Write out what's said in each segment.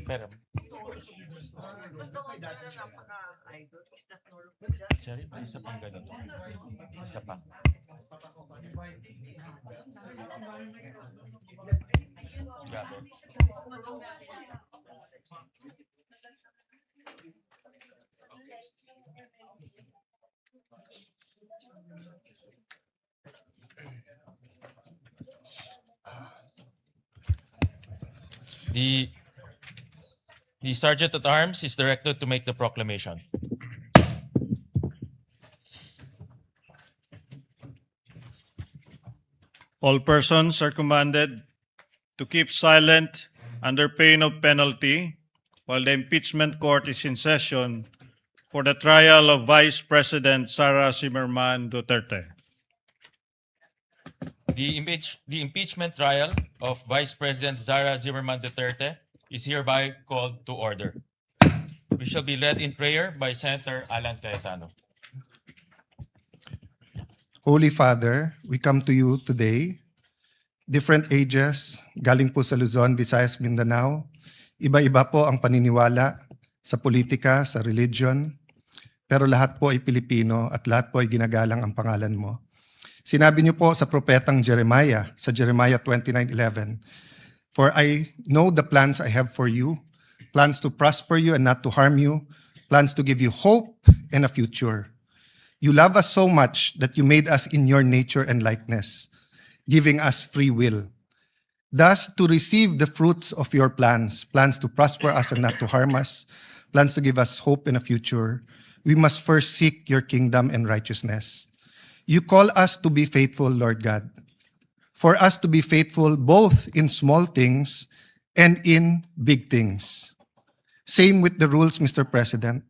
Pero, sorry, may isa pang ganito. Isa pa. Grabe. The Sergeant at Arms is directed to make the proclamation. All persons are commanded to keep silent under pain of penalty while the impeachment court is in session for the trial of Vice President Sara Duterte. The impeachment trial of Vice President Sara Duterte is hereby called to order. We shall be led in prayer by Senator Alan Cayetano. Holy Father, we come to you today, different ages, galing po sa Luzon, Visayas, Mindanao. Iba-iba po ang paniniwala sa politika, sa religion, pero lahat po ay Pilipino at lahat po ay ginagalang ang pangalan mo. Sinabi niyo po sa propetang Jeremiah, sa Jeremiah 29:11, "For I know the plans I have for you, plans to prosper you and not to harm you, plans to give you hope and a future. You love us so much that you made us in your nature and likeness, giving us free will. Thus, to receive the fruits of your plans, plans to prosper us and not to harm us, plans to give us hope and a future, we must first seek your kingdom and righteousness. You call us to be faithful, Lord God. For us to be faithful both in small things and in big things. Same with the rules, Mr. President.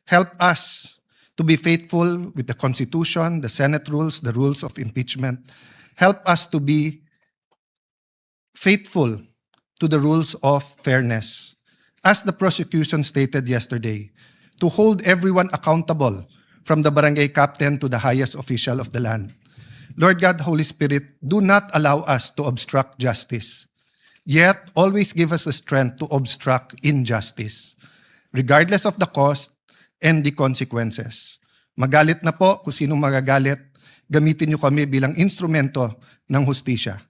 Help us to be faithful with the Constitution, the Senate rules, the rules of impeachment. Help us to be faithful to the rules of fairness. As the prosecution stated yesterday, to hold everyone accountable from the barangay captain to the highest official of the land. Lord God, Holy Spirit, do not allow us to obstruct justice. Yet, always give us the strength to obstruct injustice, regardless of the cost and the consequences. Magalit na po kung sino magagalit, gamitin niyo kami bilang instrumento ng hustisya.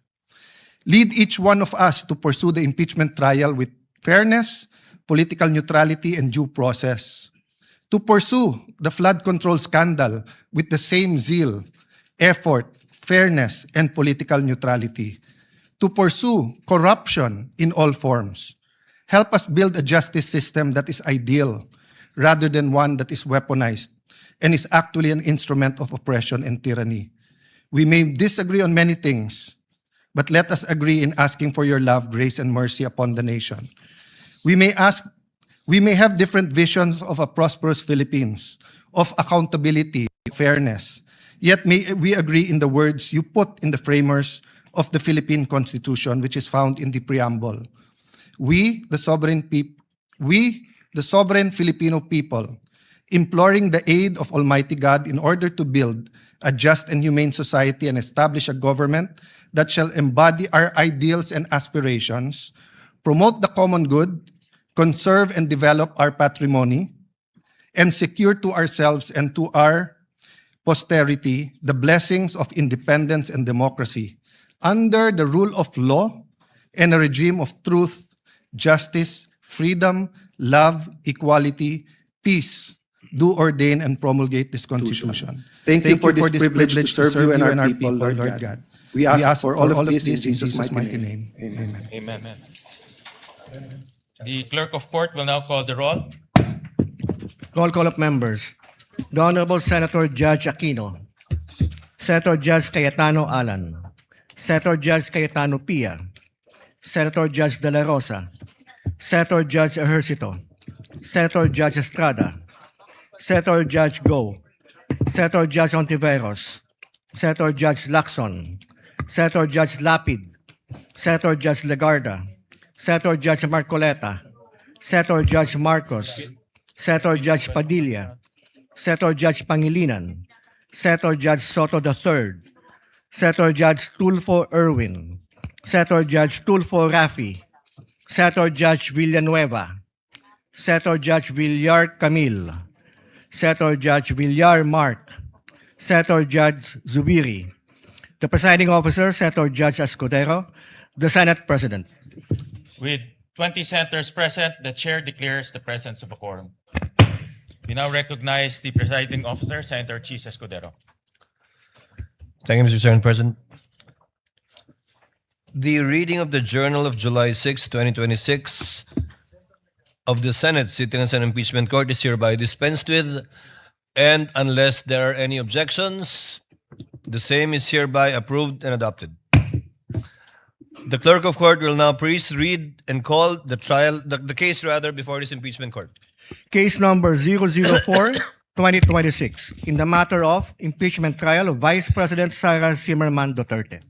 Lead each one of us to pursue the impeachment trial with fairness, political neutrality, and due process. To pursue the flood control scandal with the same zeal, effort, fairness, and political neutrality. To pursue corruption in all forms. Help us build a justice system that is ideal rather than one that is weaponized and is actually an instrument of oppression and tyranny. We may disagree on many things, but let us agree in asking for your love, grace, and mercy upon the nation. We may have different visions of a prosperous Philippines, of accountability, fairness, yet may we agree in the words you put in the framers of the Philippine Constitution, which is found in the preamble. We, the sovereign Filipino people, imploring the aid of Almighty God in order to build a just and humane society and establish a government that shall embody our ideals and aspirations, promote the common good, conserve and develop our patrimony, and secure to ourselves and to our posterity the blessings of independence and democracy under the rule of law and a regime of truth, justice, freedom, love, equality, peace, do ordain and promulgate this Constitution. Thank you for this privilege to serve you and our people, Lord God. We ask for all of this in Jesus' mighty name. Amen. Amen. The clerk of court will now call the roll. Roll call of members. The Honorable Senator Judge Aquino, Senator Judge Cayetano Alan, Senator Judge Cayetano Pia, Senator Judge De La Rosa, Senator Judge Ejercito, Senator Judge Estrada, Senator Judge Go, Senator Judge Ontiveros, Senator Judge Lacson, Senator Judge Lapid, Senator Judge Legarda, Senator Judge Marcoleta, Senator Judge Marcos, Senator Judge Padilla, Senator Judge Pangilinan, Senator Judge Soto III, Senator Judge Tulfo Erwin, Senator Judge Tulfo Rafi, Senator Judge Villanueva, Senator Judge Villar Camille, Senator Judge Villar Mark, Senator Judge Zubiri, the presiding officer, Senator Judge Escudero, the Senate President. With 20 senators present, the chair declares the presence of a quorum. We now recognize the presiding officer, Senator Chis Escudero. Thank you, Mr. Senate President. The reading of the Journal of July 6, 2026 of the Senate sitting as an impeachment court is hereby dispensed with, and unless there are any objections, the same is hereby approved and adopted. The clerk of court will now please read and call the case before this impeachment court. Case number 004-2026 in the matter of impeachment trial of Vice President Sara Zimmerman Duterte.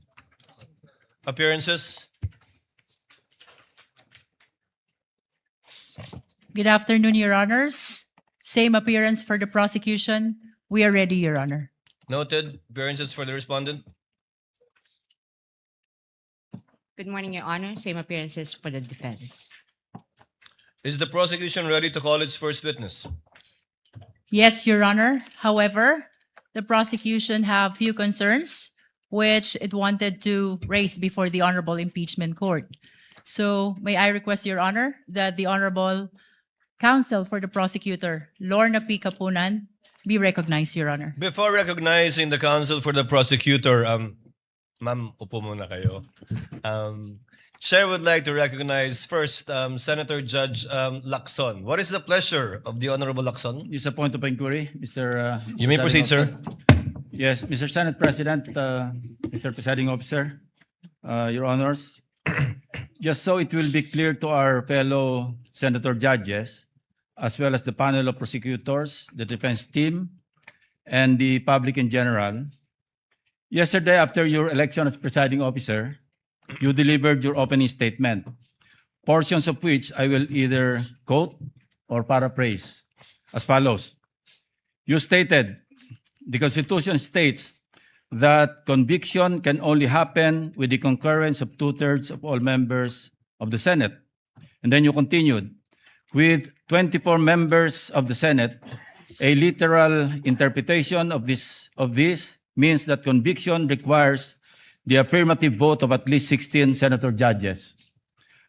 Appearances. Good afternoon, Your Honors. Same appearance for the prosecution. We are ready, Your Honor. Noted. Appearances for the respondent. Good morning, Your Honor. Same appearances for the defense. Is the prosecution ready to call its first witness? Yes, Your Honor. However, the prosecution have few concerns which it wanted to raise before the Honorable Impeachment Court. So may I request, Your Honor, that the Honorable Counsel for the Prosecutor, Lorna P. Kapunan, be recognized, Your Honor. Before recognizing the counsel for the prosecutor, ma'am, upo muna kayo. Chair would like to recognize first Senator Judge Lacson. What is the pleasure of the Honorable Lacson? It's a point of inquiry, Mr. You may proceed, sir. Yes, Mr. Senate President, Mr. Presiding Officer, Your Honors. Just so it will be clear to our fellow senator judges, as well as the panel of prosecutors, the defense team, and the public in general, yesterday after your election as presiding officer, you delivered your opening statement, portions of which I will either quote or paraphrase as follows. You stated, the Constitution states that conviction can only happen with the concurrence of 2/3 of all members of the Senate. And then you continued, with 24 members of the Senate, a literal interpretation of this means that conviction requires the affirmative vote of at least 16 senator judges.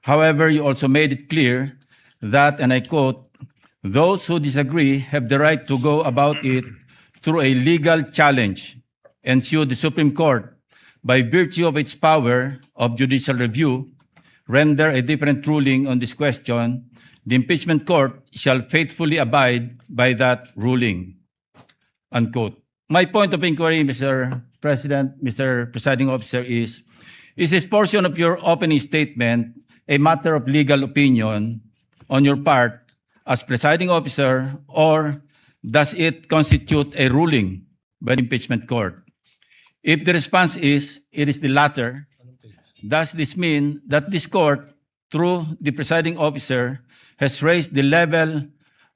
However, you also made it clear that, and I quote, those who disagree have the right to go about it through a legal challenge and sue the Supreme Court by virtue of its power of judicial review, render a different ruling on this question. The impeachment court shall faithfully abide by that ruling, unquote. My point of inquiry, Mr. President, Mr. Presiding Officer, is this portion of your opening statement a matter of legal opinion on your part as presiding officer, or does it constitute a ruling by the impeachment court? If the response is, it is the latter, does this mean that this court, through the presiding officer, has raised the level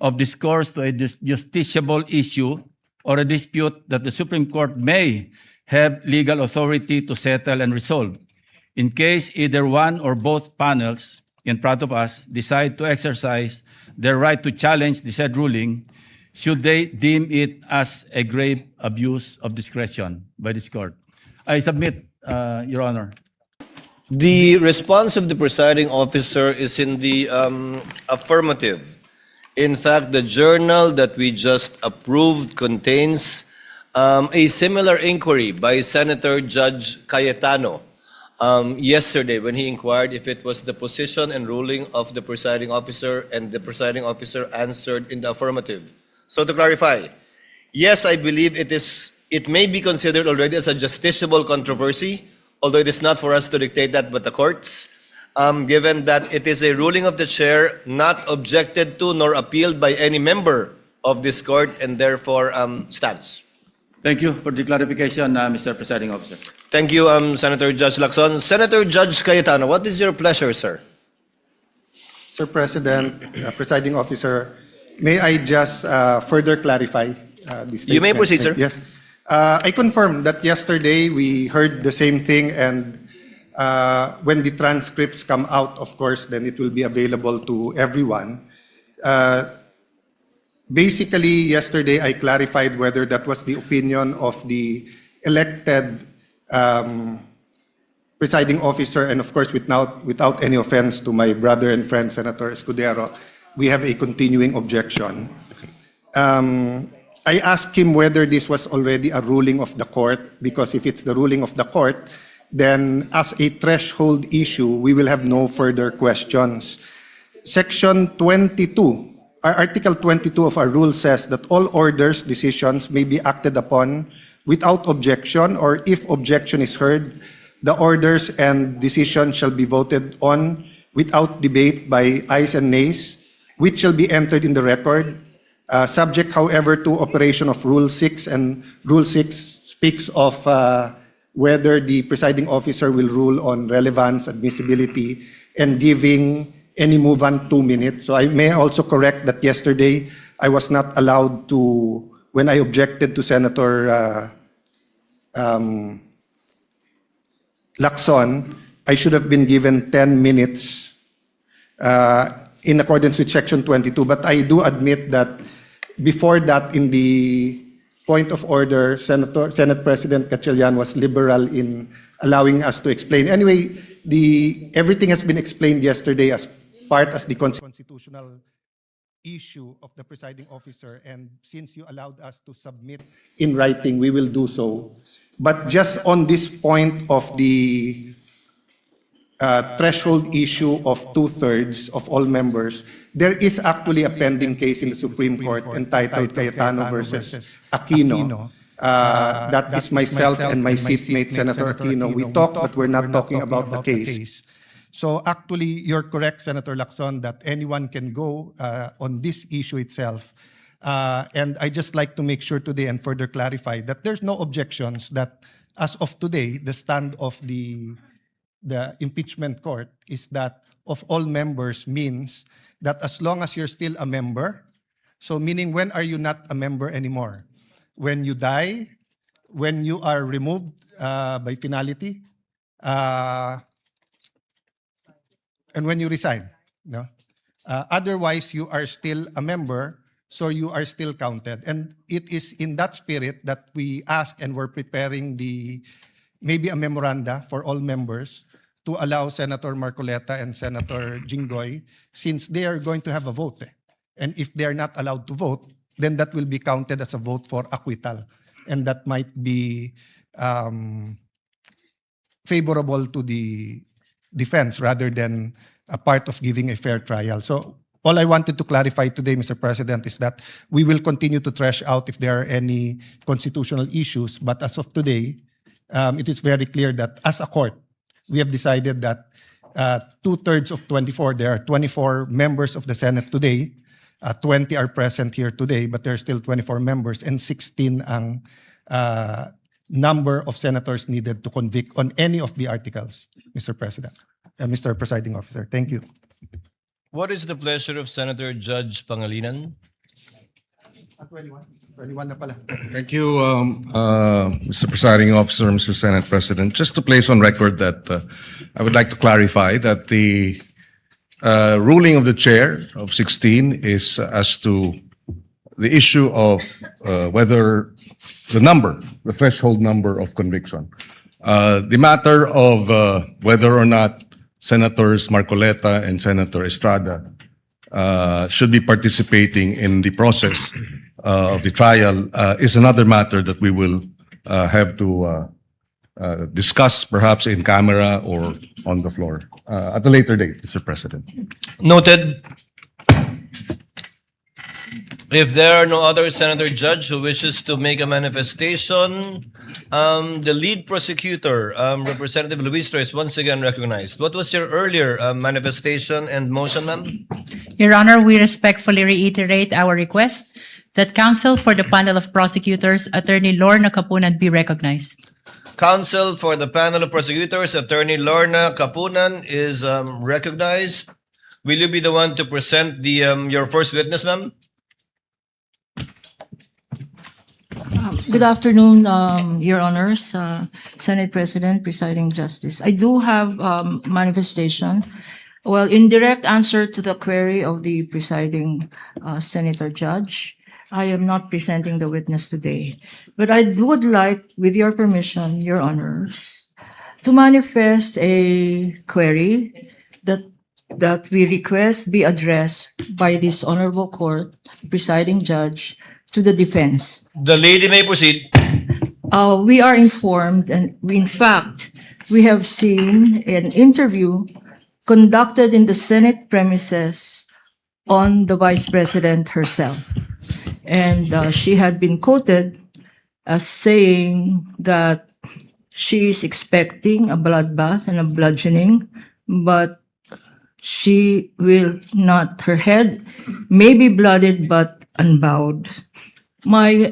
of discourse to a justiciable issue or a dispute that the Supreme Court may have legal authority to settle and resolve, in case either one or both panels in front of us decide to exercise their right to challenge the said ruling, should they deem it as a grave abuse of discretion by this court? I submit, Your Honor. The response of the presiding officer is in the affirmative. In fact, the journal that we just approved contains a similar inquiry by Senator Judge Cayetano yesterday when he inquired if it was the position and ruling of the presiding officer, and the presiding officer answered in the affirmative. So to clarify, yes, I believe it may be considered already as a justiciable controversy, although it is not for us to dictate that but the courts, given that it is a ruling of the chair not objected to nor appealed by any member of this court, and therefore stands. Thank you for the clarification, Mr. Presiding Officer. Thank you, Senator Judge Lacson. Senator Judge Cayetano, what is your pleasure, sir? Sir President, Presiding Officer, may I just further clarify this statement? You may proceed, sir. Yes. I confirm that yesterday we heard the same thing, and When the transcripts come out, of course, then it will be available to everyone. Basically, yesterday I clarified whether that was the opinion of the elected presiding officer, and of course, without any offense to my brother and friend, Senator Escudero, we have a continuing objection. I asked him whether this was already a ruling of the court, because if it's the ruling of the court, then as a threshold issue, we will have no further questions. Section 22, Article 22 of our rule says that all orders, decisions may be acted upon without objection, or if objection is heard, the orders and decisions shall be voted on without debate by ayes and nays, which shall be entered in the record, subject, however, to operation of Rule 6, and Rule 6 speaks of whether the presiding officer will rule on relevance, admissibility, and giving any movant 2 minutes. So I may also correct that yesterday I was not allowed to, when I objected to Senator Lacson, I should have been given 10 minutes in accordance with Section 22. But I do admit that before that, in the point of order, Senate President Gatchalian was liberal in allowing us to explain. Anyway, everything has been explained yesterday as the constitutional issue of the presiding officer, and since you allowed us to submit in writing, we will do so. But just on this point of the threshold issue of 2/3 of all members, there is actually a pending case in the Supreme Court entitled Cayetano versus Aquino. That is myself and my seatmate, Senator Aquino. We talked, but we're not talking about the case. So actually, you're correct, Senator Lacson, that anyone can go on this issue itself. And I just like to make sure today and further clarify that there's no objections, that as of today, the stand of the impeachment court is that of all members means that as long as you're still a member, so meaning when are you not a member anymore? When you die, when you are removed by finality, and when you resign. No? Otherwise, you are still a member, so you are still counted. And it is in that spirit that we ask, and we're preparing maybe a memoranda for all members to allow Senator Marcoleta and Senator Jinggoy, since they are going to have a vote. And if they are not allowed to vote, then that will be counted as a vote for acquittal. And that might be favorable to the defense rather than a part of giving a fair trial. So all I wanted to clarify today, Mr. President, is that we will continue to thresh out if there are any constitutional issues. But as of today, it is very clear that as a court, we have decided that 2/3 of 24, there are 24 members of the Senate today, 20 are present here today, but there are still 24 members, and 16 ang number of senators needed to convict on any of the articles, Mr. President, Mr. Presiding Officer. Thank you. What is the pleasure of Senator Judge Pangilinan? 21 na pala. Thank you, Mr. Presiding Officer, Mr. Senate President. Just to place on record that I would like to clarify that the ruling of the chair of 16 is as to the issue of whether the threshold number of conviction. The matter of whether or not Senators Marcoleta and Senator Estrada should be participating in the process of the trial is another matter that we will have to discuss perhaps in camera or on the floor at a later date, Mr. President. Noted. If there are no other Senator Judge who wishes to make a manifestation, the lead prosecutor, Representative Luistro, is once again recognized. What was your earlier manifestation and motion, ma'am? Your Honor, we respectfully reiterate our request that counsel for the panel of prosecutors, Attorney Lorna Kapunan, be recognized. Counsel for the panel of prosecutors, Attorney Lorna Kapunan, is recognized. Will you be the one to present your first witness, ma'am? Good afternoon, Your Honors, Senate President, Presiding Justice. I do have manifestation. Well, in direct answer to the query of the presiding Senator Judge, I am not presenting the witness today. But I would like, with your permission, Your Honors, to manifest a query that we request be addressed by this honorable court, presiding judge, to the defense. The lady may proceed. We are informed, and in fact, we have seen an interview conducted in the Senate premises on the Vice President herself. And she had been quoted as saying that she is expecting a bloodbath and a bludgeoning, but she will not, her head may be blooded but unbowed. My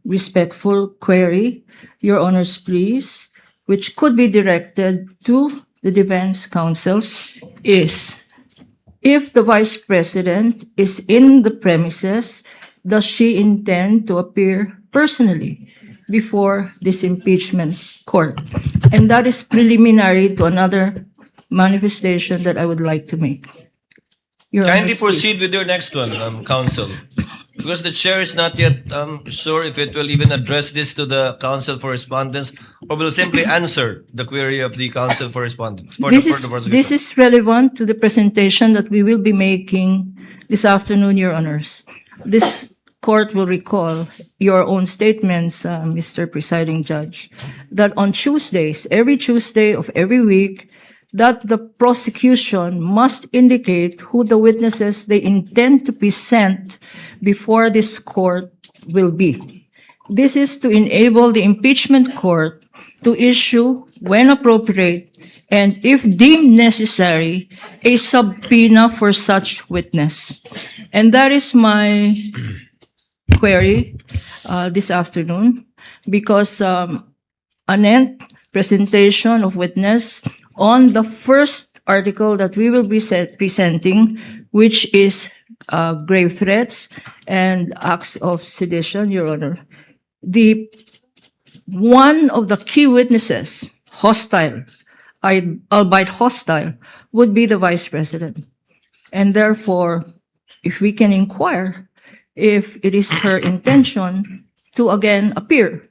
respectful query, Your Honors, please, which could be directed to the defense counsels, is if the Vice President is in the premises, does she intend to appear personally before this impeachment court? And that is preliminary to another manifestation that I would like to make. Your Kindly Honors, please. proceed with your next one, counsel. Because the chair is not yet sure if it will even address this to the counsel for respondents or will simply answer the query of the counsel for respondents. This is relevant to the presentation that we will be making this afternoon, Your Honors. This court will recall your own statements, Mr. Presiding Judge, that on Tuesdays, every Tuesday of every week, that the prosecution must indicate who the witnesses they intend to present before this court will be. This is to enable the impeachment court to issue, when appropriate, and if deemed necessary, a subpoena for such witness. And that is my query this afternoon, because an presentation of witness on the first article that we will be presenting, which is grave threats and acts of sedition, Your Honor. One of the key witnesses, hostile, albeit hostile, would be the Vice President. And therefore, if we can inquire if it is her intention to again appear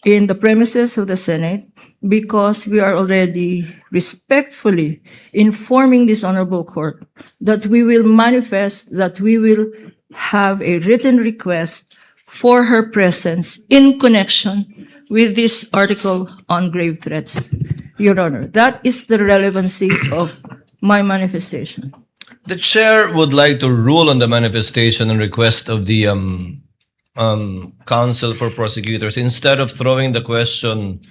in the premises of the Senate, because we are already respectfully informing this honorable court that we will manifest, that we will have a written request for her presence in connection with this article on grave threats, Your Honor. That is the relevancy of my manifestation. The chair would like to rule on the manifestation and request of the counsel for prosecutors instead of throwing the question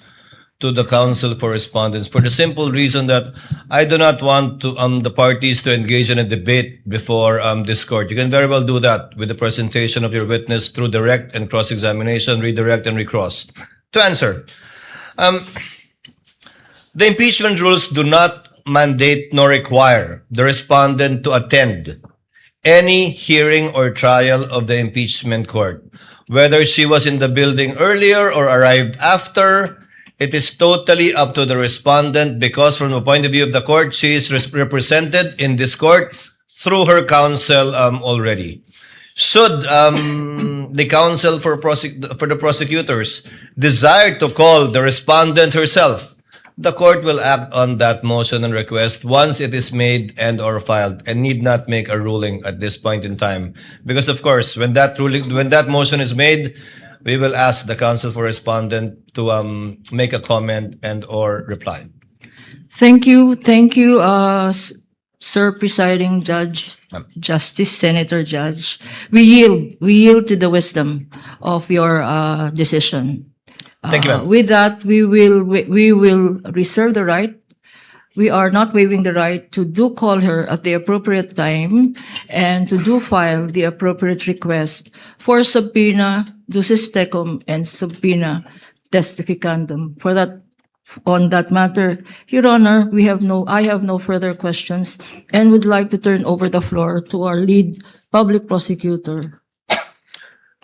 to the counsel for respondents, for the simple reason that I do not want to the parties to engage in a debate before this court. You can very well do that with the presentation of your witness through direct and cross-examination, redirect and recross. To answer, the impeachment rules do not mandate nor require the respondent to attend any hearing or trial of the impeachment court. Whether she was in the building earlier or arrived after, it is totally up to the respondent, because from the point of view of the court, she is represented in this court through her counsel already. Should the counsel for the prosecutors desire to call the respondent herself, the court will act on that motion and request once it is made and or filed, and need not make a ruling at this point in time. Because of course, when that motion is made, we will ask the counsel for respondent to make a comment and or reply. Thank you, Sir Presiding Judge, Justice, Senator Judge. We yield to the wisdom of your decision. Thank you, ma'am. With that, we will reserve the right. We are not waiving the right to do call her at the appropriate time and to do file the appropriate request for subpoena ducis tecum and subpoena testificandum. For that, on that matter, Your Honor, I have no further questions and would like to turn over the floor to our lead public prosecutor.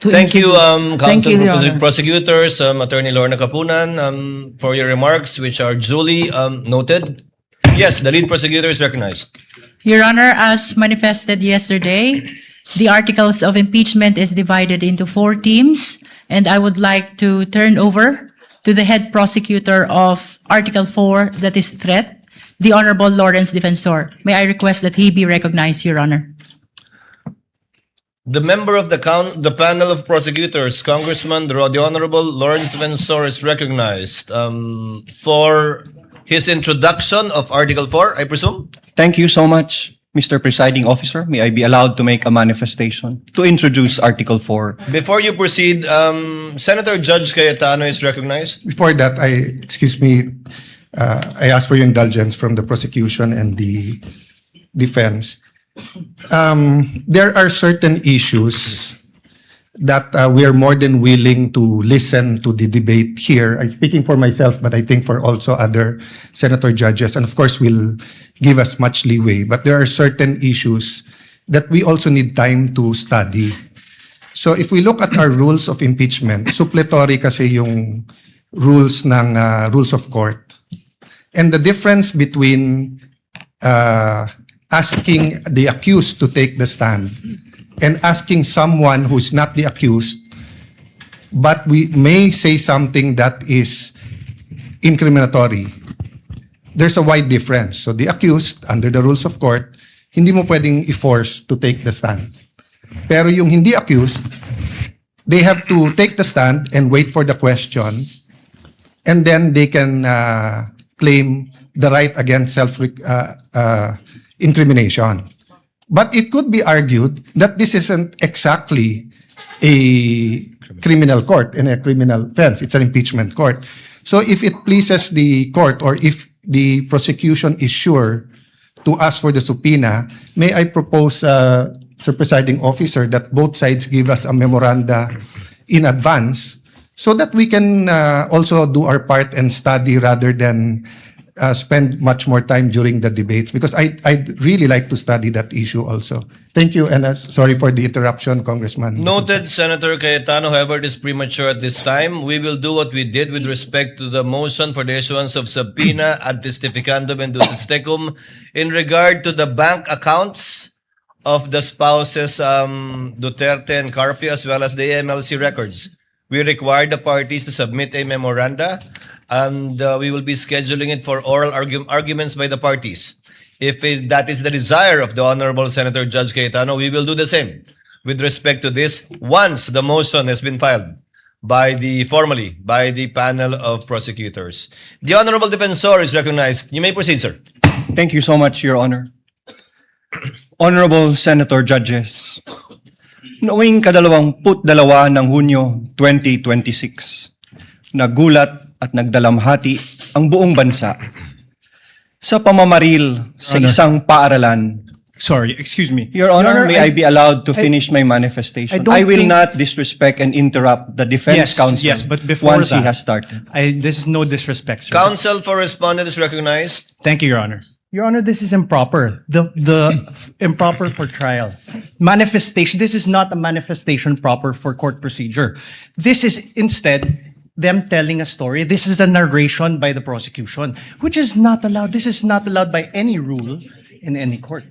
to Thank you, introduce. Thank Counsel you, for Your Honor. Prosecutors, Attorney Lorna Capunan, for your remarks, which are duly noted. Yes, the lead prosecutor is recognized. Your Honor, as manifested yesterday, the articles of impeachment is divided into 4 teams, and I would like to turn over to the head prosecutor of Article 4, that is threat, the Honorable Lawrence Defensor. May I request that he be recognized, Your Honor? The member of the panel of prosecutors, Congressman the Honorable Lawrence Defensor, is recognized for his introduction of Article 4, I presume. Thank you so much, Mr. Presiding Officer. May I be allowed to make a manifestation to introduce Article 4? Before you proceed, Senator Judge Cayetano is recognized. Before that, excuse me, I ask for your indulgence from the prosecution and the defense. There are certain issues that we are more than willing to listen to the debate here. I'm speaking for myself, but I think for also other senator judges, and of course will give us much leeway. But there are certain issues that we also need time to study. So if we look at our rules of impeachment, suppletory kasi yung rules ng rules of court. And the difference between asking the accused to take the stand and asking someone who's not the accused, but we may say something that is incriminatory. There's a wide difference. So the accused, under the rules of court, hindi mo pwedeng i-force to take the stand. Pero yung hindi accused, they have to take the stand and wait for the question, and then they can claim the right against self-incrimination. But it could be argued that this isn't exactly a criminal court and a criminal offense. It's an impeachment court. So if it pleases the court, or if the prosecution is sure to ask for the subpoena, may I propose, Sir Presiding Officer, that both sides give us a memoranda in advance so that we can also do our part and study rather than spend much more time during the debates, because I'd really like to study that issue also. Thank you, and sorry for the interruption, Congressman. Noted, Senator Cayetano. However, it is premature at this time. We will do what we did with respect to the motion for the issuance of subpoena ad testificandum and ducis tecum in regard to the bank accounts of the spouses Duterte and Carpio, as well as the AMLC records. We require the parties to submit a memoranda, and we will be scheduling it for oral arguments by the parties. If that is the desire of the Honorable Senator Judge Cayetano, we will do the same with respect to this once the motion has been filed formally by the panel of prosecutors. The Honorable Defensor is recognized. You may proceed, sir. Thank you so much, Your Honor. Honorable Senator Judges, noong 22 ng Hunyo 2026, nagulat at nagdalamhati ang buong bansa sa pamamaril sa isang paaralan. Sorry, excuse me. Your Honor, may I be allowed to finish my manifestation? I will not disrespect and interrupt the defense counsel Yes, but before once he that, has started. this is no disrespect, sir. Counsel for respondent is recognized. Thank you, Your Honor. Your Honor, this is improper. The improper for trial. Manifestation, this is not a manifestation proper for court procedure. This is instead them telling a story. This is a narration by the prosecution, which is not allowed. This is not allowed by any rule in any court.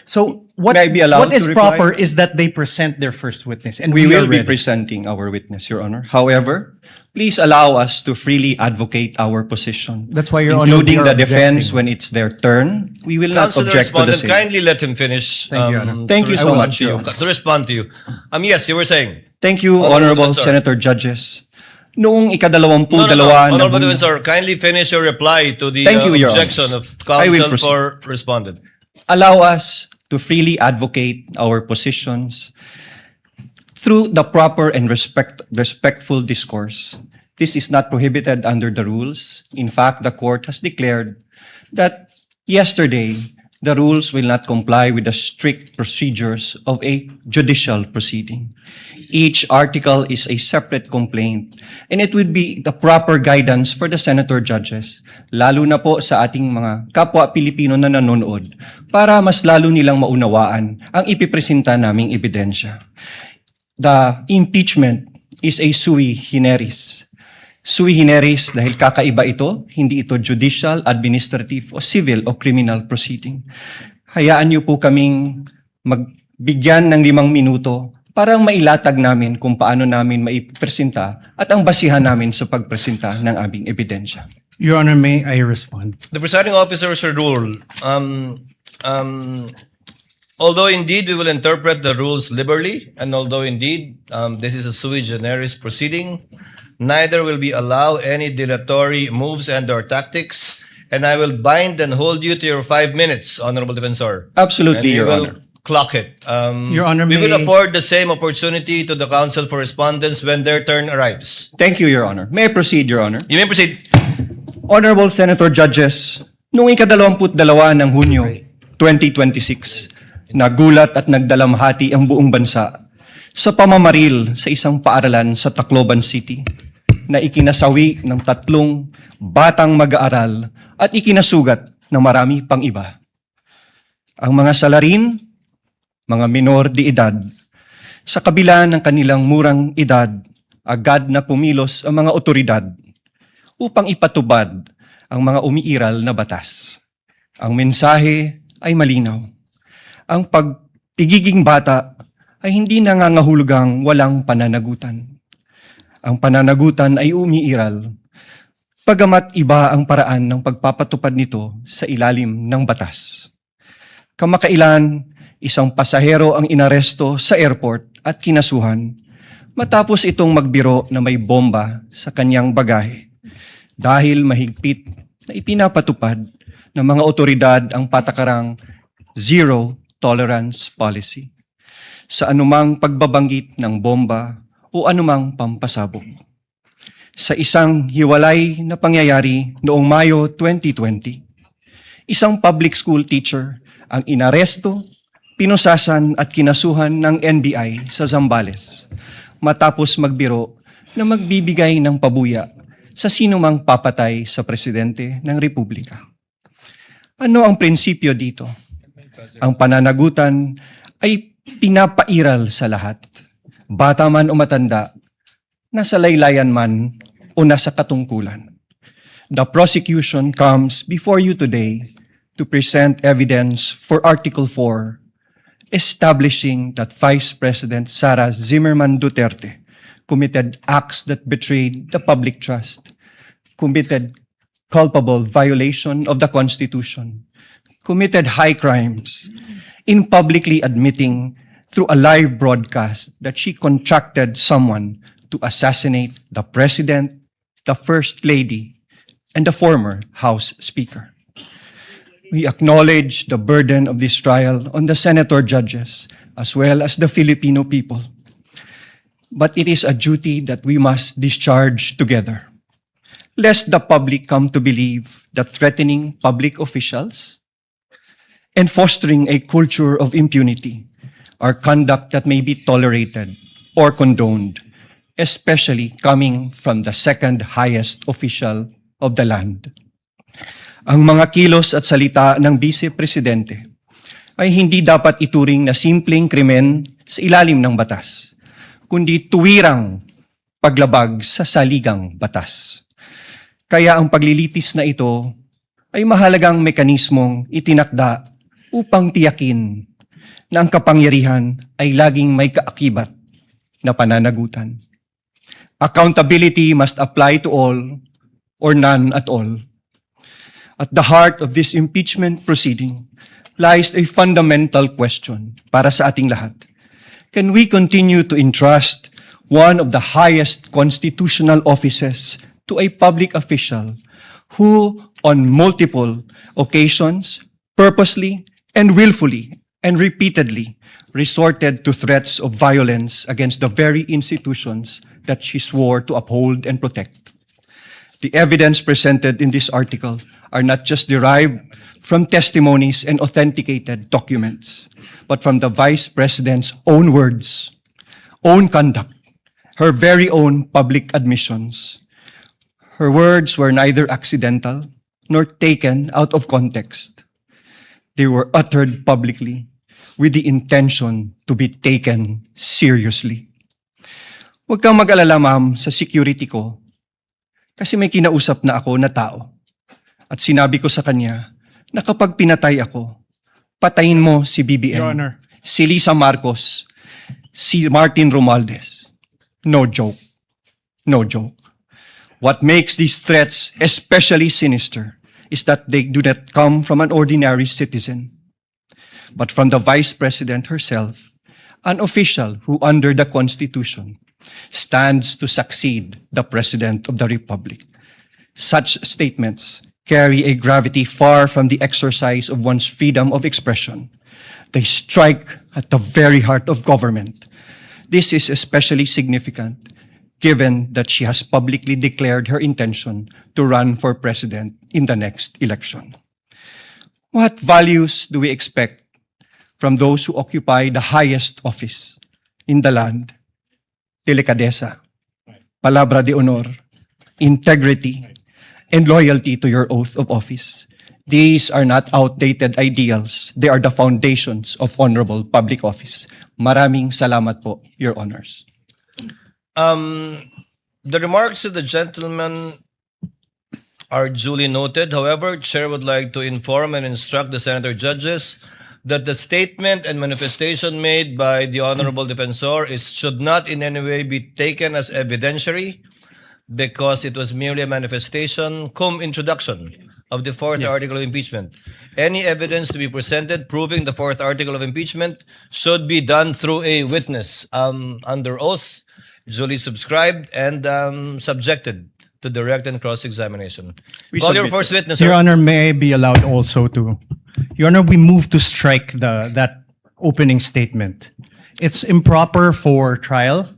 So what, May I be allowed what is to reply? proper is that they present their first witness. And We will are be ready. presenting our witness, Your Honor. However, please allow us to freely advocate our position. That's why, Your Honor, including we the are defense objecting. when it's their turn. We will not Counsel object to the respondent, same. kindly let him finish. Thank you, Your Honor. Thank you to so respond much, to you. Your Honor. To respond to you. Yes, you were saying. Thank you, Honorable Honorable Defensor. Senator Judges. Noong ika-22 No, ng Honorable Hunyo- Defensor, kindly finish your reply to the Thank you, Your objection Honor. of I will counsel proceed. for respondent. allow us to freely advocate our positions through the proper and respectful discourse. This is not prohibited under the rules. In fact, the court has declared that yesterday, the rules will not comply with the strict procedures of a judicial proceeding. Each article is a separate complaint, and it would be the proper guidance for the senator judges, lalo na po sa ating mga kapwa Pilipino na nanonood, para mas lalo nilang maunawaan ang ipipresenta naming ebidensya. the impeachment is a sui generis. Sui generis dahil kakaiba ito, hindi ito judicial, administrative, o civil o criminal proceeding. Hayaan niyo po kaming magbigyan ng 5 minuto para mailatag namin kung paano namin maipresenta at ang basihan namin sa pagpresenta ng aming ebidensya. Your Honor, may I respond? The presiding officer's rule, although indeed we will interpret the rules liberally, and although indeed this is a sui generis proceeding, neither will we allow any dilatory moves and/or tactics, and I will bind and hold you to your 5 minutes, Honorable Defensor. Absolutely, And we Your will Honor. clock it. Your Honor, we will may- afford the same opportunity to the counsel for respondents when their turn arrives. Thank you, Your Honor. May I proceed, Your Honor? You may proceed. Honorable Senator Judges, noong ika-22 ng Hunyo 2026, nagulat at nagdalamhati ang buong bansa sa pamamaril sa isang paaralan sa Tacloban City na ikinasawi ng 3 batang mag-aaral at ikinasugat ng marami pang iba. Ang mga salarin, mga minor de edad, sa kabila ng kanilang murang edad, agad na pumilos ang mga otoridad upang ipatubad ang mga umiiral na batas. Ang mensahe ay malinaw. Ang pagpigiging bata ay hindi nangangahulugang walang pananagutan. Ang pananagutan ay umiiral, bagamat iba ang paraan ng pagpapatupad nito sa ilalim ng batas. Kamakailan, isang pasahero ang inaresto sa airport at kinasuhan matapos itong magbiro na may bomba sa kanyang bagahe dahil mahigpit na ipinapatupad ng mga otoridad ang patakarang zero tolerance policy sa anumang pagbabanggit ng bomba o anumang pampasabog. Sa isang hiwalay na pangyayari noong Mayo 2020, isang public school teacher ang inaresto, pinusasan at kinasuhan ng NBI sa Zambales matapos magbiro na magbibigay ng pabuya sa sinumang papatay sa presidente ng Republika. Ano ang prinsipyo dito? Ang pananagutan ay pinapairal sa lahat, bata man o matanda, nasa laylayan man o nasa katungkulan. The prosecution comes before you today to present evidence for Article 4, establishing that Vice President Sara Zimmerman Duterte committed acts that betrayed the public trust, committed culpable violation of the Constitution, committed high crimes in publicly admitting through a live broadcast that she contracted someone to assassinate the President, the First Lady, and the former House Speaker. We acknowledge the burden of this trial on the senator judges as well as the Filipino people. But it is a duty that we must discharge together, lest the public come to believe that threatening public officials and fostering a culture of impunity are conduct that may be tolerated or condoned, especially coming from the second highest official of the land. Ang mga kilos at salita ng Vice Presidente ay hindi dapat ituring na simpleng krimen sa ilalim ng batas, kundi tuwirang paglabag sa saligang batas. Kaya ang paglilitis na ito ay mahalagang mekanismong itinakda upang tiyakin na ang kapangyarihan ay laging may kaakibat na pananagutan. Accountability must apply to all or none at all. At the heart of this impeachment proceeding lies a fundamental question para sa ating lahat. Can we continue to entrust one of the highest constitutional offices to a public official who, on multiple occasions, purposely and willfully and repeatedly resorted to threats of violence against the very institutions that she swore to uphold and protect? The evidence presented in this article are not just derived from testimonies and authenticated documents, but from the Vice President's own words, own conduct, her very own public admissions. Her words were neither accidental nor taken out of context. They were uttered publicly with the intention to be taken seriously. Huwag kang mag-alala, ma'am, sa security ko. Kasi may kinausap na ako na tao. At sinabi ko sa kanya na kapag pinatay ako, patayin mo si BBM, Your Honor. si Lisa Marcos, si Martin Romualdez. No joke. No joke. What makes these threats especially sinister is that they do not come from an ordinary citizen, but from the Vice President herself, an official who, under the Constitution, stands to succeed the President of the Republic. Such statements carry a gravity far from the exercise of one's freedom of expression. They strike at the very heart of government. This is especially significant given that she has publicly declared her intention to run for president in the next election. What values do we expect from those who occupy the highest office in the land? Delicadeza, palabra de honor, integrity, and loyalty to your oath of office. These are not outdated ideals. They are the foundations of honorable public office. Maraming salamat po, Your Honors. The remarks of the gentleman are duly noted. However, Chair would like to inform and instruct the senator judges that the statement and manifestation made by the Honorable Defensor should not in any way be taken as evidentiary because it was merely a manifestation cum introduction of the fourth article of impeachment. Any evidence to be presented proving the fourth article of impeachment should be done through a witness under oath, duly subscribed and subjected to direct and cross-examination. Call your first witness, Your sir. Honor, may I be allowed also to? Your Honor, we move to strike that opening statement. It's improper for trial.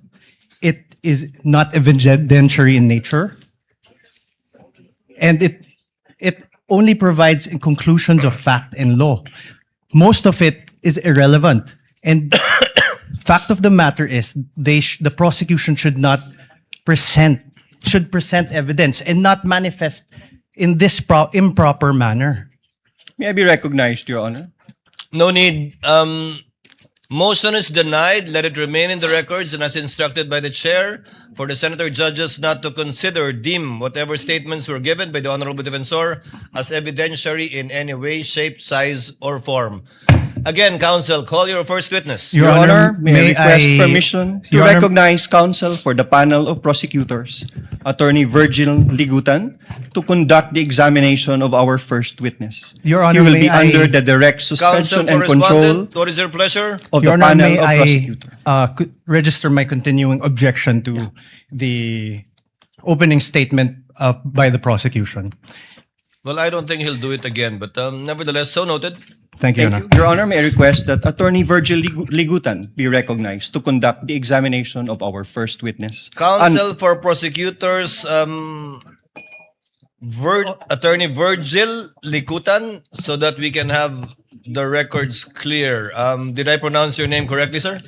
It is not evidentiary in nature. And it only provides conclusions of fact and law. Most of it is irrelevant. And fact of the matter is the prosecution should present evidence and not manifest in this improper manner. May I be recognized, Your Honor? No need. Motion is denied. Let it remain in the records and as instructed by the chair for the senator judges not to deem whatever statements were given by the Honorable Defensor as evidentiary in any way, shape, size, or form. Again, counsel, call your first witness. Your Honor, may I request I- permission to Your Honor- recognize counsel for the panel of prosecutors, Attorney Virgil Ligutan, to conduct the examination of our first witness. Your He Honor, will be may I- under the direct Counsel suspension and for control respondent, what is your pleasure? of Your the Honor, panel may of I prosecutors. register my continuing objection to the opening statement by the prosecution. Well, I don't think he'll do it again, but nevertheless, so noted. Thank you, Your Thank Honor. you. Your Honor, may I request that Attorney Virgil Ligutan be recognized to conduct the examination of our first witness. Counsel for prosecutors, Attorney Virgil Likutan, so that we can have the records clear. Did I pronounce your name correctly, sir?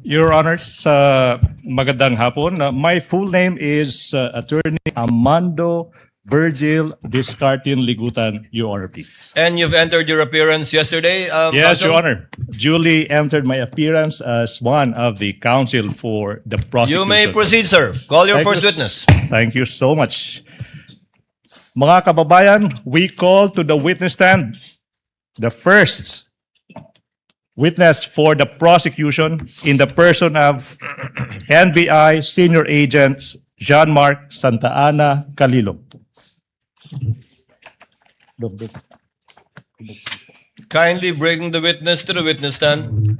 Your Honors, magandang hapon. My full name is Attorney Armando Virgil Discartin Ligutan, Your Honor, please. And you've entered your appearance yesterday, Yes, counsel? Your Honor. Duly entered my appearance as one of the counsel for the prosecution. You may proceed, sir. Call your Thank first you witness. Thank you so much. Mga kababayan, we call to the witness stand the first witness for the prosecution in the person of NBI Senior Agent Jean-Marc Santa Ana Calilo. Kindly bring the witness to the witness stand.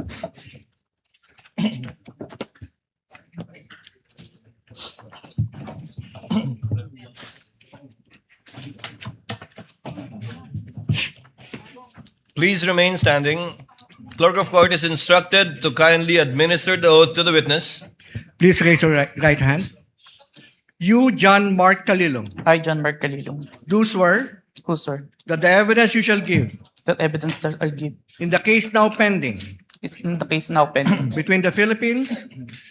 Please remain standing. Clerk of Court is instructed to kindly administer the oath to the witness. Please raise your right hand. You, John Mark Calilong, I, John Mark Calilong, do swear who swear that the evidence you shall give that evidence that I give in the case now pending is in the case now pending between the Philippines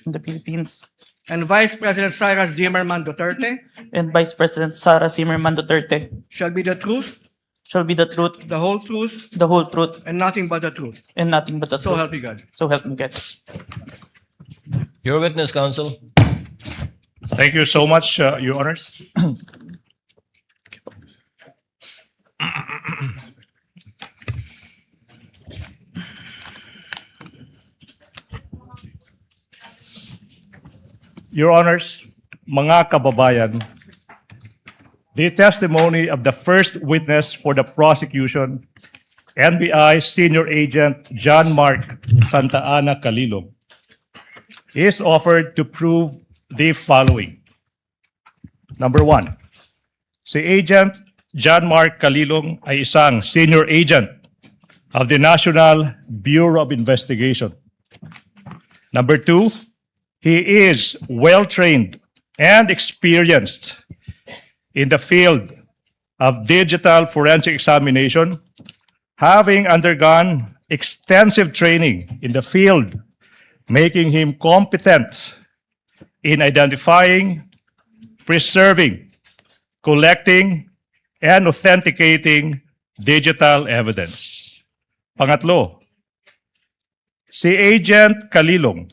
in the Philippines and Vice President Sara Zimmerman Duterte and Vice President Sara Zimmerman Duterte shall be the truth, shall be the truth, the whole truth, the whole truth, and nothing but the truth. and nothing but the So truth. help me God. So help me God. Your witness, counsel. Thank you so much, Your Honors. Your Honors, mga kababayan, the testimony of the first witness for the prosecution, NBI Senior Agent John Mark Santa Ana Calilong, is offered to prove the following. Number one, si Agent John Mark Calilong ay isang senior agent of the National Bureau of Investigation. Number two, he is well-trained and experienced in the field of digital forensic examination, having undergone extensive training in the field, making him competent in identifying, preserving, collecting, and authenticating digital evidence. Pangatlo, si Agent Calilong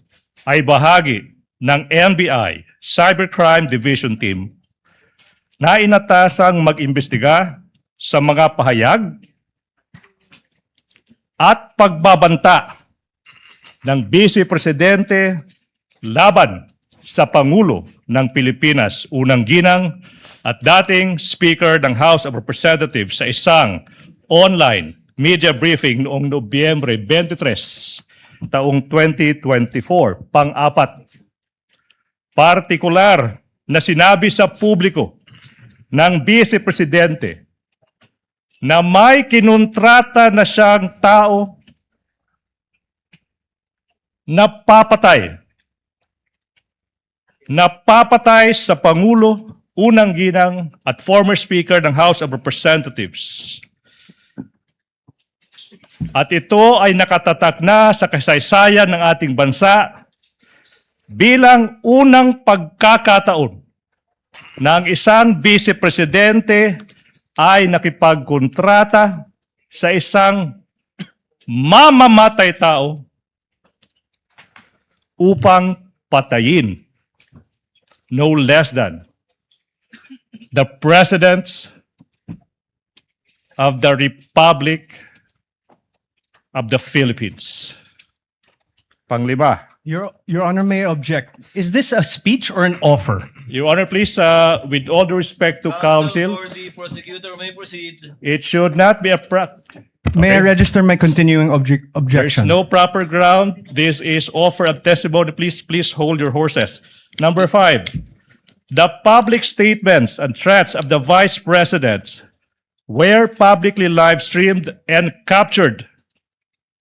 ay bahagi ng NBI Cybercrime Division Team na inatasang mag-imbestiga sa mga pahayag at pagbabanta ng Vice Presidente laban sa Pangulo ng Pilipinas, unang ginang at dating Speaker ng House of Representatives sa isang online media briefing noong Nobyembre 23, taong 2024, pang-apat. Partikular na sinabi sa publiko ng Vice Presidente na may kinontrata na siyang tao na papatay sa Pangulo, unang ginang at former Speaker ng House of Representatives. At ito ay nakatatak na sa kasaysayan ng ating bansa bilang unang pagkakataon na ang isang Vice Presidente ay nakipagkontrata sa isang mamamatay tao upang patayin no less than the President of the Republic of the Philippines. Panglima. Your Honor, may I object. Is this a speech or an offer? Your Honor, please, with all due respect to counsel, For the prosecutor may proceed. it should not be a May I register my continuing There's objection? no proper ground. This is offer of testimony. Please hold your horses. Number 5, the public statements and threats of the Vice President were publicly live streamed and captured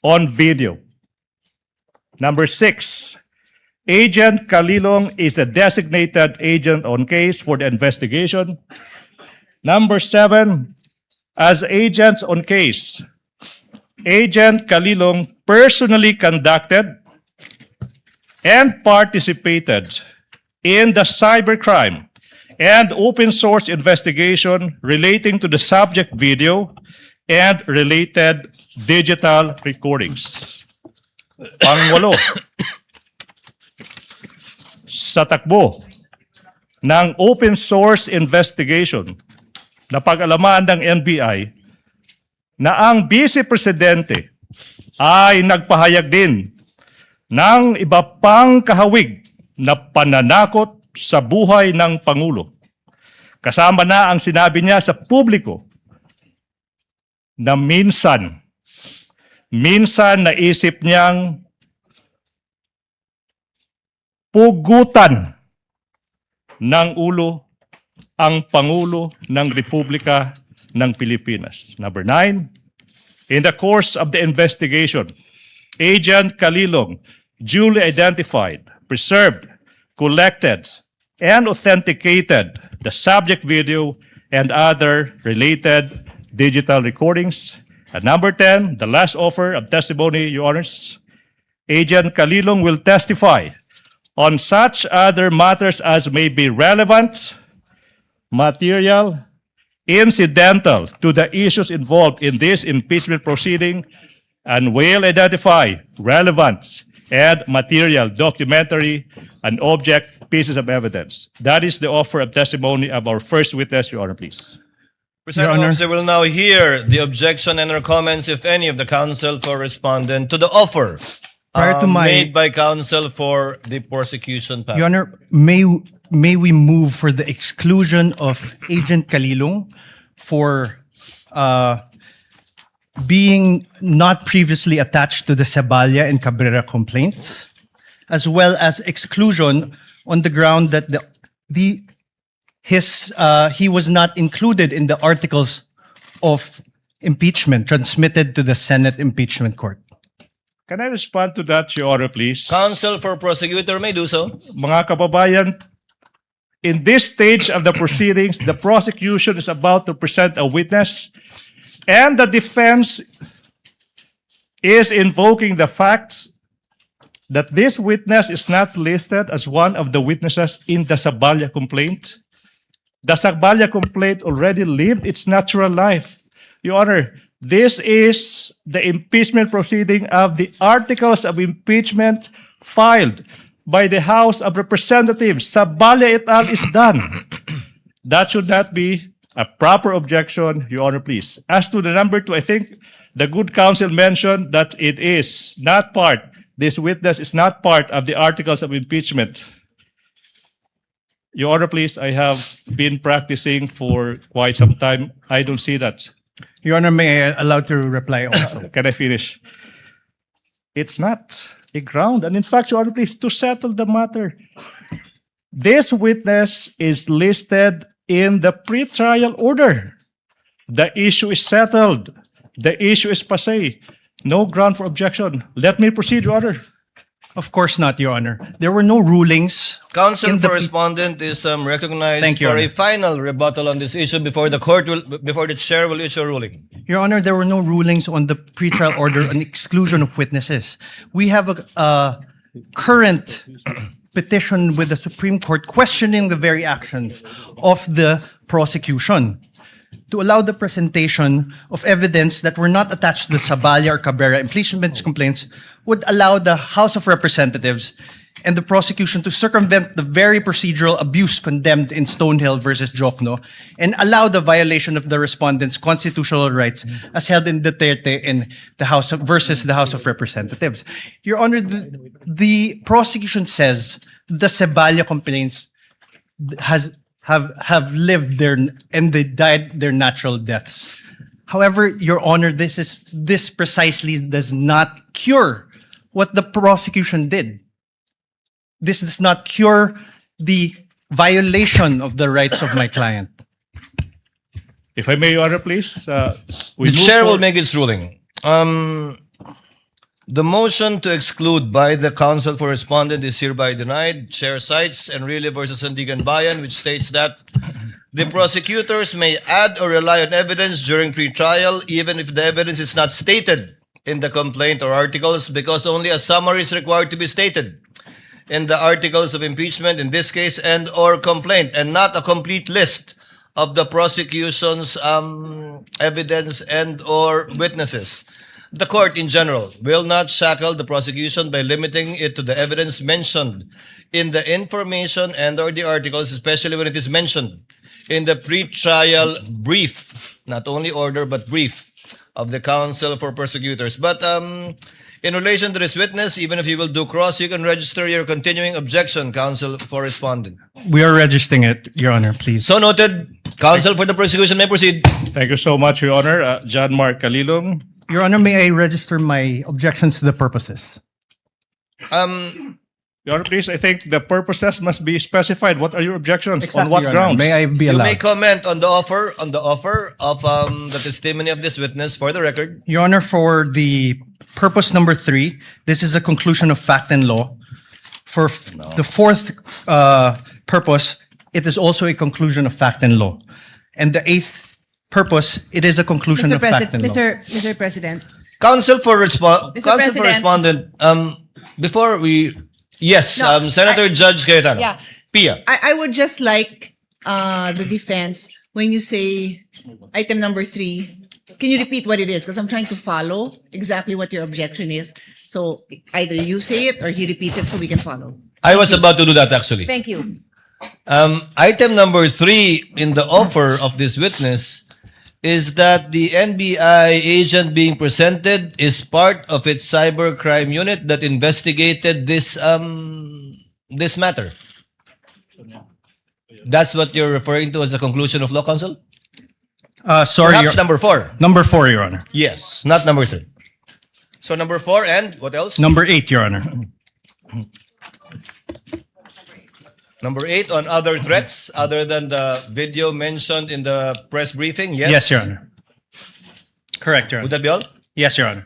on video. Number 6, Agent Calilong is a designated agent on case for the investigation. Number 7, as agents on case, Agent Calilong personally conducted and participated in the cybercrime and open source investigation relating to the subject video and related digital recordings. Pangwalo, sa takbo ng open source investigation na pag-alaman ng NBI na ang Vice Presidente ay nagpahayag din ng iba pang kahawig na pananakot sa buhay ng Pangulo. Kasama na ang sinabi niya sa publiko na minsan naisip niyang pugutan ng ulo ang Pangulo ng Republika ng Pilipinas. Number 9, in the course of the investigation, Agent Calilong duly identified, preserved, collected, and authenticated the subject video and other related digital recordings. And number 10, the last offer of testimony, Your Honors, Agent Calilong will testify on such other matters as may be relevant, material, incidental to the issues involved in this impeachment proceeding, and will identify relevant and material documentary and object pieces of evidence. That is the offer of testimony of our first witness, Your Honor, please. Presiding Honor. officer will now hear the objection and or comments, if any, of the counsel for respondent to the offer Prior to my- made by counsel for the prosecution. panel. Your Honor, may we move for the exclusion of Agent Calilong for being not previously attached to the Saballa and Cabrera complaints, as well as exclusion on the ground that he was not included in the articles of impeachment transmitted to the Senate Impeachment Court. Can I respond to that, Your Honor, please? Counsel for prosecutor may do so. Mga kababayan, in this stage of the proceedings, the prosecution is about to present a witness, and the defense is invoking the fact that this witness is not listed as one of the witnesses in the Saballa complaint. The Saballa complaint already lived its natural life. Your Honor, this is the impeachment proceeding of the articles of impeachment filed by the House of Representatives. Saballa et al. Is done. That should not be a proper objection, Your Honor, please. As to the number 2, I think the good counsel mentioned that it is not part, this witness is not part of the articles of impeachment. Your Honor, please, I have been practicing for quite some time. I don't see that. Your Honor, may I allow to reply also? Can I finish? It's not a ground. And in fact, Your Honor, please, to settle the matter, this witness is listed in the pretrial order. The issue is settled. The issue is passé. No ground for objection. Let me proceed, Your Honor. Of course not, Your Honor. There were no rulings. Counsel in the- for respondent is recognized Thank you, for Your a Honor. final rebuttal on this issue before the court will, before the chair will issue a ruling. Your Honor, there were no rulings on the pretrial order on exclusion of witnesses. We have a current petition with the Supreme Court questioning the very actions of the prosecution to allow the presentation of evidence that were not attached to the Saballa or Cabrera impeachment complaints would allow the House of Representatives and the prosecution to circumvent the very procedural abuse condemned in Stonehill versus Jokno and allow the violation of the respondent's constitutional rights as held in Duterte in the House of, versus the House of Representatives. Your Honor, the prosecution says the Saballa complaints have lived their and they died their natural deaths. However, Your Honor, this precisely does not cure what the prosecution did. This does not cure the violation of the rights of my client. If I may, Your Honor, please. We The move chair will forward. make its ruling. The motion to exclude by the counsel for respondent is hereby denied. Chair cites Enrile versus Sandigan Bayan, which states that the prosecutors may add or rely on evidence during pretrial, even if the evidence is not stated in the complaint or articles, because only a summary is required to be stated in the articles of impeachment, in this case, and or complaint, and not a complete list of the prosecution's evidence and or witnesses. The court in general will not shackle the prosecution by limiting it to the evidence mentioned in the information and or the articles, especially when it is mentioned in the pre-trial brief, not only order but brief of the counsel for prosecutors. But in relation to this witness, even if you will do cross, you can register your continuing objection, counsel for respondent. We are registering it, Your Honor, please. So noted. Counsel for the prosecution may proceed. Thank you so much, Your Honor. John Mark Calilong. Your Honor, may I register my objections to the purposes? Your Honor, please, I think the purposes must be specified. What are your objections? Exactly, On what Your Honor. grounds? May I be You may allowed? comment on the offer of the testimony of this witness for the record. Your Honor, for the purpose number 3, this is a conclusion of fact and law. For the fourth purpose, it is also a conclusion of fact and law. And the 8th purpose, it is a conclusion Mr. of fact and law. Mr. President, Counsel for President. respondent. Before we, yes, No, Senator Judge Cayetano. yeah. Pia. I would just like the defense, when you say item number 3, can you repeat what it is? Because I'm trying to follow exactly what your objection is. So either you say it or he repeats it so we can follow. I was about to do that actually. Thank you. Item number 3 in the offer of this witness is that the NBI agent being presented is part of its cybercrime unit that investigated this matter. That's what you're referring to as a conclusion of law, counsel? Sorry, Perhaps number 4. Number 4, Your Honor. Yes, not number 3. So number 4 and what else? Number 8, Your Honor. Number 8 on other threats other than the video mentioned in the press briefing. Yes. Yes, Your Honor. Correct, Your Would Honor. that be all? Yes, Your Honor.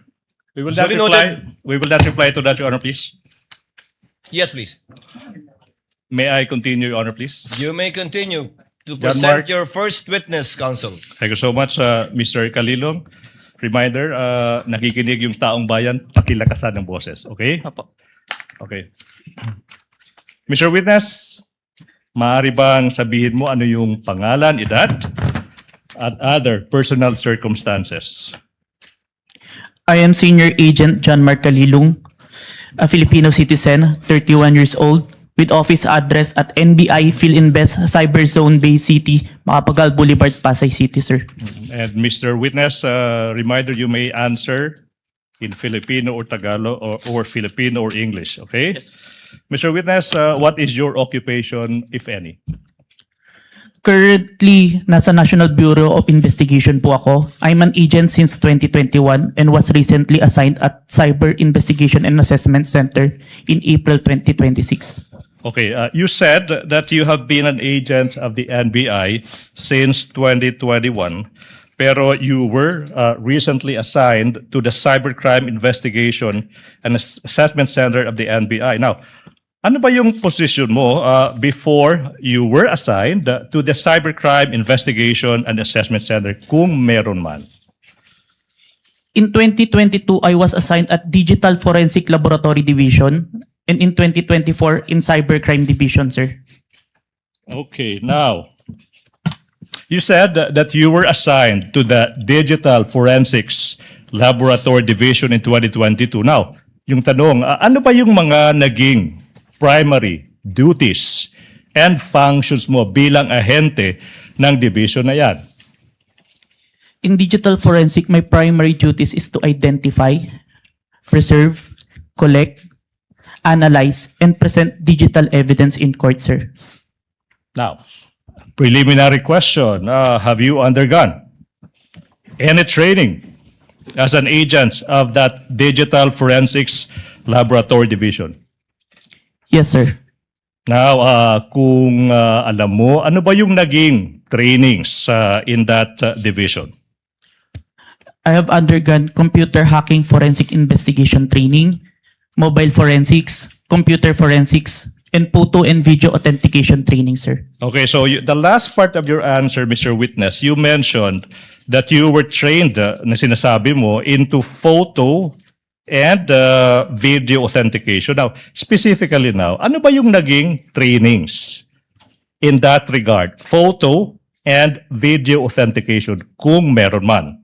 We will not Duly reply. noted. We will not reply to that, Your Honor, please. Yes, please. May I continue, Your Honor, please? You may continue to John present Mark. your first witness, counsel. Thank you so much, Mr. Calilong. Reminder, nakikinig yung taong bayan, pakilakasan ng boses. Okay? Apo. Okay. Mr. Witness, maaari bang sabihin mo ano yung pangalan, edad, at other personal circumstances? I am Senior Agent John Mark Calilong, a Filipino citizen, 31 years old, with office address at NBI PhilInvest Cyber Zone Bay City, Macapagal Boulevard, Pasay City, sir. And Mr. Witness, reminder, you may answer in Filipino or Tagalog or Filipino or English, okay? Yes. Mr. Witness, what is your occupation, if any? Currently, nasa National Bureau of Investigation po ako. I'm an agent since 2021 and was recently assigned at Cyber Investigation and Assessment Center in April 2026. Okay, you said that you have been an agent of the NBI since 2021, pero you were recently assigned to the Cybercrime Investigation and Assessment Center of the NBI. Now, ano ba yung position mo before you were assigned to the Cybercrime Investigation and Assessment Center, kung meron man? In 2022, I was assigned at Digital Forensic Laboratory Division and in 2024 in Cybercrime Division, sir. Okay, now, you said that you were assigned to the Digital Forensics Laboratory Division in 2022. Now, yung tanong, ano ba yung mga naging primary duties and functions mo bilang ahente ng division na yan? In digital forensic, my primary duties is to identify, preserve, collect, analyze, and present digital evidence in court, sir. Now, preliminary question, have you undergone any training as an agent of that Digital Forensics Laboratory Division? Yes, sir. Now, kung alam mo, ano ba yung naging trainings in that division? I have undergone computer hacking forensic investigation training, mobile forensics, computer forensics, and photo and video authentication training, sir. Okay, so the last part of your answer, Mr. Witness, you mentioned that you were trained, na sinasabi mo, into photo and video authentication. Now, specifically now, ano ba yung naging trainings in that regard? Photo and video authentication, kung meron man.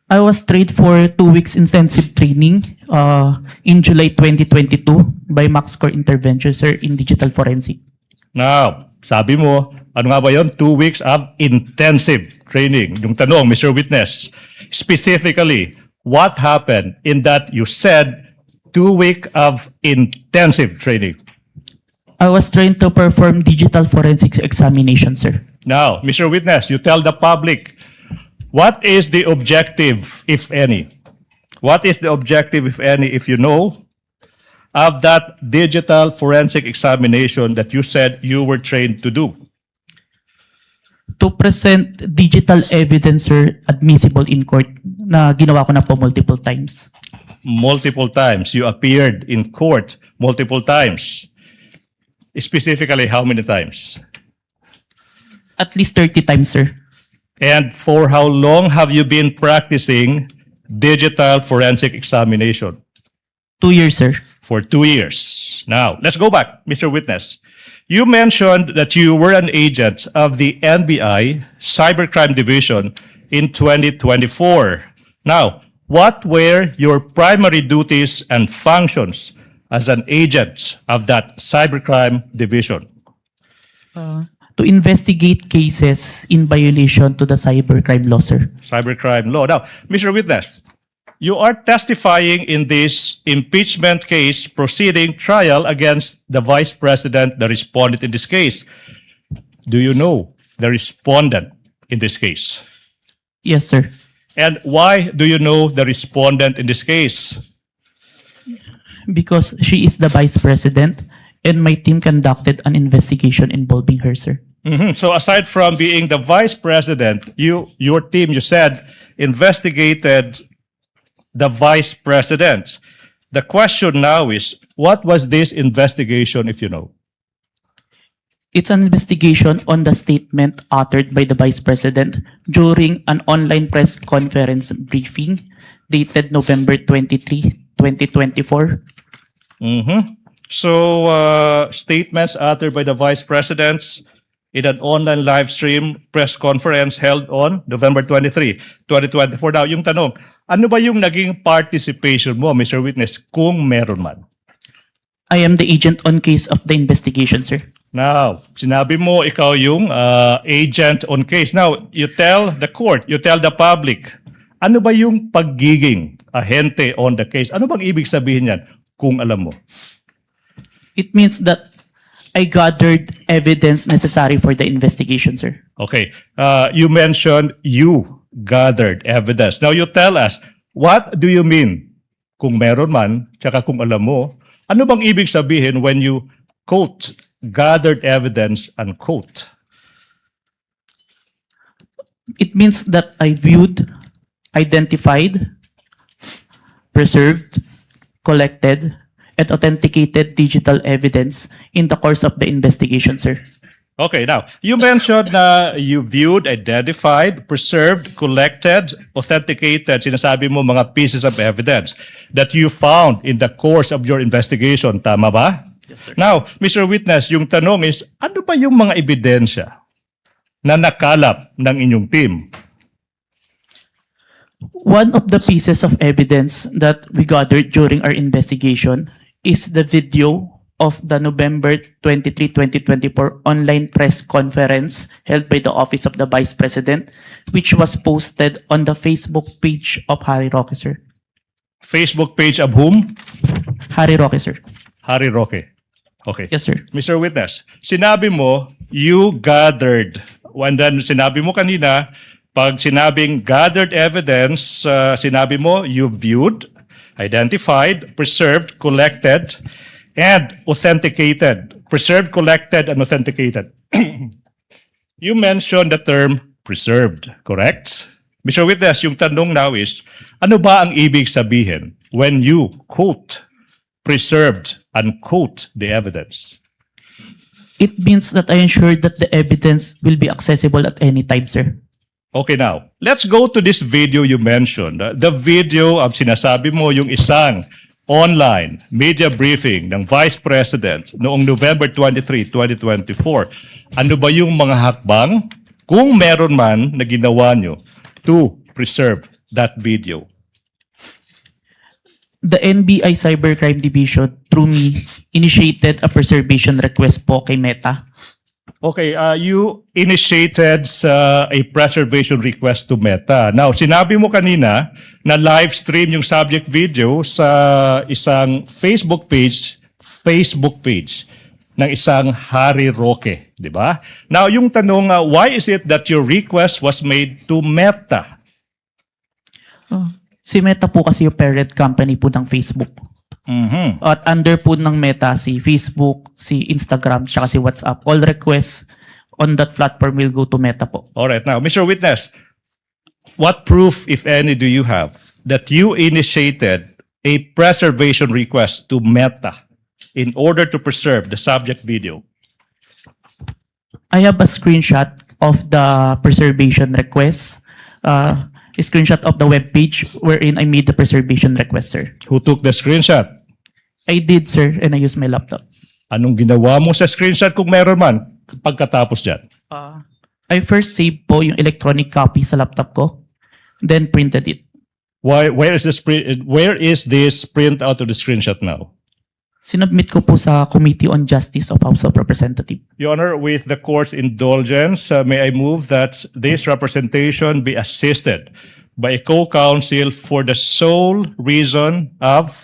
I was trained for 2 weeks intensive training in July 2022 by MaxCore Intervention, sir, in digital forensic. Now, sabi mo, ano nga ba yun? 2 weeks of intensive training. Yung tanong, Mr. Witness, specifically, what happened in that you said 2 weeks of intensive training? I was trained to perform digital forensics examination, sir. Now, Mr. Witness, you tell the public, what is the objective, if any? What is the objective, if any, if you know, of that digital forensic examination that you said you were trained to do? To present digital evidence, sir, admissible in court na ginawa ko na po multiple times. Multiple times. You appeared in court multiple times. Specifically, how many times? At least 30 times, sir. And for how long have you been practicing digital forensic examination? 2 years, sir. For 2 years. Now, let's go back, Mr. Witness. You mentioned that you were an agent of the NBI Cybercrime Division in 2024. Now, what were your primary duties and functions as an agent of that cybercrime division? To investigate cases in violation to the cybercrime law, sir. Cybercrime law. Now, Mr. Witness, you are testifying in this impeachment case proceeding trial against the Vice President, the respondent in this case. Do you know the respondent in this case? Yes, sir. And why do you know the respondent in this case? Because she is the Vice President and my team conducted an investigation involving her, sir. So aside from being the Vice President, your team, you said, investigated the Vice President. The question now is, what was this investigation, if you know? It's an investigation on the statement uttered by the Vice President during an online press conference briefing dated November 23, 2024. So statements uttered by the Vice Presidents in an online live stream press conference held on November 23, 2024. Now, yung tanong, ano ba yung naging participation mo, Mr. Witness, kung meron man? I am the agent on case of the investigation, sir. Now, sinabi mo ikaw yung agent on case. Now, you tell the court, you tell the public, ano ba yung pagiging ahente on the case? Ano bang ibig sabihin yan kung alam mo? It means that I gathered evidence necessary for the investigation, sir. Okay. You mentioned you gathered evidence. Now, you tell us, what do you mean? Kung meron man, tsaka kung alam mo, ano bang ibig sabihin when you quote, gathered evidence, unquote? It means that I viewed, identified, preserved, collected, and authenticated digital evidence in the course of the investigation, sir. Okay, now, you mentioned na you viewed, identified, preserved, collected, authenticated, sinasabi mo mga pieces of evidence that you found in the course of your investigation. Tama ba? Yes, sir. Now, Mr. Witness, yung tanong is, ano ba yung mga ebidensya na nakalap ng inyong team? One of the pieces of evidence that we gathered during our investigation is the video of the November 23, 2024 online press conference held by the Office of the Vice President, which was posted on the Facebook page of Harry Roque, sir. Facebook page of whom? Harry Roque, sir. Harry Roque. Okay. Yes, sir. Mr. Witness, sinabi mo, you gathered. And then sinabi mo kanina, pag sinabing gathered evidence, sinabi mo, you viewed, identified, preserved, collected, and authenticated. Preserved, collected, and authenticated. You mentioned the term preserved, correct? Mr. Witness, yung tanong now is, ano ba ang ibig sabihin when you quote, preserved, unquote the evidence? It means that I ensured that the evidence will be accessible at any time, sir. Okay, now, let's go to this video you mentioned. The video of sinasabi mo yung isang online media briefing ng Vice President noong November 23, 2024. Ano ba yung mga hakbang, kung meron man, na ginawa nyo to preserve that video? The NBI Cybercrime Division, through me, initiated a preservation request po kay Meta. Okay, you initiated a preservation request to Meta. Now, sinabi mo kanina na live stream yung subject video sa isang Facebook page ng isang Harry Roque, di ba? Now, yung tanong, why is it that your request was made to Meta? Si Meta po kasi yung parent company po ng Facebook. At under po ng Meta, si Facebook, si Instagram, tsaka si WhatsApp. All requests on that platform will go to Meta po. Alright, now, Mr. Witness, what proof, if any, do you have that you initiated a preservation request to Meta in order to preserve the subject video? I have a screenshot of the preservation request, a screenshot of the web page wherein I made the preservation request, sir. Who took the screenshot? I did, sir, and I used my laptop. Anong ginawa mo sa screenshot kung meron man pagkatapos dyan? I first saved po yung electronic copy sa laptop ko, then printed it. Where is this print out of the screenshot now? Sinubmit ko po sa Committee on Justice of House of Representatives. Your Honor, with the court's indulgence, may I move that this representation be assisted by a co-counsel for the sole reason of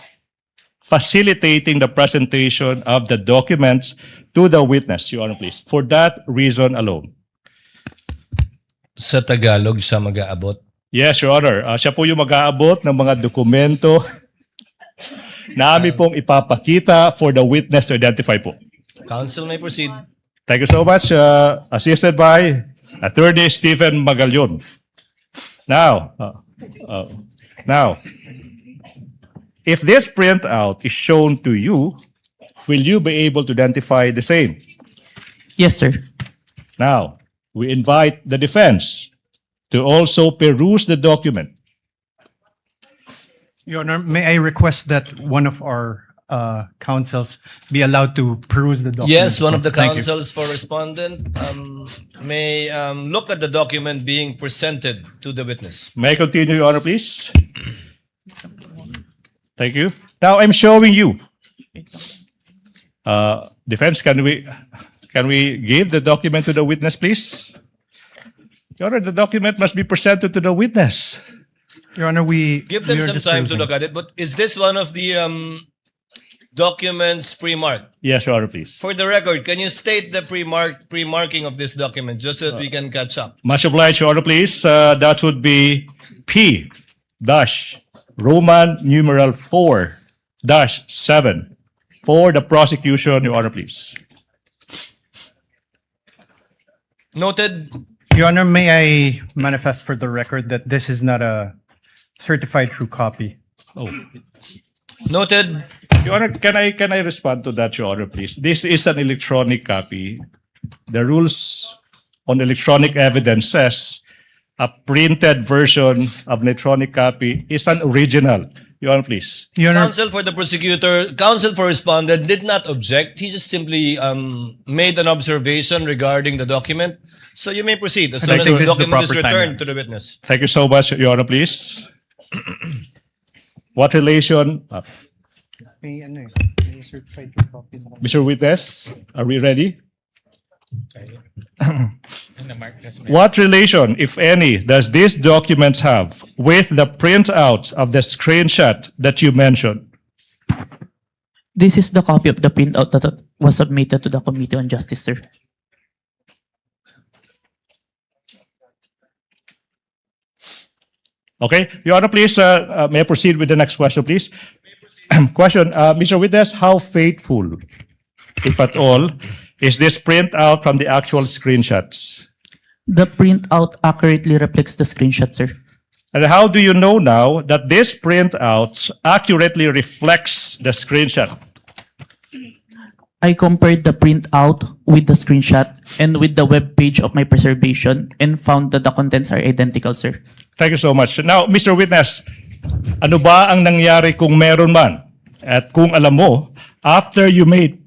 facilitating the presentation of the documents to the witness, Your Honor, please. For that reason alone. Sa Tagalog siya mag-aabot. Yes, Your Honor. Siya po yung mag-aabot ng mga dokumento na amin pong ipapakita for the witness to identify po. Counsel may proceed. Thank you so much. Assisted by Attorney Stephen Magallon. Now, if this printout is shown to you, will you be able to identify the same? Yes, sir. Now, we invite the defense to also peruse the document. Your Honor, may I request that one of our counsels be allowed to peruse the document? Yes, one of the Thank you. counsels for respondent may look at the document being presented to the witness. May I continue, Your Honor, please? Thank you. Now, I'm showing you. Defense, can we give the document to the witness, please? Your Honor, the document must be presented to the witness. Your Honor, Give them we are some just time to perusing. look at it. But is this one of the documents pre-marked? Yes, Your Honor, please. For the record, can you state the pre-marking of this document just so that we can catch up? Much obliged, Your Honor, please. That would be P-Roman numeral 4-7 for the prosecution, Your Honor, please. Noted. Your Honor, may I manifest for the record that this is not a certified true copy? Oh. Noted. Your Honor, can I respond to that, Your Honor, please? This is an electronic copy. The rules on electronic evidence says a printed version of an electronic copy is an original. Your Honor, please. Your Honor, Counsel for the prosecutor, counsel for respondent did not object. He just simply made an observation regarding the document. So you may proceed as I soon as think the this is the document is proper time, returned yeah. to the witness. Thank you so much, Your Honor, please. What relation, Mr. Witness, are we ready? What relation, if any, does this document have with the printout of the screenshot that you mentioned? This is the copy of the printout that was submitted to the Committee on Justice, sir. Okay, Your Honor, please, may I proceed with the next question, please? Question, Mr. Witness, how faithful, if at all, is this printout from the actual screenshots? The printout accurately reflects the screenshot, sir. And how do you know now that this printout accurately reflects the screenshot? I compared the printout with the screenshot and with the web page of my preservation and found that the contents are identical, sir. Thank you so much. Now, Mr. Witness, ano ba ang nangyari kung meron man? At kung alam mo, after you made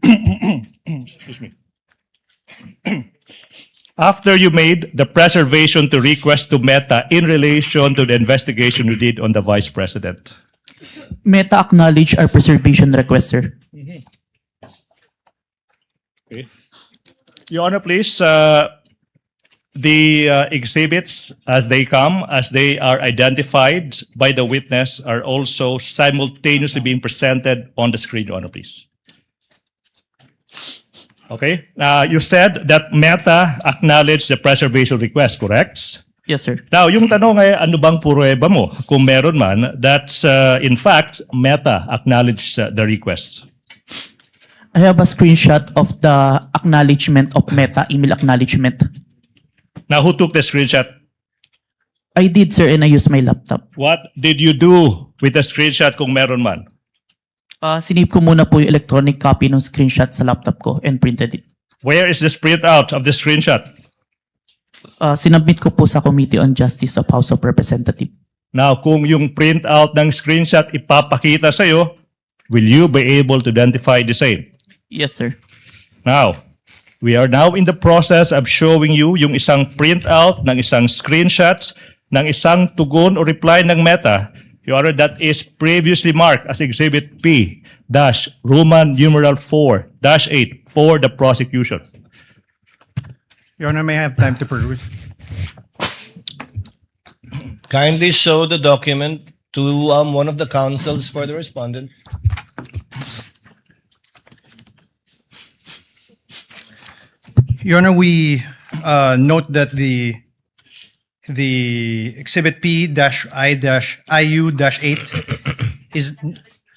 excuse me. After you made the preservation to request to Meta in relation to the investigation you did on the Vice President? Meta acknowledged our preservation request, sir. Okay. Your Honor, please, the exhibits as they come, as they are identified by the witness, are also simultaneously being presented on the screen, Your Honor, please. Okay. You said that Meta acknowledged the preservation request, correct? Yes, sir. Now, yung tanong ay ano bang pruweba mo kung meron man that in fact Meta acknowledged the request? I have a screenshot of the acknowledgement of Meta email acknowledgement. Now, who took the screenshot? I did, sir, and I used my laptop. What did you do with the screenshot kung meron man? Sinave ko muna po yung electronic copy ng screenshot sa laptop ko and printed it. Where is the printout of the screenshot? Sinubmit ko po sa Committee on Justice of House of Representatives. Now, kung yung printout ng screenshot ipapakita sa'yo, will you be able to identify the same? Yes, sir. Now, we are now in the process of showing you yung isang printout ng isang screenshot ng isang tugon o reply ng Meta Your Honor, that is previously marked as Exhibit P dash Roman numeral 4 dash 8 for the prosecution. Your Honor, may I have time to peruse? Kindly show the document to one of the counsels for the respondent. Your Honor, we note that the Exhibit P-I-IU-8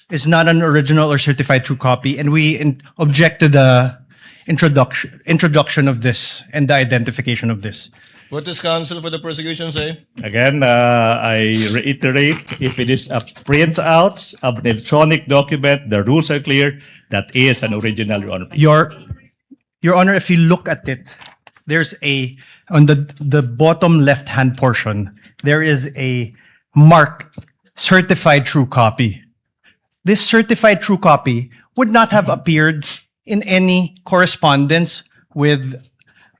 is not an original or certified true copy, and we object to the introduction of this and the identification of this. What does counsel for the prosecution say? Again, I reiterate, if it is a printout of an electronic document, the rules are clear, that is an original, Your Honor. Your Honor, if you look at it, there's on the bottom left-hand portion, there is a mark, certified true copy. This certified true copy would not have appeared in any correspondence with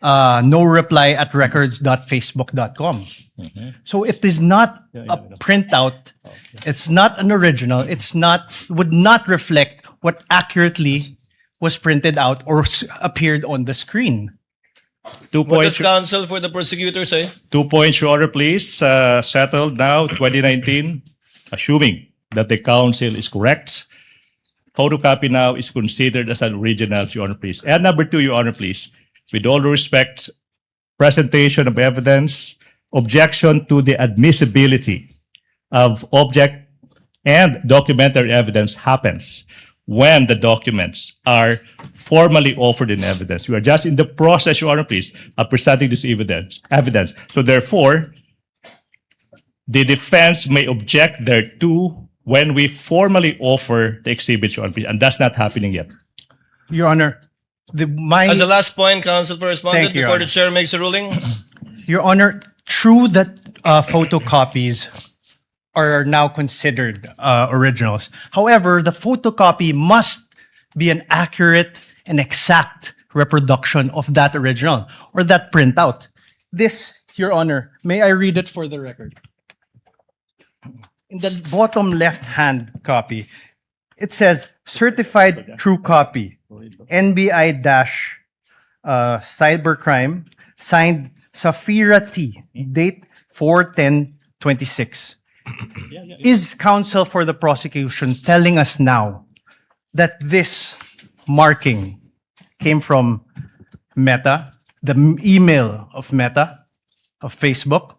no reply at records.facebook.com. So it is not a printout. It's not an original. Would not reflect what accurately was printed out or appeared on the screen. 2 What does points. counsel for the prosecutor say? 2 points, Your Honor, please. Settled now, 2019, assuming that the counsel is correct. Photocopy now is considered as an original, Your Honor, please. And number 2, Your Honor, please. With all due respect, presentation of evidence, objection to the admissibility of object and documentary evidence happens when the documents are formally offered in evidence. We are just in the process, Your Honor, please, of presenting this evidence. So therefore, the defense may object thereto when we formally offer the exhibits, Your Honor, please, and that's not happening yet. Your Honor, As a last point, counsel for respondent, Thank you, Your before the Honor. chair makes a ruling. Your Honor, true that photocopies are now considered originals. However, the photocopy must be an accurate and exact reproduction of that original or that printout. This, Your Honor, may I read it for the record? In the bottom left-hand copy, it says certified true copy, NBI-cybercrime, signed Safira T, date 4/10/26. Is counsel for the prosecution telling us now that this marking came from Meta, the email of Meta, of Facebook?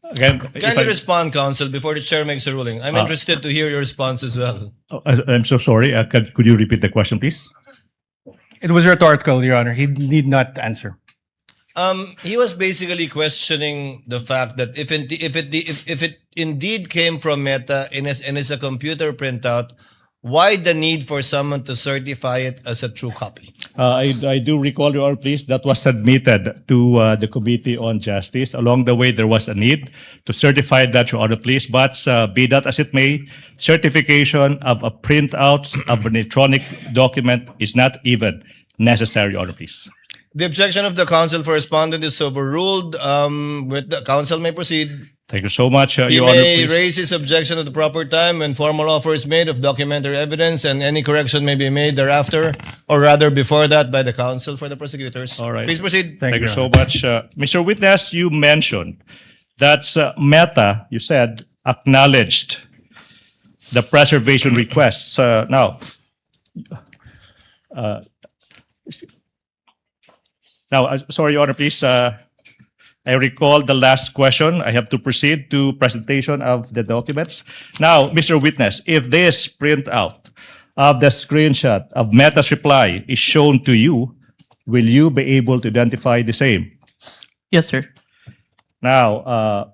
Again, Kindly respond, counsel, before the chair makes a ruling. I'm interested to hear your response as well. I'm so sorry. Could you repeat the question, please? It was rhetorical, Your Honor. He need not answer. He was basically questioning the fact that if it indeed came from Meta and is a computer printout, why the need for someone to certify it as a true copy? I do recall, Your Honor, please, that was submitted to the Committee on Justice. Along the way, there was a need to certify that, Your Honor, please. But be that as it may, certification of a printout of an electronic document is not even necessary, Your Honor, please. The objection of the counsel for respondent is overruled. With the counsel may proceed. Thank you so much, He Your Honor, may please. raise his objection at the proper time when formal offer is made of documentary evidence, and any correction may be made thereafter, or rather before that, by the counsel for the prosecutors. All right. Please proceed. Thank you so much. Mr. Witness, you mentioned that Meta, you said, acknowledged the preservation requests. Sorry, Your Honor, please. I recall the last question. I have to proceed to presentation of the documents. Now, Mr. Witness, if this printout of the screenshot of Meta's reply is shown to you, will you be able to identify the same? Yes, sir. Now,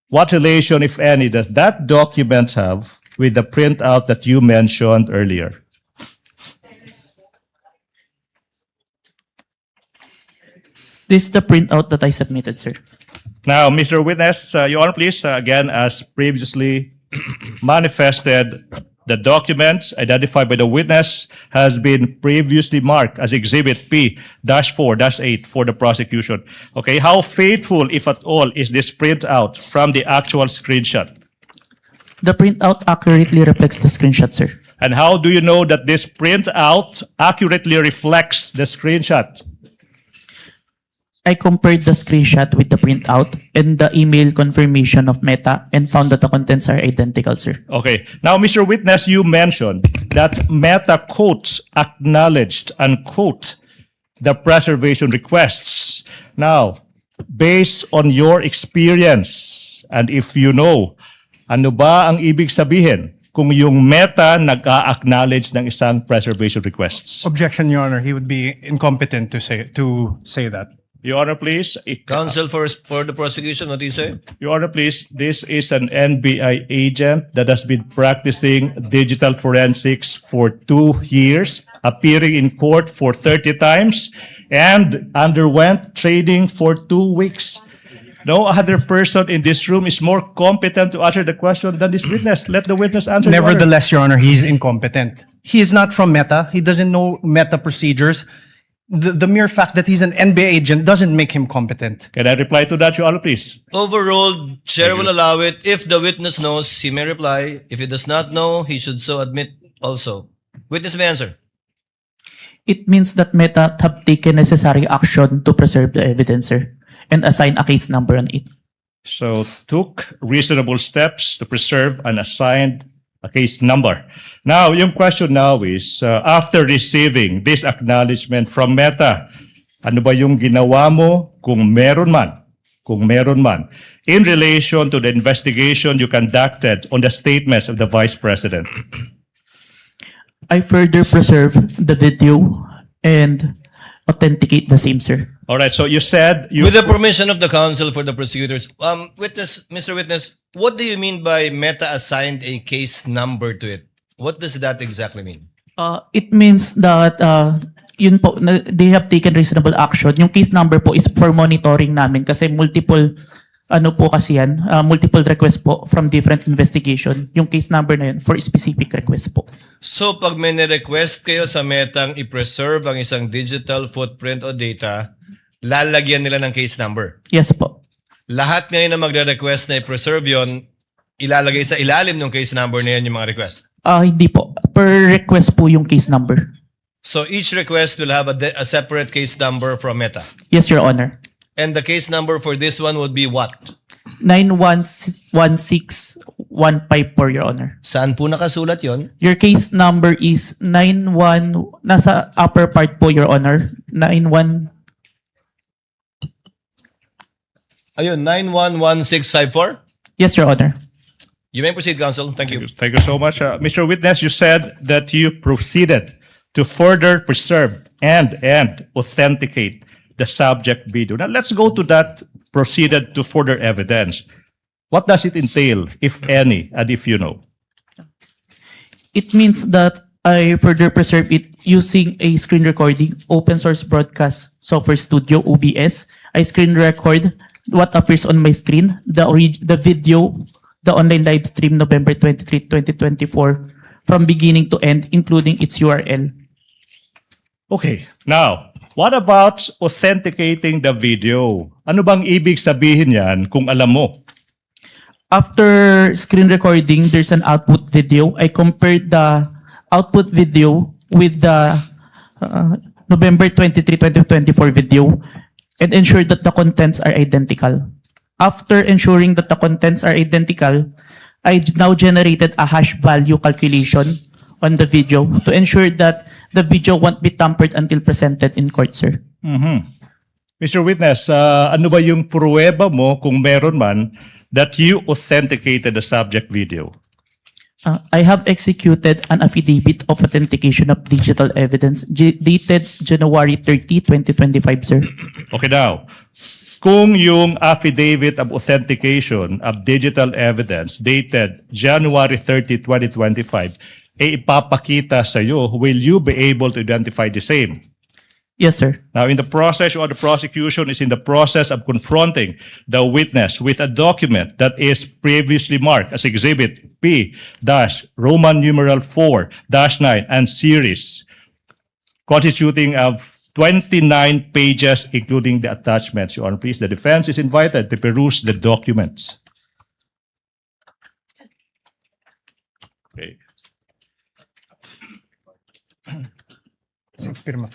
what relation, if any, does that document have with the printout that you mentioned earlier? This is the printout that I submitted, sir. Now, Mr. Witness, Your Honor, please, again, as previously manifested, the documents identified by the witness has been previously marked as Exhibit P-4-8 for the prosecution. Okay, how faithful, if at all, is this printout from the actual screenshot? The printout accurately reflects the screenshot, sir. And how do you know that this printout accurately reflects the screenshot? I compared the screenshot with the printout and the email confirmation of Meta and found that the contents are identical, sir. Okay. Now, Mr. Witness, you mentioned that Meta quotes acknowledged, unquote, the preservation requests. Now, based on your experience, and if you know, ano ba ang ibig sabihin kung yung Meta nag-a-acknowledge ng isang preservation requests? Objection, Your Honor. He would be incompetent to say that. Your Honor, please. Counsel for the prosecution, what do you say? Your Honor, please. This is an NBI agent that has been practicing digital forensics for 2 years, appearing in court for 30 times, and underwent training for 2 weeks. No other person in this room is more competent to answer the question than this witness. Let the witness answer. Your Honor. Nevertheless, Your Honor, he's incompetent. He is not from Meta. He doesn't know Meta procedures. The mere fact that he's an NBA agent doesn't make him competent. Can I reply to that, Your Honor, please? Overruled. Chair will allow it. If the witness knows, he may reply. If he does not know, he should so admit also. Witness may answer. It means that Meta have taken necessary action to preserve the evidence, sir, and assign a case number on it. So took reasonable steps to preserve and assigned a case number. Now, yung question now is, after receiving this acknowledgement from Meta, ano ba yung ginawa mo kung meron man, in relation to the investigation you conducted on the statements of the Vice President? I further preserve the video and authenticate the same, sir. All right, so you said you... With the permission of the counsel for the prosecutors, Mr. Witness, what do you mean by Meta assigned a case number to it? What does that exactly mean? It means that yun po, they have taken reasonable action. Yung case number po is for monitoring namin kasi multiple multiple requests po from different investigation. Yung case number na yun for specific request po. So pag may request kayo sa Metang i-preserve ang isang digital footprint o data, lalagyan nila ng case number? Yes po. Lahat ngayon na magre-request na i-preserve yon, ilalagay sa ilalim ng case number na yan yung mga request? Hindi po. Per request po yung case number. So each request will have a separate case number from Meta? Yes, Your Honor. And the case number for this one would be what? 916154, Your Honor. Saan po nakasulat yon? Your case number is 91, nasa upper part po, Your Honor. 91. Ayun, 911654? Yes, Your Honor. You may proceed, counsel. Thank you. Thank you so much. Mr. Witness, you said that you proceeded to further preserve and authenticate the subject video. Now, let's go to that proceeded to further evidence. What does it entail, if any, and if you know? It means that I further preserve it using a screen recording, open source broadcast software studio, OBS. I screen record what appears on my screen, the video, the online live stream November 23, 2024, from beginning to end, including its URL. Okay, now, what about authenticating the video? Ano bang ibig sabihin yan kung alam mo? After screen recording, there's an output video. I compared the output video with the November 23, 2024 video and ensured that the contents are identical. After ensuring that the contents are identical, I now generated a hash value calculation on the video to ensure that the video won't be tampered until presented in court, sir. Mr. Witness, ano ba yung pruweba mo kung meron man that you authenticated the subject video? I have executed an affidavit of authentication of digital evidence dated January 30, 2025, sir. Okay, now, kung yung affidavit of authentication of digital evidence dated January 30, 2025, ipapakita sa iyo, will you be able to identify the same? Yes, sir. Now, in the process, or the prosecution is in the process of confronting the witness with a document that is previously marked as Exhibit P-Roman numeral 4-9 and series, constituting of 29 pages, including the attachments. Your Honor, please, the defense is invited to peruse the documents. Pirma.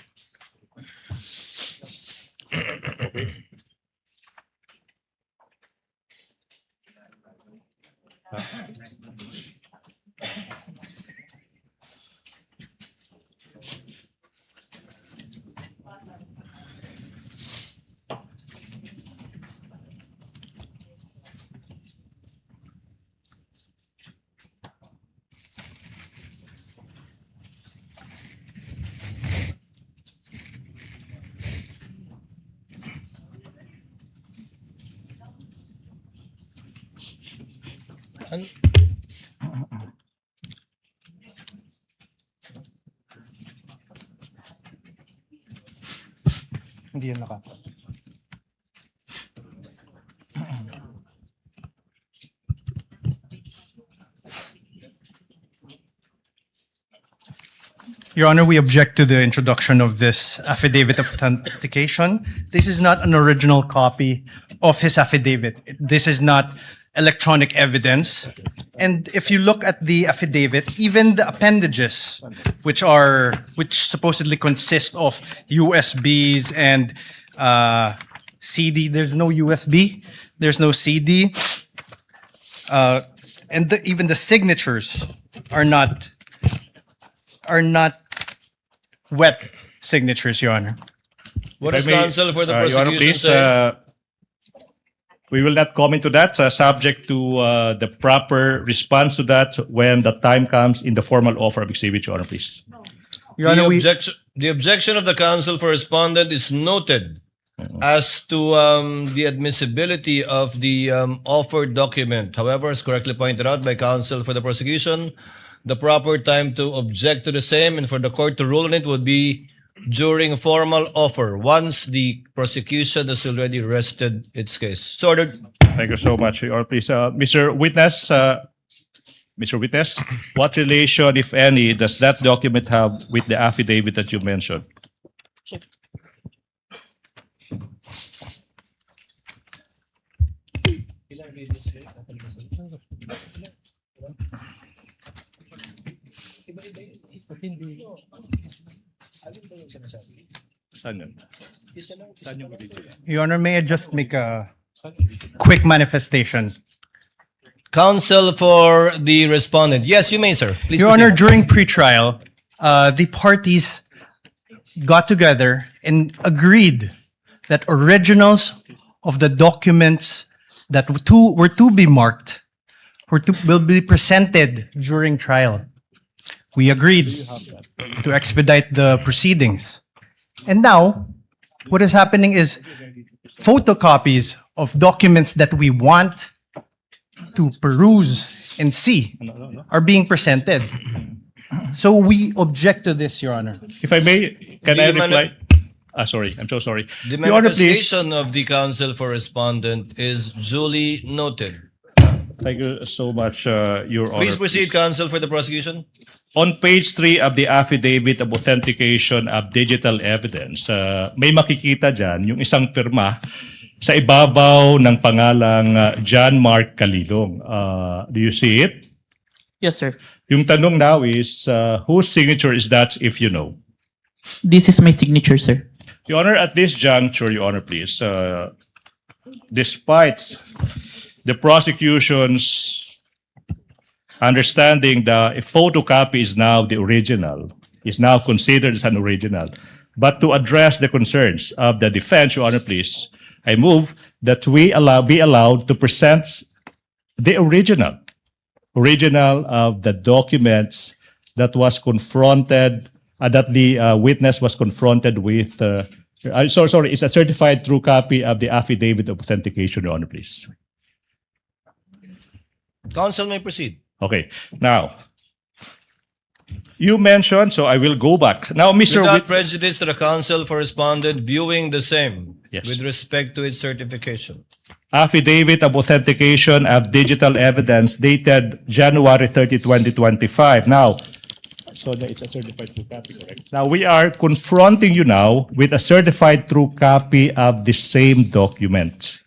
Hindi yan naka. Your Honor, we object to the introduction of this affidavit of authentication. This is not an original copy of his affidavit. This is not electronic evidence. And if you look at the affidavit, even the appendages, which supposedly consist of USBs and CD, there's no USB, there's no CD, and even the signatures are not wet signatures, Your Honor. What If does I may, counsel for the Your Honor, prosecution please, say? we will not comment to that, subject to the proper response to that when the time comes in the formal offer of exhibit, Your Honor, please. Your Honor, The objection of the counsel for respondent is noted as to the admissibility of the offered document. However, as correctly pointed out by counsel for the prosecution, the proper time to object to the same and for the court to rule on it would be during formal offer, once the prosecution has already rested its case. So ordered. Thank you so much, Your Honor, please. Mr. Witness, what relation, if any, does that document have with the affidavit that you mentioned? Saan yun? Saan yung video? Your Honor, may I just make a quick manifestation? Counsel for the respondent. Yes, you may, sir. Please Your proceed. Honor, during pretrial, the parties got together and agreed that originals of the documents that were to be marked will be presented during trial. We agreed to expedite the proceedings. And now, what is happening is photocopies of documents that we want to peruse and see are being presented. So we object to this, Your Honor. If I may, can I The reply? Sorry, I'm so sorry. The Your Honor, please. manifestation of the counsel for respondent is duly noted. Thank you so much, Your Honor. Please proceed, counsel for the prosecution. On page 3 of the affidavit of authentication of digital evidence, may makikita dyan yung isang pirma sa ibabaw ng pangalang John Mark Calilong. Do you see it? Yes, sir. Yung tanong now is, whose signature is that, if you know? This is my signature, sir. Your Honor, at this juncture, Your Honor, please, despite the prosecution's understanding that a photocopy is now the original, is now considered as an original, but to address the concerns of the defense, Your Honor, please, I move that we be allowed to present the original of the documents that was confronted, that the witness was confronted with. Sorry, it's a certified true copy of the affidavit of authentication, Your Honor, please. Counsel may proceed. Okay, now, you mentioned, so I will go back. Now, Mr. Without prejudice to the counsel for respondent viewing the same Yes. with respect to its certification. Affidavit of authentication of digital evidence dated January 30, 2025. Now, so it's a certified true copy, correct? Now, we are confronting you now with a certified true copy of the same document.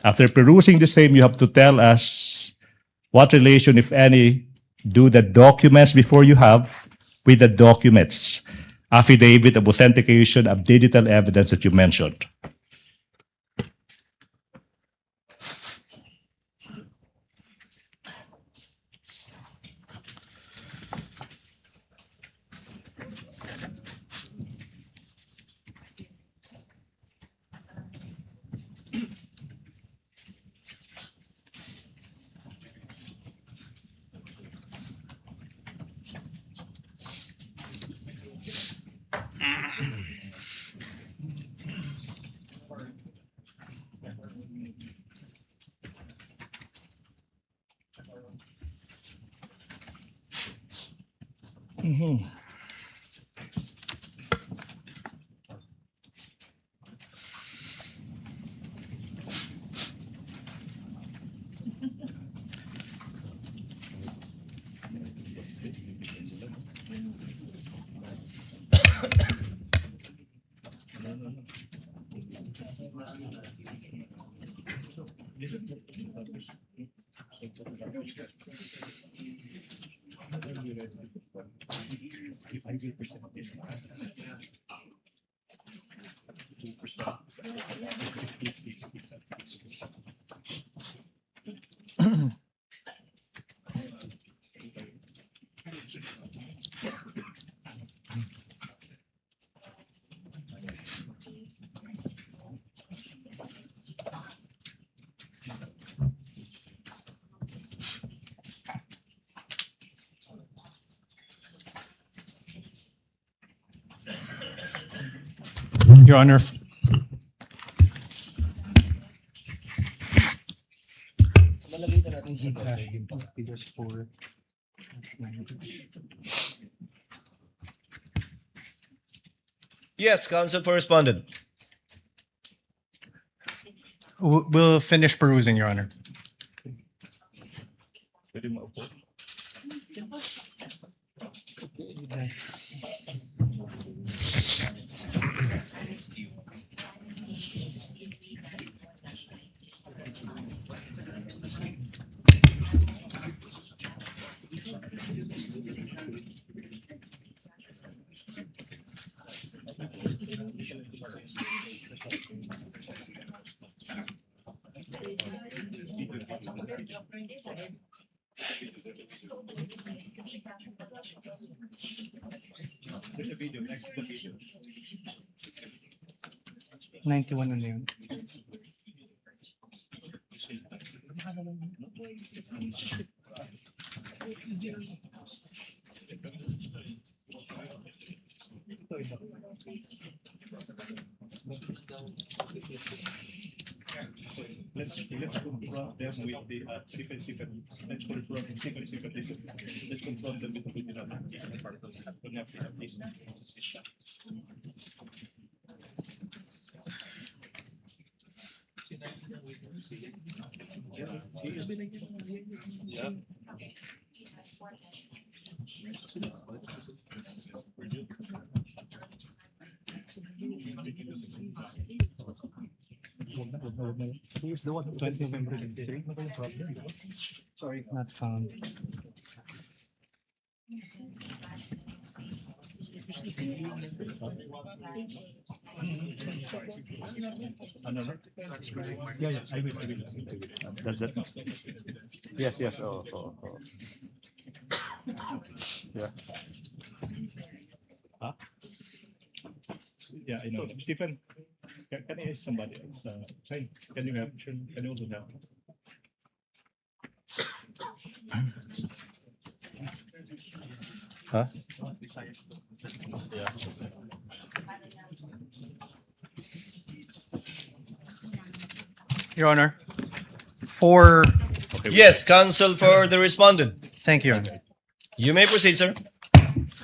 After perusing the same, you have to tell us what relation, if any, do the documents before you have with the documents, affidavit of authentication of digital evidence that you mentioned? Your Honor, Yes, counsel for respondent. we'll finish perusing, Your Honor. Ninety-one na yun. Let's confront them with the secret. Let's confront them with Who is the one? 20 November 23? Sorry, not found. Yeah, I will. That's it. Yes. Yeah. Huh? Yeah, I know. Stephen, can I ask somebody else? Hey, can you also help? Huh? Yeah. Your Honor, for... Yes, counsel for the respondent. Thank you, Your Honor. You may proceed, sir,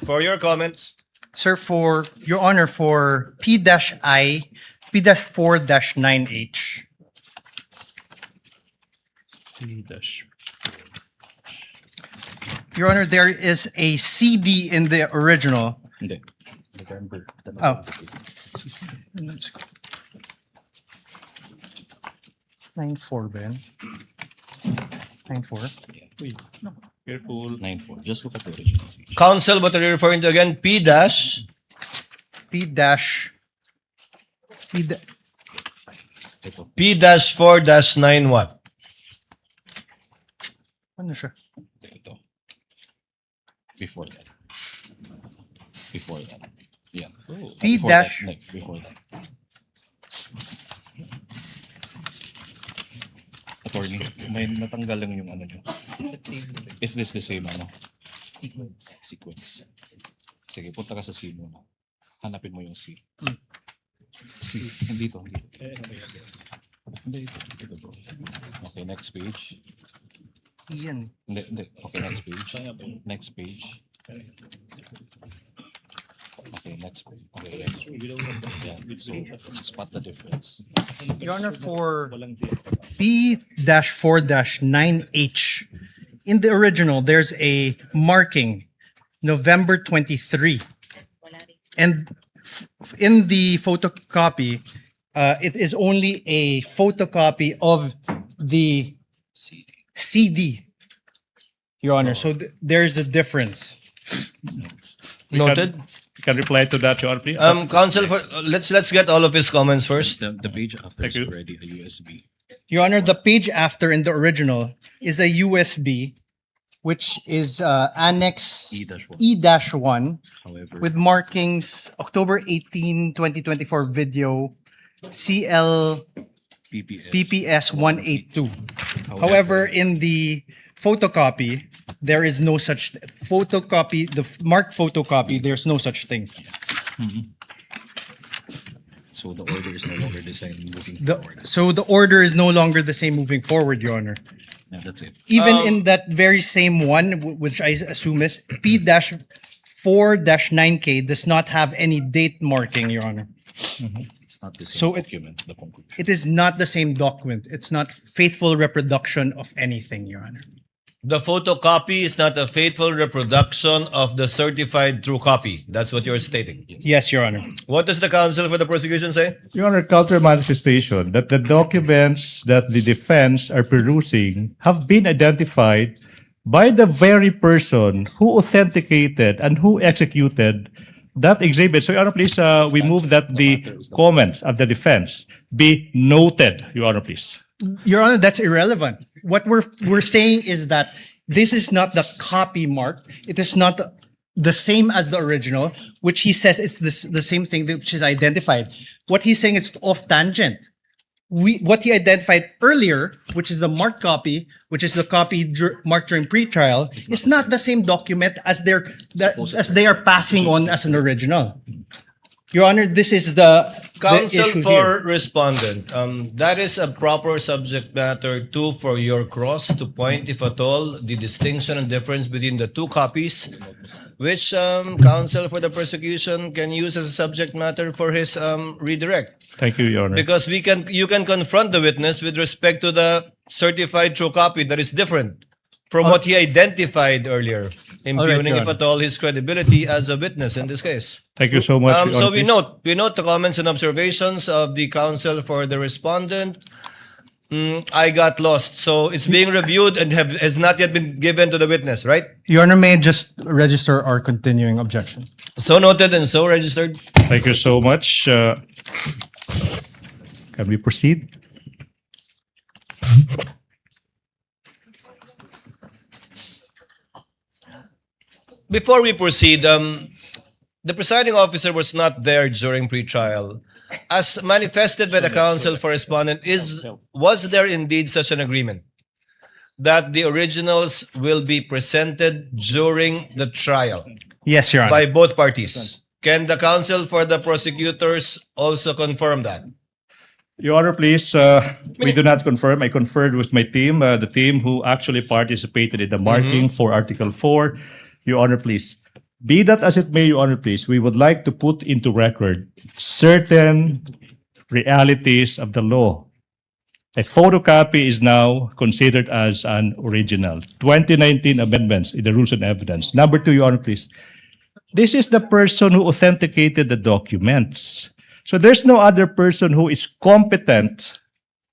for your comments. Sir, for Your Honor, for P-I, P-4-9H. Your Honor, there is a CD in the original. Oh. 9-4, Ben. 9-4. Careful. 9-4. Just look at the original. Counsel, what are you referring to again? P dash? P dash. P da- P dash 4 dash 9 what? ano siya? Ito. Before that. Before that. Yeah. P Before dash- that. No, before that. Attorney, may natanggal lang yung ano nyo. Is this the same ano? Sequence. Sige, punta ka sa C muna. Hanapin mo yung C. C. Hindi ito. Hindi ito bro. Okay, next page. Iyan. Hindi. Okay, next page. Next page. Okay, next page. Okay, yes. Yeah, so spot the difference. Your Honor, for P-4-9H, in the original, there's a marking, November 23. And in the photocopy, it is only a photocopy of the CD, Your Honor. So there's a difference. Noted. You can reply to that, Your Honor, please. Counsel, let's get all of his comments first. The page after Thank is you. already a USB. Your Honor, the page after in the original is a USB, which is Annex E-1. E-1 However, with markings October 18, 2024 video CL PPS 182. However, in the photocopy, there is no such photocopy, the marked photocopy, there's no such thing. so the order is no longer the same moving The, forward. so the order is no longer the same moving forward, Your Honor. Yeah, that's it. Even in that very same one, which I assume is P-4-9K, does not have any date marking, Your Honor. It's not the same So document, the conclusion. it is not the same document. It's not faithful reproduction of anything, Your Honor. The photocopy is not a faithful reproduction of the certified true copy. That's what you're stating. Yes, Your Honor. What does the counsel for the prosecution say? Your Honor, counter manifestation that the documents that the defense are perusing have been identified by the very person who authenticated and who executed that exhibit. So, Your Honor, please, we move that the comments of the defense be noted, Your Honor, please. Your Honor, that's irrelevant. What we're saying is that this is not the copy mark. It is not the same as the original, which he says it's the same thing which is identified. What he's saying is off tangent. What he identified earlier, which is the marked copy, which is the copy marked during pretrial, is not the same document as they are passing on as an original. Your Honor, this is the Counsel issue for here. respondent, that is a proper subject matter too for your cross to point, if at all, the distinction and difference between the two copies, which counsel for the prosecution can use as a subject matter for his redirect. Thank you, Your Honor. Because you can confront the witness with respect to the certified true copy that is different from what he identified earlier, impugning, Your if at all, his credibility as a witness in this case. Thank you so much, Your So Honor, we please. note the comments and observations of the counsel for the respondent. I got lost. So it's being reviewed and has not yet been given to the witness, right? Your Honor, may I just register our continuing objection? So noted and so registered. Thank you so much. Can we proceed? Before we proceed, the presiding officer was not there during pretrial. As manifested by the counsel for respondent, was there indeed such an agreement that the originals will be presented during the trial Yes, Your Honor. by both parties? Can the counsel for the prosecutors also confirm that? Your Honor, please, we do not confirm. I conferred with my team, the team who actually participated in the marking for Article 4. Your Honor, please. Be that as it may, Your Honor, please, we would like to put into record certain realities of the law. A photocopy is now considered as an original. 2019 amendments in the Rules and Evidence. Number 2, Your Honor, please. This is the person who authenticated the documents. So there's no other person who is competent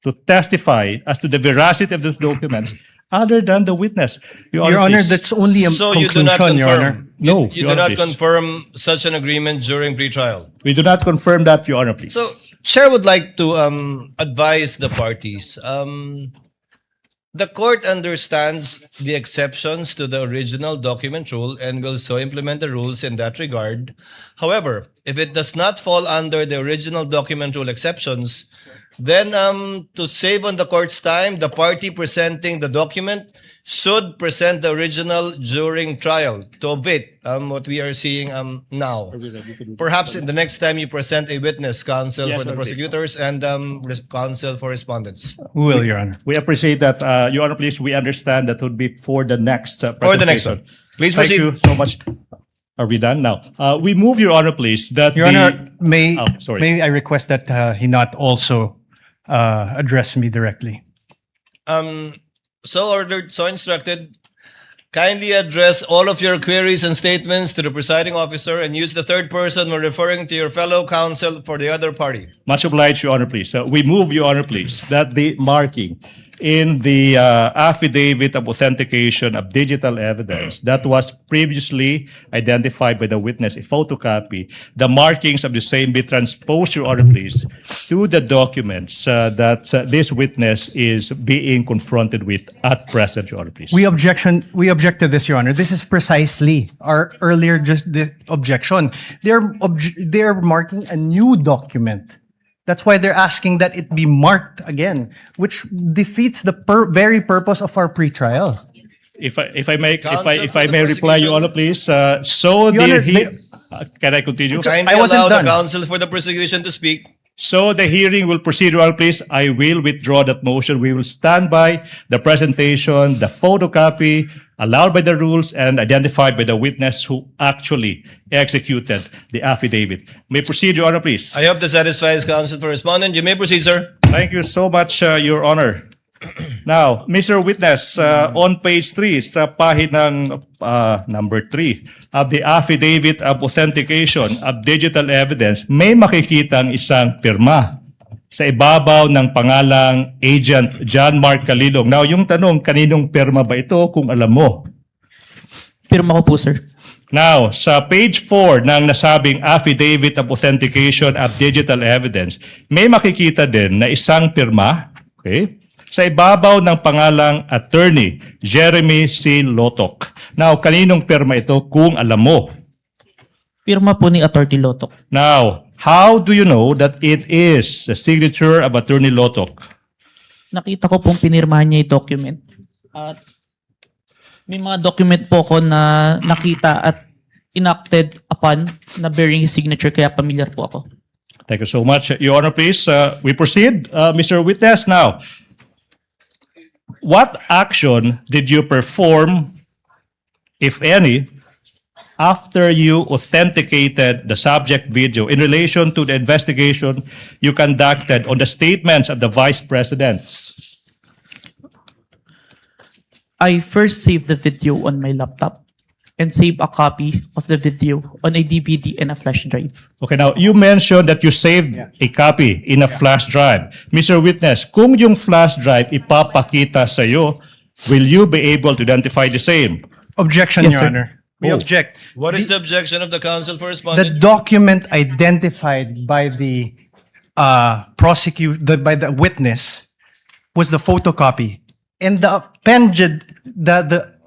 to testify as to the veracity of those documents other than the witness. Your Honor, please. that's only a So you do not conclusion, Your Honor. confirm? No, You Your do Honor, not please. confirm such an agreement during pre-trial? We do not confirm that, Your Honor, please. So, Chair would like to advise the parties. The court understands the exceptions to the original document rule and will so implement the rules in that regard. However, if it does not fall under the original document rule exceptions, then to save on the court's time, the party presenting the document should present the original during trial to avoid what we are seeing now. Perhaps in the next time you present a witness, counsel Yes, for the Your Honor, please. prosecutors and counsel for respondents. We will, Your Honor. We appreciate that, Your Honor, please. We understand that would be for the next For the next presentation. one. Please Thank proceed. you so much. Are we done now? We move, Your Honor, please, that Your Honor, may sorry. may I request that he not also address me directly? So ordered, so instructed. Kindly address all of your queries and statements to the presiding officer and use the third person when referring to your fellow counsel for the other party. Much obliged, Your Honor, please. We move, Your Honor, please, that the marking in the affidavit of authentication of digital evidence that was previously identified by the witness, a photocopy, the markings of the same be transposed, Your Honor, please, to the documents that this witness is being confronted with at present, Your Honor, please. We object to this, Your Honor. This is precisely our earlier objection. They're marking a new document. That's why they're asking that it be marked again, which defeats the very purpose of our pretrial. If I may Counsel for the reply, Your Honor, please. So Your Honor, can I continue? Kindly I wasn't allow done. the counsel for the prosecution to speak. So the hearing will proceed, Your Honor, please. I will withdraw that motion. We will stand by the presentation, the photocopy allowed by the rules and identified by the witness who actually executed the affidavit. May proceed, Your Honor, please. I hope this satisfies counsel for respondent. You may proceed, sir. Thank you so much, Your Honor. Now, Mr. Witness, on page 3, sa pahinang number 3 of the affidavit of authentication of digital evidence, may makikitang isang pirma sa ibabaw ng pangalang Agent John Mark Calilong. Now, yung tanong, kaninong pirma ba ito kung alam mo? Pirma ko po, sir. Now, sa page 4 ng nasabing affidavit of authentication of digital evidence, may makikita din na isang pirma, okay, sa ibabaw ng pangalang Attorney Jeremy C. Lotok. Now, kaninong pirma ito kung alam mo? Pirma po ni Atty. Lotok. Now, how do you know that it is the signature of Attorney Lotok? Nakita ko pong pinirmahan niya yung document. At may mga document po ko na nakita at enacted upon na bearing his signature, kaya familiar po ako. Thank you so much. Your Honor, please, we proceed. Mr. Witness, now, what action did you perform, if any, after you authenticated the subject video in relation to the investigation you conducted on the statements of the vice presidents? I first saved the video on my laptop and saved a copy of the video on a DVD and a flash drive. Okay, now, you mentioned that you saved a copy in a flash drive. Mr. Witness, kung yung flash drive ipapakita sa iyo, will you be able to identify the same? Objection, Yes, Your sir. Honor. We object. What is the objection of the counsel for The respondent? document identified by the by the witness was the photocopy, and the appended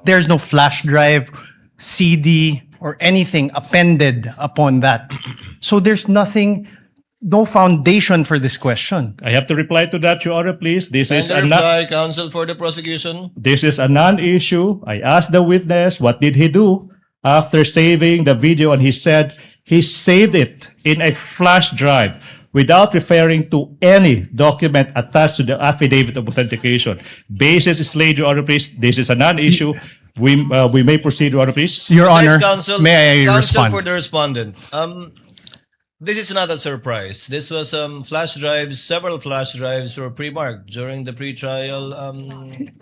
there's no flash drive, CD, or anything appended upon that. So there's nothing, no foundation for this question. I have to reply to that, Your Honor, please. This is Kindly a reply, counsel for the prosecution. This is a non-issue. I asked the witness, what did he do after saving the video? And he said he saved it in a flash drive without referring to any document attached to the affidavit of authentication. Basis is laid, Your Honor, please. This is a non-issue. We may proceed, Your Honor, please. Your Honor, Besides, counsel, may I counsel respond? for the respondent. This is not a surprise. This was flash drives. Several flash drives were pre-marked during the pre-trial.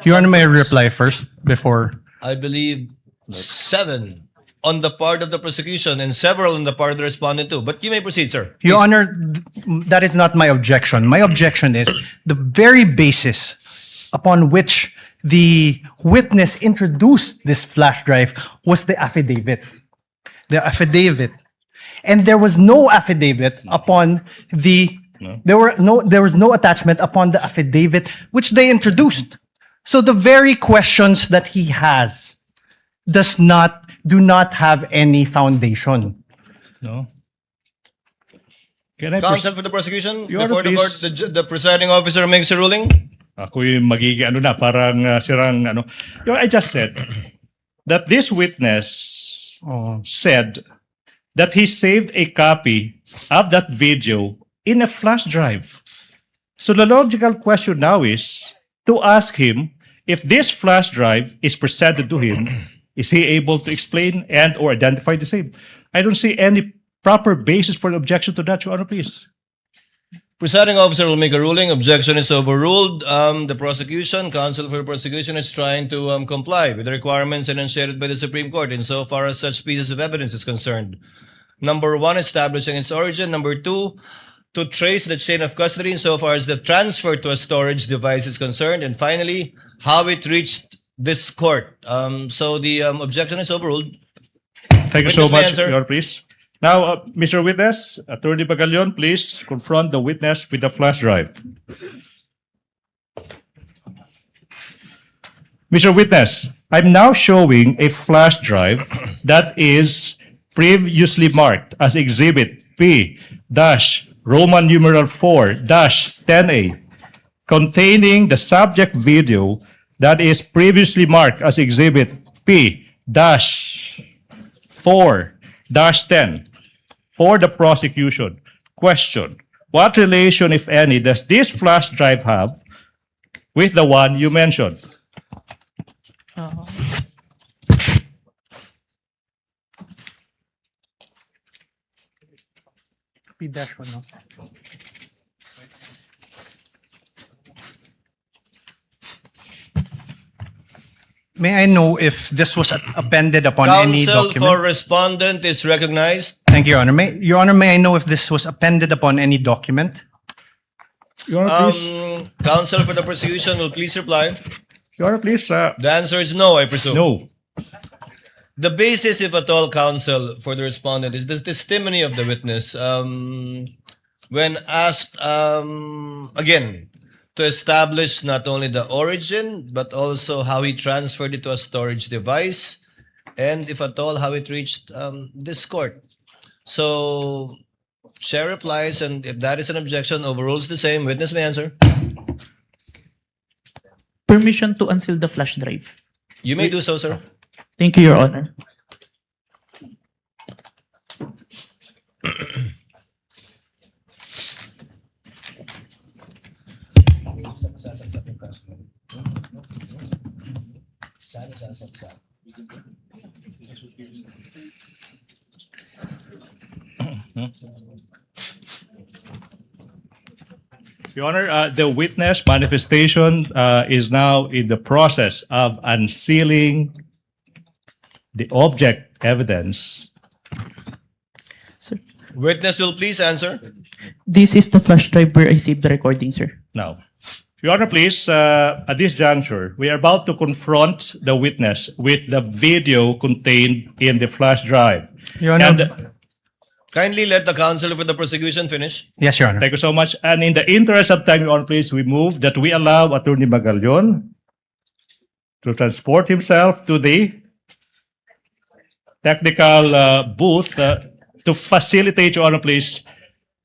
Your Honor, may I reply first before? I believe 7 on the part of the prosecution and several on the part of the respondent too. But you may proceed, sir. Your Please. Honor, that is not my objection. My objection is the very basis upon which the witness introduced this flash drive was the affidavit. The affidavit. And there was no affidavit upon the, there was no attachment upon the affidavit which they introduced. So the very questions that he has do not have any foundation. No. Can I Counsel for the prosecution, Your Honor, before the court, please. the presiding officer makes a ruling. Ako yung magiging ano na, parang sirang ano. I just said that this witness said that he saved a copy of that video in a flash drive. So the logical question now is to ask him if this flash drive is presented to him, is he able to explain and or identify the same? I don't see any proper basis for an objection to that, Your Honor, please. Presiding officer will make a ruling. Objection is overruled. The prosecution, counsel for the prosecution, is trying to comply with the requirements enunciated by the Supreme Court insofar as such pieces of evidence is concerned. Number one, establishing its origin. Number two, to trace the chain of custody insofar as the transfer to a storage device is concerned. And finally, how it reached this court. So the objection is overruled. Thank you so Witness may much, answer. Your Honor, please. Now, Mr. Witness, Attorney Pagalion, please confront the witness with the flash drive. Mr. Witness, I'm now showing a flash drive that is previously marked as Exhibit P-Roman numeral 4-10A, containing the subject video that is previously marked as Exhibit P-4-10 for the prosecution. Question: what relation, if any, does this flash drive have with the one you mentioned? P-1, no? May I know if this was appended upon any Counsel document? for respondent is recognized. Thank you, Your Honor. Your Honor, may I know if this was appended upon any document? Your Honor, please. Counsel for the prosecution will please reply. Your Honor, please. The answer is no, I presume. No. The basis, if at all, counsel for the respondent is the testimony of the witness. When asked, again, to establish not only the origin, but also how he transferred it to a storage device, and if at all, how it reached this court. So, chair replies, and if that is an objection, overrules the same. Witness may answer. Permission to unseal the flash drive. You may do so, sir. Thank you, Your Honor. Your Honor, the witness manifestation is now in the process of unsealing the object evidence. Sir, Witness will please answer. this is the flash drive where I saved the recording, sir. Now, Your Honor, please, at this juncture, we are about to confront the witness with the video contained in the flash drive. Your Honor. And, Kindly let the counsel for the prosecution finish. Yes, Your Honor. thank you so much. And in the interest of time, Your Honor, please, we move that we allow Attorney Magallon to transport himself to the technical booth to facilitate, Your Honor, please,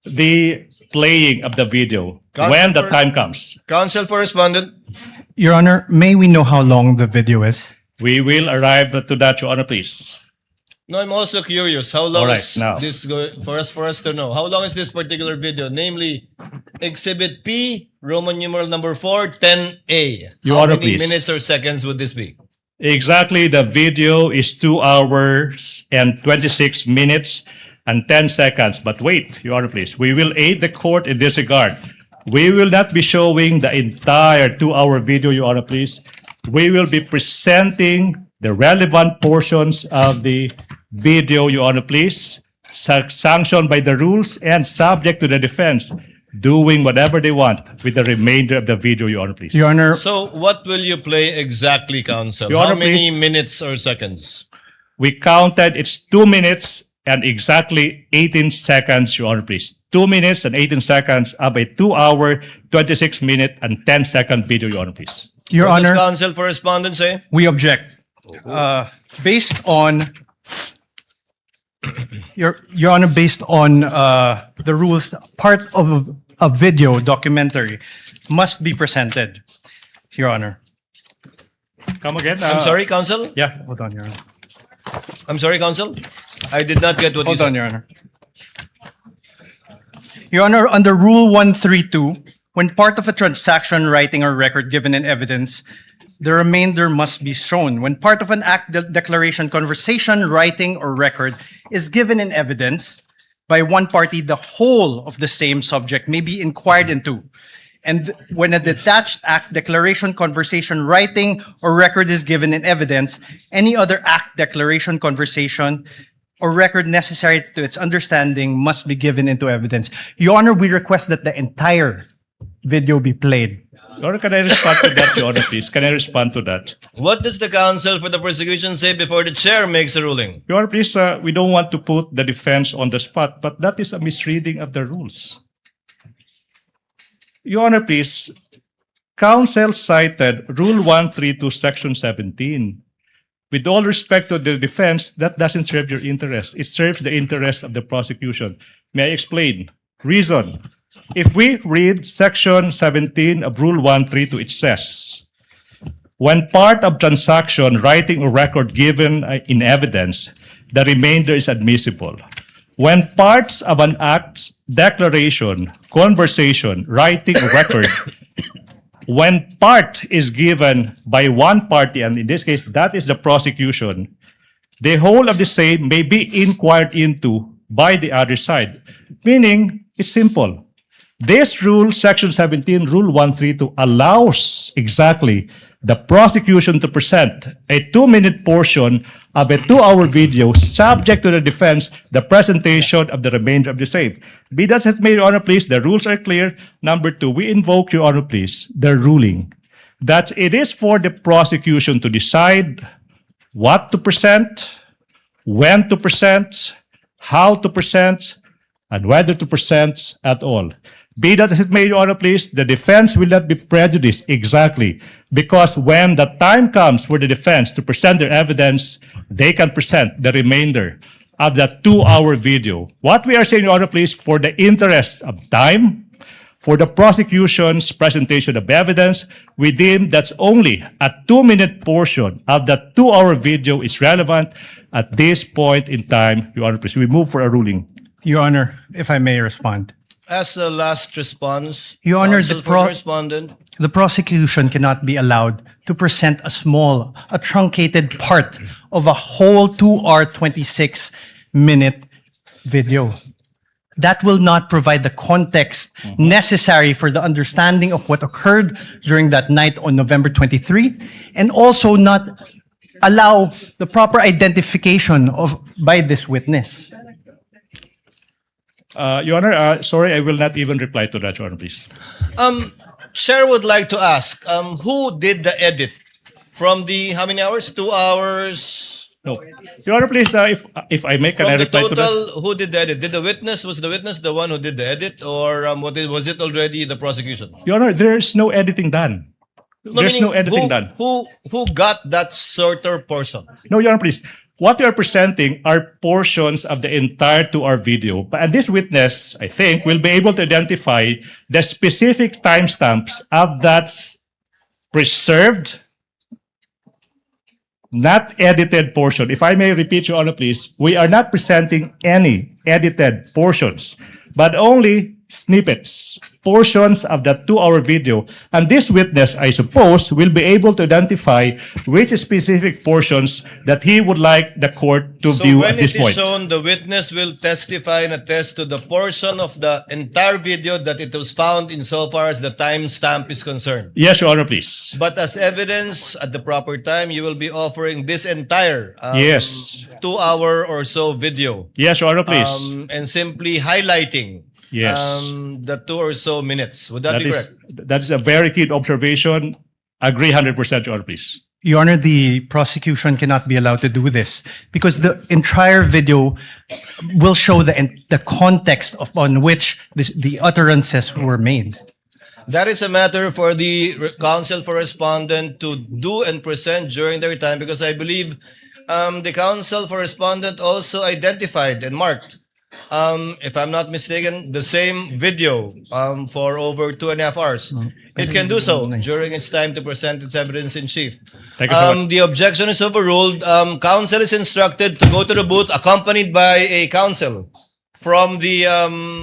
the playing of the video when the time comes. Counsel for respondent. Your Honor, may we know how long the video is? We will arrive to that, Your Honor, please. No, I'm also curious. How long All right, is now. this for us to know? How long is this particular video? Namely, Exhibit P, Roman numeral number 4-10A. Your How Honor, many please. minutes or seconds would this be? Exactly, the video is 2 hours and 26 minutes and 10 seconds. But wait, Your Honor, please. We will aid the court in this regard. We will not be showing the entire 2-hour video, Your Honor, please. We will be presenting the relevant portions of the video, Your Honor, please, sanctioned by the rules and subject to the defense. doing whatever they want with the remainder of the video, Your Honor, please. Your Honor, So what will you play exactly, counsel? Your How Honor, many please. minutes or seconds? We counted, it's 2 minutes and exactly 18 seconds, Your Honor, please. 2 minutes and 18 seconds of a 2-hour, 26-minute and 10-second video, Your Honor, please. Your What does Honor, counsel for respondent say? we object. Based on Your Honor, based on the rules, part of a video documentary must be presented, Your Honor. Come again? I'm sorry, counsel? Yeah, hold on, Your Honor. I'm sorry, counsel? I did not get what you Hold on, said. Your Honor. Your Honor, under Rule 132, when part of a transaction, writing, or record given in evidence, the remainder must be shown. When part of an act, declaration, conversation, writing, or record is given in evidence by one party, the whole of the same subject may be inquired into. And when a detached act, declaration, conversation, writing, or record is given in evidence, any other act, declaration, conversation, or record necessary to its understanding must be given into evidence. Your Honor, we request that the entire video be played. Your Honor, can I respond to that, Your Honor, please? Can I respond to that? What does the counsel for the prosecution say before the chair makes a ruling? Your Honor, please, we don't want to put the defense on the spot, but that is a misreading of the rules. Your Honor, please, counsel cited Rule 132, Section 17. With all respect to the defense, that doesn't serve your interest. It serves the interest of the prosecution. May I explain? Reason. If we read Section 17 of Rule 132, it says, when part of transaction, writing, or record given in evidence, the remainder is admissible. When parts of an act, declaration, conversation, writing, or record, when part is given by one party, and in this case, that is the prosecution, the whole of the same may be inquired into by the other side. Meaning, it's simple. This rule, Section 17, Rule 132, allows exactly the prosecution to present a 2-minute portion of a 2-hour video subject to the defense, the presentation of the remainder of the same. Be that as it may, Your Honor, please, the rules are clear. Number 2, we invoke, Your Honor, please, the ruling that it is for the prosecution to decide what to present, when to present, how to present, and whether to present at all. Be that as it may, Your Honor, please, the defense will not be prejudiced exactly because when the time comes for the defense to present their evidence, they can present the remainder of that 2-hour video. What we are saying, Your Honor, please, for the interest of time, for the prosecution's presentation of evidence, we deem that's only a 2-minute portion of that 2-hour video is relevant at this point in time, Your Honor, please. We move for a ruling. Your Honor, if I may respond. As the last response, Your Honor, counsel for the respondent. The prosecution cannot be allowed to present a truncated part of a whole 2-hour, 26-minute video. That will not provide the context necessary for the understanding of what occurred during that night on November 23, and also not allow the proper identification by this witness. Your Honor, sorry, I will not even reply to that, Your Honor, please. Chair would like to ask, who did the edit? From the, how many hours? 2 hours? No. Your Honor, please, if I may, can I From the reply to that? total, who did the edit? Was the witness the one who did the edit? Or was it already the prosecution? Your Honor, there is no editing done. There's no editing done. Who got that shorter portion? No, Your Honor, please. What we are presenting are portions of the entire 2-hour video. And this witness, I think, will be able to identify the specific timestamps of that preserved, not edited portion. If I may repeat, Your Honor, please, we are not presenting any edited portions, but only snippets, portions of that 2-hour video. And this witness, I suppose, will be able to identify which specific portions that he would like the court to view at this point. So when it is shown, the witness will testify and attest to the portion of the entire video that it was found insofar as the timestamp is concerned. Yes, Your Honor, please. But as evidence at the proper time, you will be offering this entire Yes. 2-hour or so video. Yes, Your Honor, please. And simply highlighting Yes. the 2 or so minutes. Would that be correct? That is a very keen observation. Agree 100%, Your Honor, please. Your Honor, the prosecution cannot be allowed to do this because the entire video will show the context on which the utterances were made. That is a matter for the counsel for respondent to do and present during their time, because I believe the counsel for respondent also identified and marked, if I'm not mistaken, the same video for over 2.5 hours. It can do so during its time to present its evidence in chief. Thank you so much. The objection is overruled. Counsel is instructed to go to the booth accompanied by a counsel from the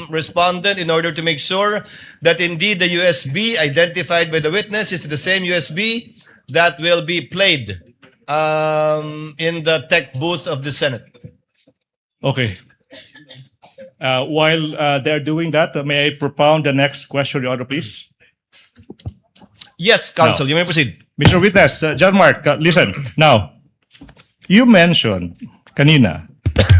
respondent in order to make sure that indeed the USB identified by the witness is the same USB that will be played in the tech booth of the Senate. Okay. While they're doing that, may I propound the next question, Your Honor, please? Yes, counsel, Now, you may proceed. Mr. Witness, John Mark, listen. Now, you mentioned kanina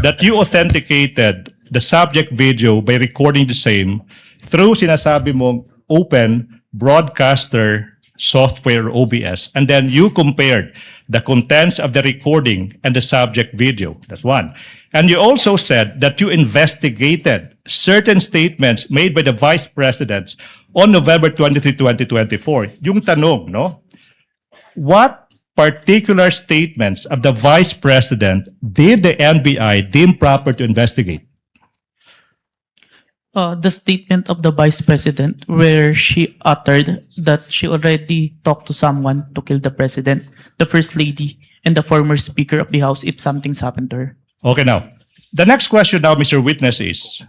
that you authenticated the subject video by recording the same through sinasabi mong open broadcaster software OBS, and then you compared the contents of the recording and the subject video. That's one. And you also said that you investigated certain statements made by the Vice Presidents on November 23, 2024. Yung tanong, no? What particular statements of the Vice President did the NBI deem proper to investigate? The statement of the Vice President where she uttered that she already talked to someone to kill the President, the First Lady, and the former Speaker of the House if something's happened to her. Okay, now, the next question now, Mr. Witness, is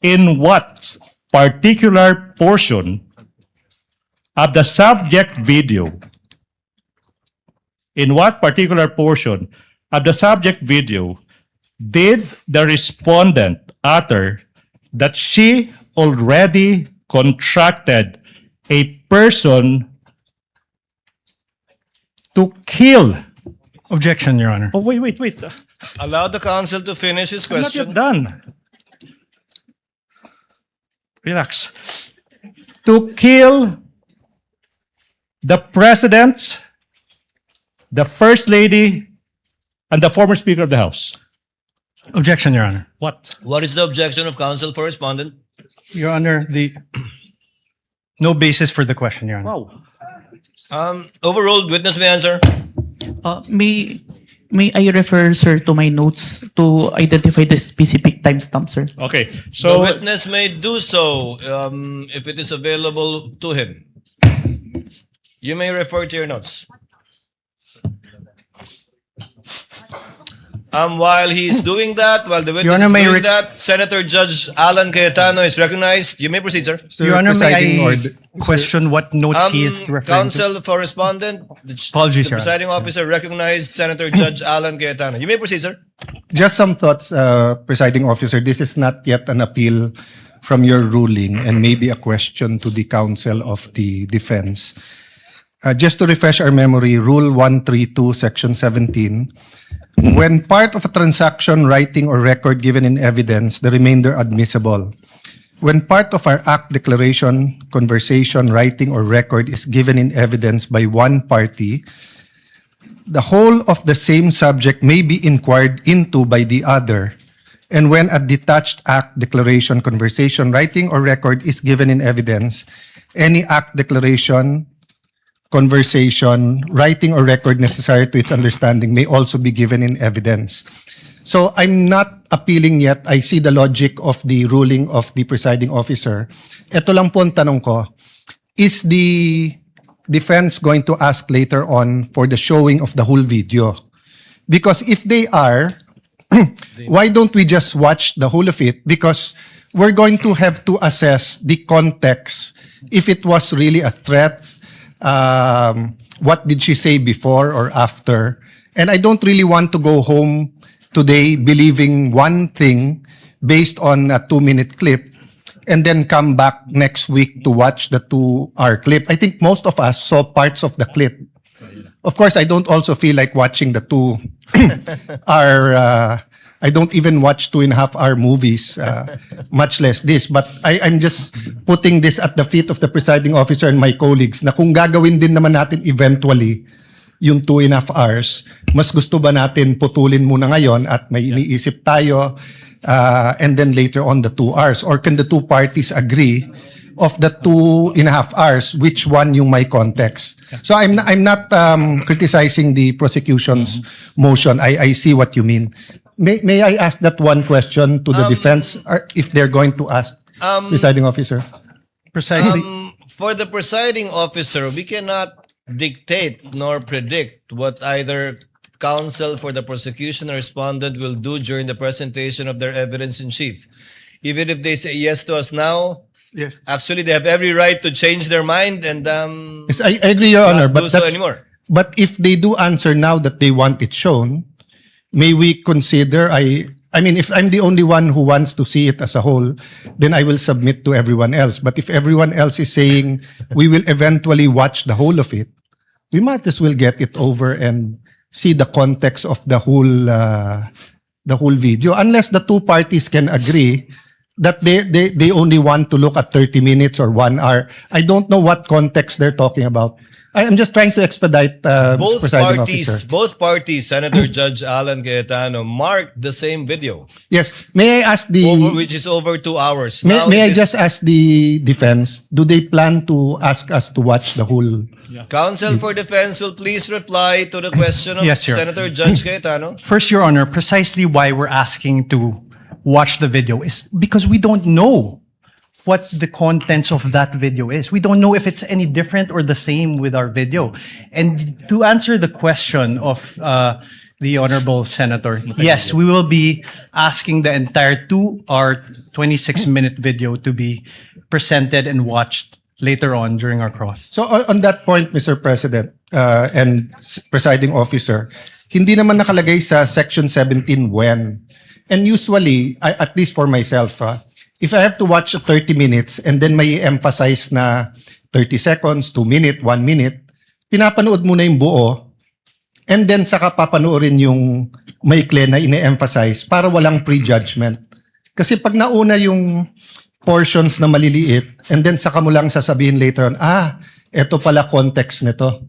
in what particular portion of the subject video, did the respondent utter that she already contracted a person to kill? Objection, Your Honor. Oh, wait. Allow the counsel to finish his I'm not question. yet done. Relax. To kill the President, the First Lady, and the former Speaker of the House. Objection, Your Honor. What? What is the objection of counsel for respondent? Your Honor, no basis for the question, Your Honor. Wow. Overruled. Witness may answer. May I refer, sir, to my notes to identify the specific timestamp, sir? Okay, The so witness may do so if it is available to him. You may refer to your notes. While he's doing that, while the witness Honor, is may doing that, Senator Judge Alan Cayetano is recognized. You may proceed, sir. Your Honor, may Presiding I order- question what notes he is referring to? Counsel for respondent, Apologies, the Your Honor. presiding officer recognized Senator Judge Alan Cayetano. You may proceed, sir. Just some thoughts, Presiding Officer. This is not yet an appeal from your ruling and maybe a question to the counsel of the defense. Just to refresh our memory, Rule 132, Section 17, when part of a transaction, writing, or record given in evidence, the remainder admissible. When part of our act, declaration, conversation, writing, or record is given in evidence by one party, the whole of the same subject may be inquired into by the other. And when a detached act, declaration, conversation, writing, or record is given in evidence, any act, declaration, conversation, writing, or record necessary to its understanding may also be given in evidence. So I'm not appealing yet. I see the logic of the ruling of the presiding officer. Ito lang po ang tanong ko, is the defense going to ask later on for the showing of the whole video? Because if they are, why don't we just watch the whole of it? Because we're going to have to assess the context, if it was really a threat, what did she say before or after? And I don't really want to go home today believing one thing based on a 2-minute clip and then come back next week to watch the 2-hour clip. I think most of us saw parts of the clip. Of course, I don't also feel like watching the 2-hour I don't even watch 2.5 hour movies, much less this. But I'm just putting this at the feet of the presiding officer and my colleagues na kung gagawin din naman natin eventually yung 2.5 hours, mas gusto ba natin putulin muna ngayon at may iniisip tayo and then later on the 2 hours? Or can the two parties agree of the 2.5 hours, which one yung may context? So I'm not criticizing the prosecution's motion. I see what you mean. May I ask that one question to the defense, or if they're going to ask, presiding officer? Precisely. For the presiding officer, we cannot dictate nor predict what either counsel for the prosecution or respondent will do during the presentation of their evidence in chief. Even if they say yes to us now, Yes. actually they have every right to change their mind and Yes, I agree, Your Honor, not but do so that's- anymore. But if they do answer now that they want it shown, may we consider, I mean, if I'm the only one who wants to see it as a whole, then I will submit to everyone else. But if everyone else is saying we will eventually watch the whole of it, we might as well get it over and see the context of the whole video. Unless the two parties can agree that they only want to look at 30 minutes or 1 hour. I don't know what context they're talking about. I'm just trying to expedite, Both presiding parties, officer. Senator Judge Alan Cayetano, marked the same video, Yes. May I ask which is over 2 hours. May, Now may I it is- just ask the defense, do they plan to ask us to watch the whole? Counsel for Defense will please reply to the question of Yes, Your- Senator Judge Cayetano. First, Your Honor, precisely why we're asking to watch the video is because we don't know what the contents of that video is. We don't know if it's any different or the same with our video. And to answer the question of the Honorable Senator, yes, we will be asking the entire 2-hour, 26-minute video to be presented and watched later on during our cross. So on that point, Mr. President and presiding officer, hindi naman nakalagay sa Section 17 when. And usually, at least for myself, if I have to watch 30 minutes and then may emphasize na 30 seconds, 2 minutes, 1 minute, pinapanood mo na yung buo and then saka papanoorin yung maikli na ine-emphasize para walang prejudgment. Kasi pag nauna yung portions na maliliit and then saka mo lang sasabihin later on, eto pala context nito.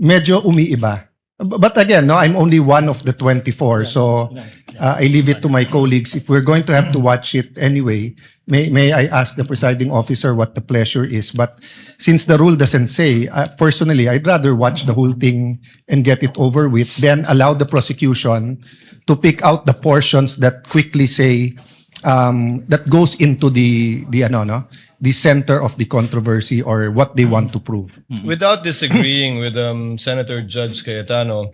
Medyo umiiba. But again, no, I'm only one of the 24, so I leave it to my colleagues. If we're going to have to watch it anyway, may I ask the presiding officer what the pleasure is? But since the rule doesn't say, personally, I'd rather watch the whole thing and get it over with, then allow the prosecution to pick out the portions that quickly say, that goes into the center of the controversy or what they want to prove. Without disagreeing with Senator Judge Cayetano,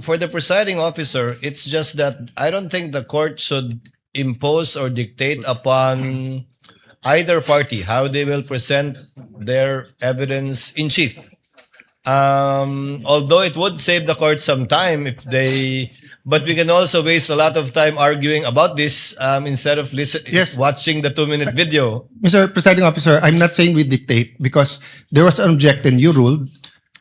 for the presiding officer, it's just that I don't think the court should impose or dictate upon either party how they will present their evidence in chief. Although it would save the court some time if they, but we can also waste a lot of time arguing about this instead of watching the 2-minute video. Mr. Presiding Officer, I'm not saying we dictate because there was an objection, you ruled.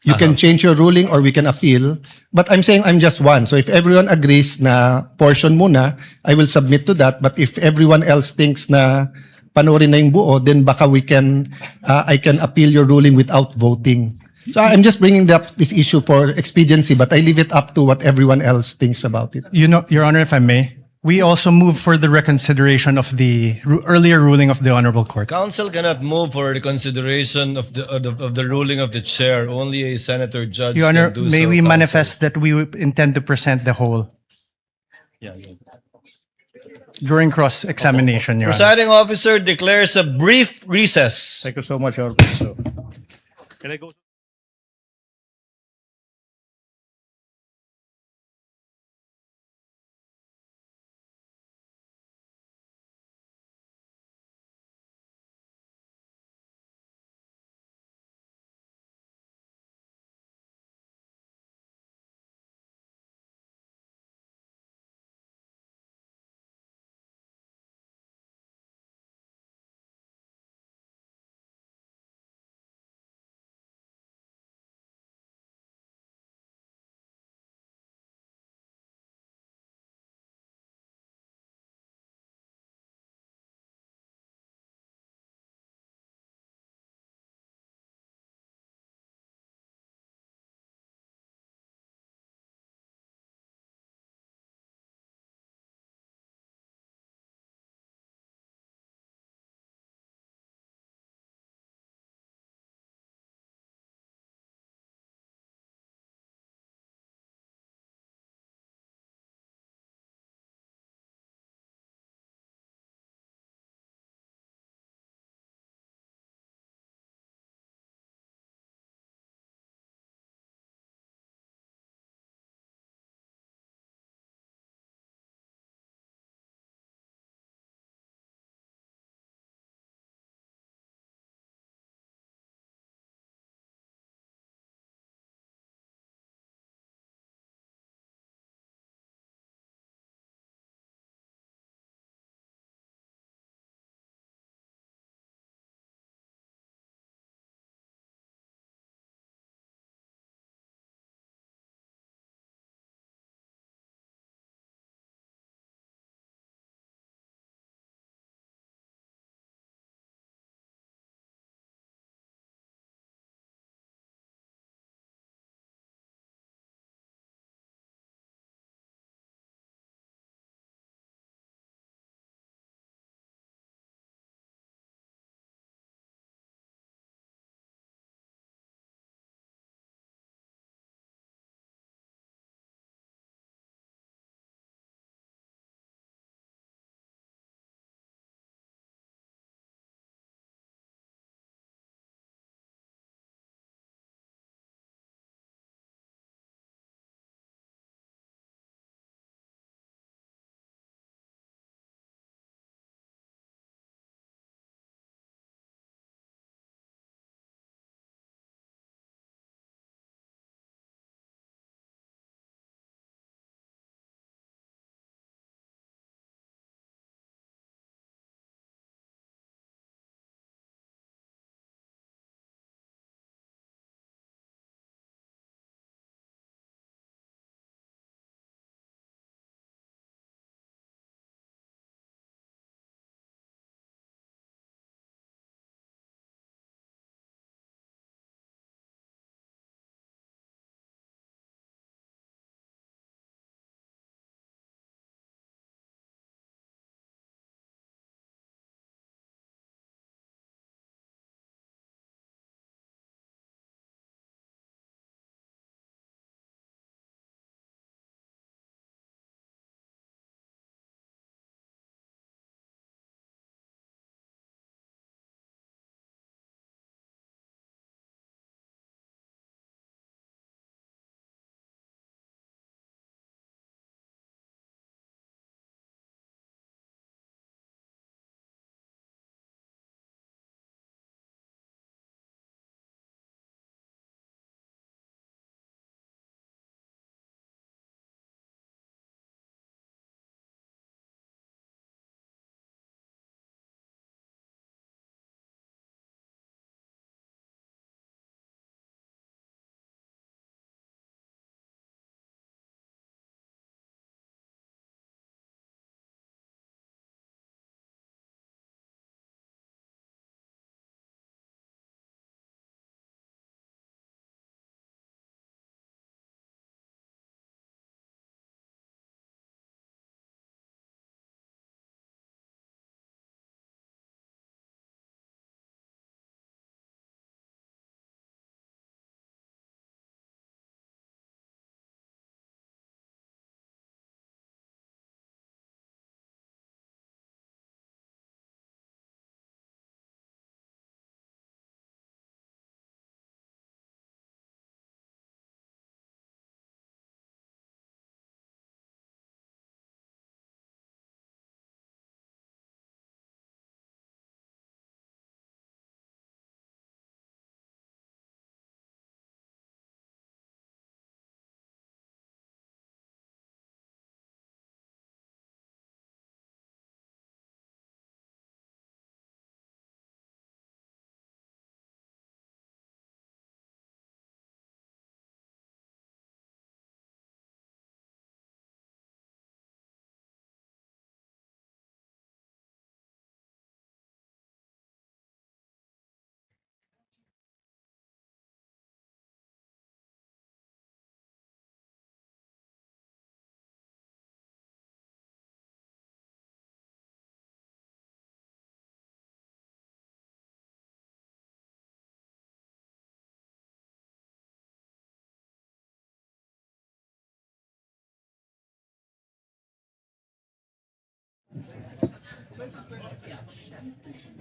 You can change your ruling or we can appeal. But I'm saying I'm just one. So if everyone agrees na portion muna, I will submit to that. But if everyone else thinks na panoorin na yung buo, then baka I can appeal your ruling without voting. So I'm just bringing up this issue for expediency, but I leave it up to what everyone else thinks about it. You know, Your Honor, if I may, we also move for the reconsideration of the earlier ruling of the Honorable Court. Counsel cannot move for the consideration of the ruling of the chair. Only a senator judge Your Honor, can do may so. we Counsel. manifest that we intend to present the whole during cross-examination, Your Honor. Presiding officer declares a brief recess. Thank you so much, Your Honor. So, can I go?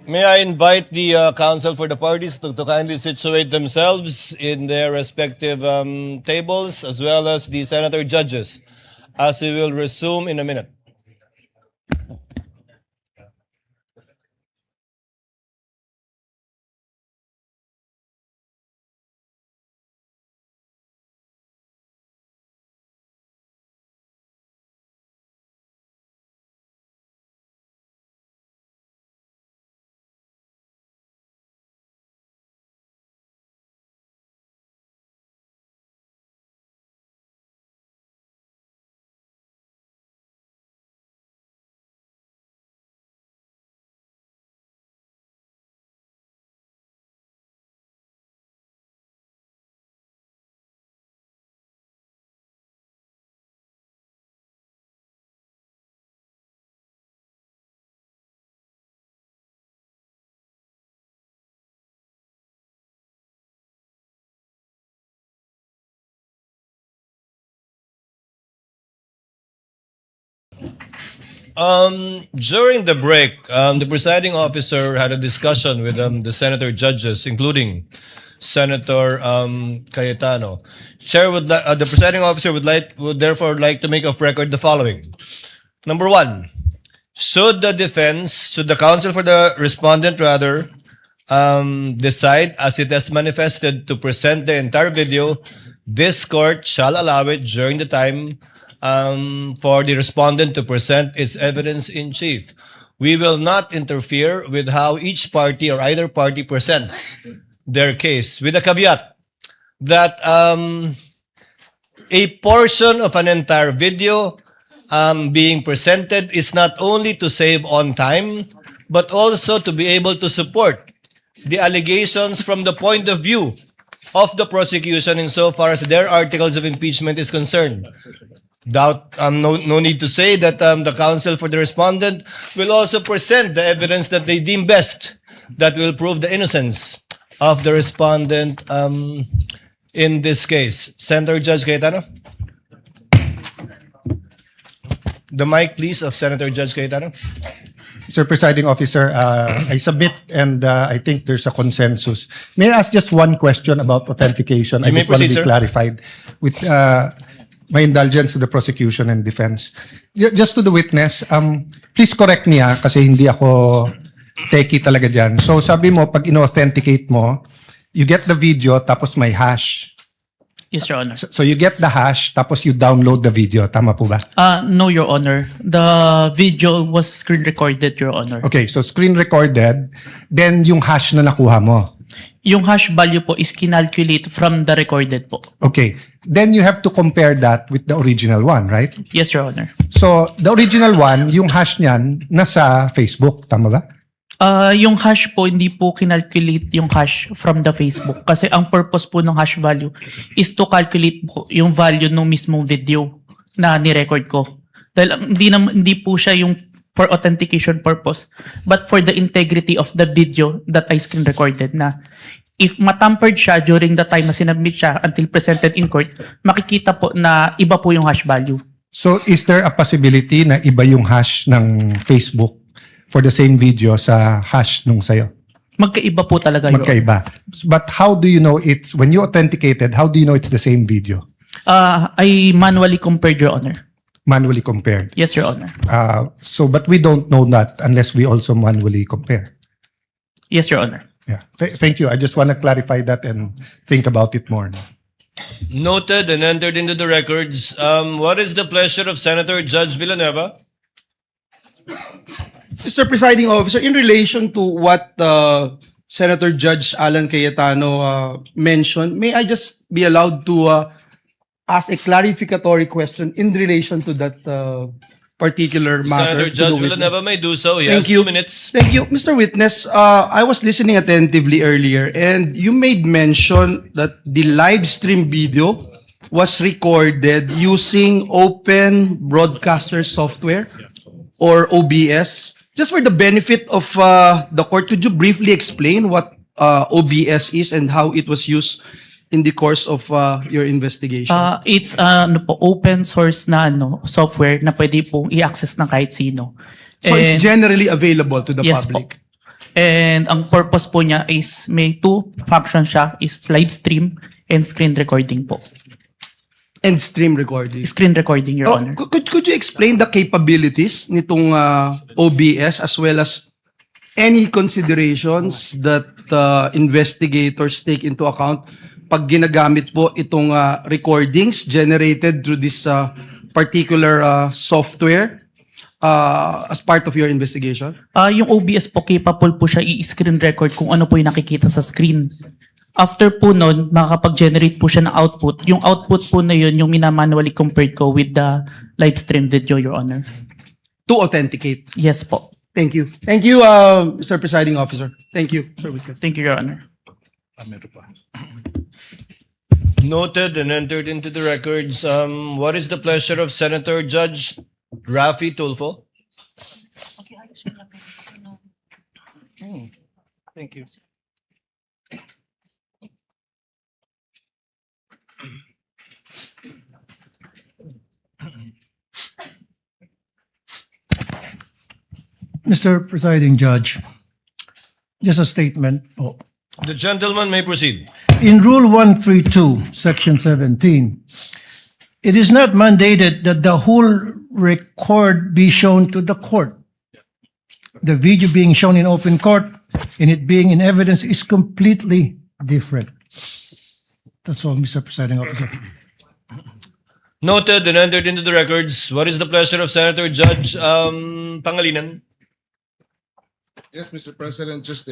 May I invite the counsel for the parties to kindly situate themselves in their respective tables, as well as the senator judges, as we will resume in a minute. During the break, the presiding officer had a discussion with the senator judges, including Senator Cayetano. The presiding officer would therefore like to make of record the following. Number one, should the counsel for the respondent rather, decide as it has manifested to present the entire video, this court shall allow it during the time for the respondent to present its evidence in chief. We will not interfere with how each party or either party presents their case, with a caveat that a portion of an entire video being presented is not only to save on time, but also to be able to support the allegations from the point of view of the prosecution insofar as their articles of impeachment is concerned. No need to say that the counsel for the respondent will also present the evidence that they deem best that will prove the innocence of the respondent in this case. Senator Judge Cayetano? The mic, please, of Senator Judge Cayetano. Mr. Presiding Officer, I submit and I think there's a consensus. May I ask just one question about authentication? You I may just want to proceed, be sir. clarified with my indulgence to the prosecution and defense. Just to the witness, please correct me kasi hindi ako techie talaga dyan. So sabi mo, pag in-authenticate mo, you get the video tapos may hash. Yes, Your Honor. So you get the hash tapos you download the video. Tama po ba? No, Your Honor. The video was screen recorded, Your Honor. Okay, so screen recorded, then yung hash na nakuha mo. Yung hash value po is kinalculate from the recorded po. Okay, then you have to compare that with the original one, right? Yes, Your Honor. So the original one, yung hash niyan, nasa Facebook. Tama ba? Yung hash po, hindi po kinalculate yung hash from the Facebook. Kasi ang purpose po ng hash value is to calculate po yung value ng mismong video na ni-record ko. Dahil hindi po siya yung for authentication purpose, but for the integrity of the video that I screen recorded na if matampered siya during the time na sinubmit siya until presented in court, makikita po na iba po yung hash value. So is there a possibility na iba yung hash ng Facebook for the same video sa hash nung sayo? Magkaiba po talaga yun. Magkaiba. But how do you know it's, when you authenticated, how do you know it's the same video? I manually compared, Your Honor. Manually compared? Yes, Your Honor. But we don't know that unless we also manually compare. Yes, Your Honor. Yeah. Thank you. I just want to clarify that and think about it more. Noted and entered into the records. What is the pleasure of Senator Judge Villanueva? Mr. Presiding Officer, in relation to what Senator Judge Alan Cayetano mentioned, may I just be allowed to ask a clarificatory question in relation to that particular matter? Senator Judge Villanueva may do so. He has 2 minutes. Thank you. Mr. Witness, I was listening attentively earlier and you made mention that the live stream video was recorded using Open Broadcaster Software or OBS. Just for the benefit of the court, could you briefly explain what OBS is and how it was used in the course of your investigation? It's open source na software na pwede pong i-access ng kahit sino. So And- it's generally available to the Yes public. po. And ang purpose po niya is may two functions siya, is live stream and screen recording po. And stream recording. Screen recording, Your Oh, Honor. could you explain the capabilities nitong OBS as well as any considerations that investigators take into account pag ginagamit po itong recordings generated through this particular software as part of your investigation? Yung OBS po, capable po siya i-screen record kung ano po yung nakikita sa screen. After po nun, makakapag-generate po siya ng output. Yung output po na yun, yung minamanually compared ko with the live stream video, Your Honor. To authenticate. Yes po. Thank you. Thank you, Mr. Presiding Officer. Thank you, Sir Witness. Thank you, Your Honor. Noted and entered into the records. What is the pleasure of Senator Judge Raffy Tulfo? Thank you. Mr. Presiding Judge, just a statement. The gentleman may proceed. In Rule 132, Section 17, it is not mandated that the whole record be shown to the court. The video being shown in open court and it being in evidence is completely different. That's all, Mr. Presiding Officer. Noted and entered into the records. What is the pleasure of Senator Judge Pangilinan? Yes, Mr. President, just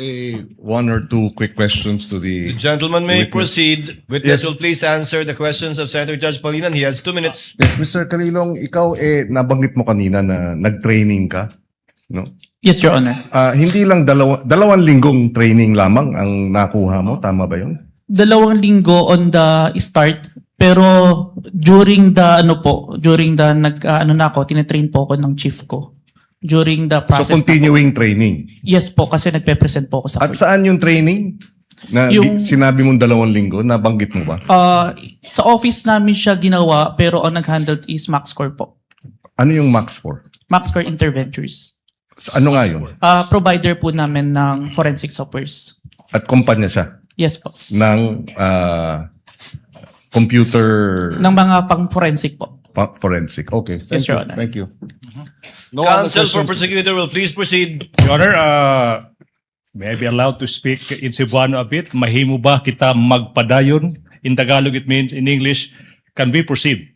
one or two quick questions to The the gentleman may Witness. proceed. Witness Yes. will please answer the questions of Senator Judge Pangilinan. He has 2 minutes. Yes, Mr. Kalilong, ikaw nabanggit mo kanina na nag-training ka, no? Yes, Your Honor. Hindi lang dalawang linggong training lamang ang nakuha mo, tama ba 'yon? 2 linggo on the start, pero during the tinetrain po ako ng chief ko. During the So process. continuing training. Yes po, kasi nagpe-present po ako sa At court. saan yung training? Na sinabi mong 2 linggo, nabanggit mo ba? Sa office namin siya ginawa, pero ang nag-handle is MaxCore po. Ano yung Max for? MaxCore Interventures. Ano nga yun? Provider po namin ng forensic softwares. At kumpanya siya Yes po. ng computer Ng mga pang-forensic po. forensic. Okay, thank Yes, you. Your Honor. Thank you. No other Counsel for questions? prosecutor will please proceed. Your Honor, may I be allowed to speak in Cebuano a bit? Mahimo ba kita magpadayon? In Tagalog, it means in English, can we proceed?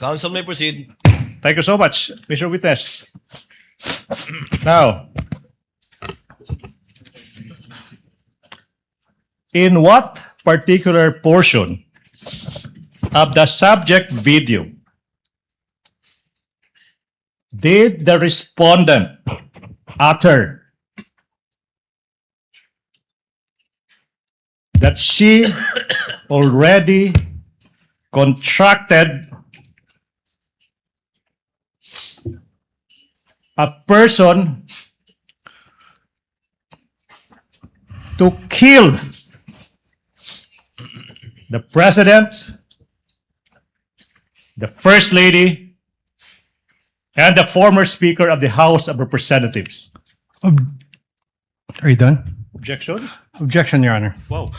Counsel may proceed. Thank you so much, Mr. Witness. Now, in what particular portion of the subject video did the respondent utter that she already contracted a person to kill the president, the first lady, and the former speaker of the House of Representatives? Are you done? Objection? Objection, Your Honor. Wow.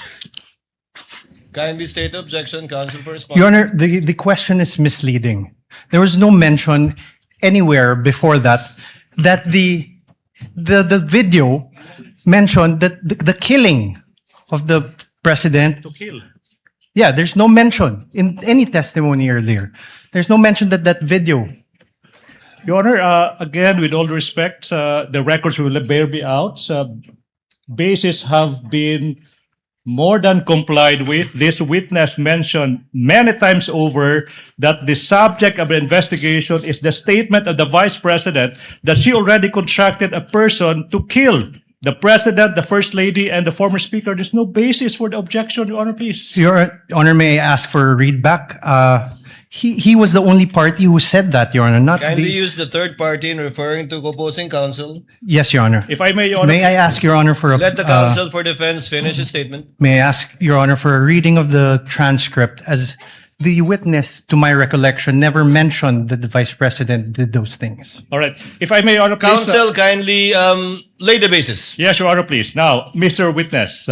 Kindly state objection. Counsel for response. Your Honor, the question is misleading. There was no mention anywhere before that the video mentioned that the killing of the president. To kill. Yeah, there's no mention in any testimony earlier. There's no mention that video. Your Honor, again, with all respect, the records will bear me out. Bases have been more than complied with. This witness mentioned many times over that the subject of the investigation is the statement of the Vice President that she already contracted a person to kill the President, the First Lady, and the former Speaker. There's no basis for the objection, Your Honor, please. Your Honor, may I ask for a readback? He was the only party who said that, Your Honor, not Kindly the... use the third party in referring to opposing counsel. Yes, Your Honor. If I may, Your Honor. May I ask, Your Honor, for a... Let the counsel for defense finish his statement. May I ask, Your Honor, for a reading of the transcript as The witness, to my recollection, never mentioned that the Vice President did those things. All right. If I may, Your Honor, please. Counsel, kindly lay the basis. Yes, Your Honor, please. Now, Mr. Witness,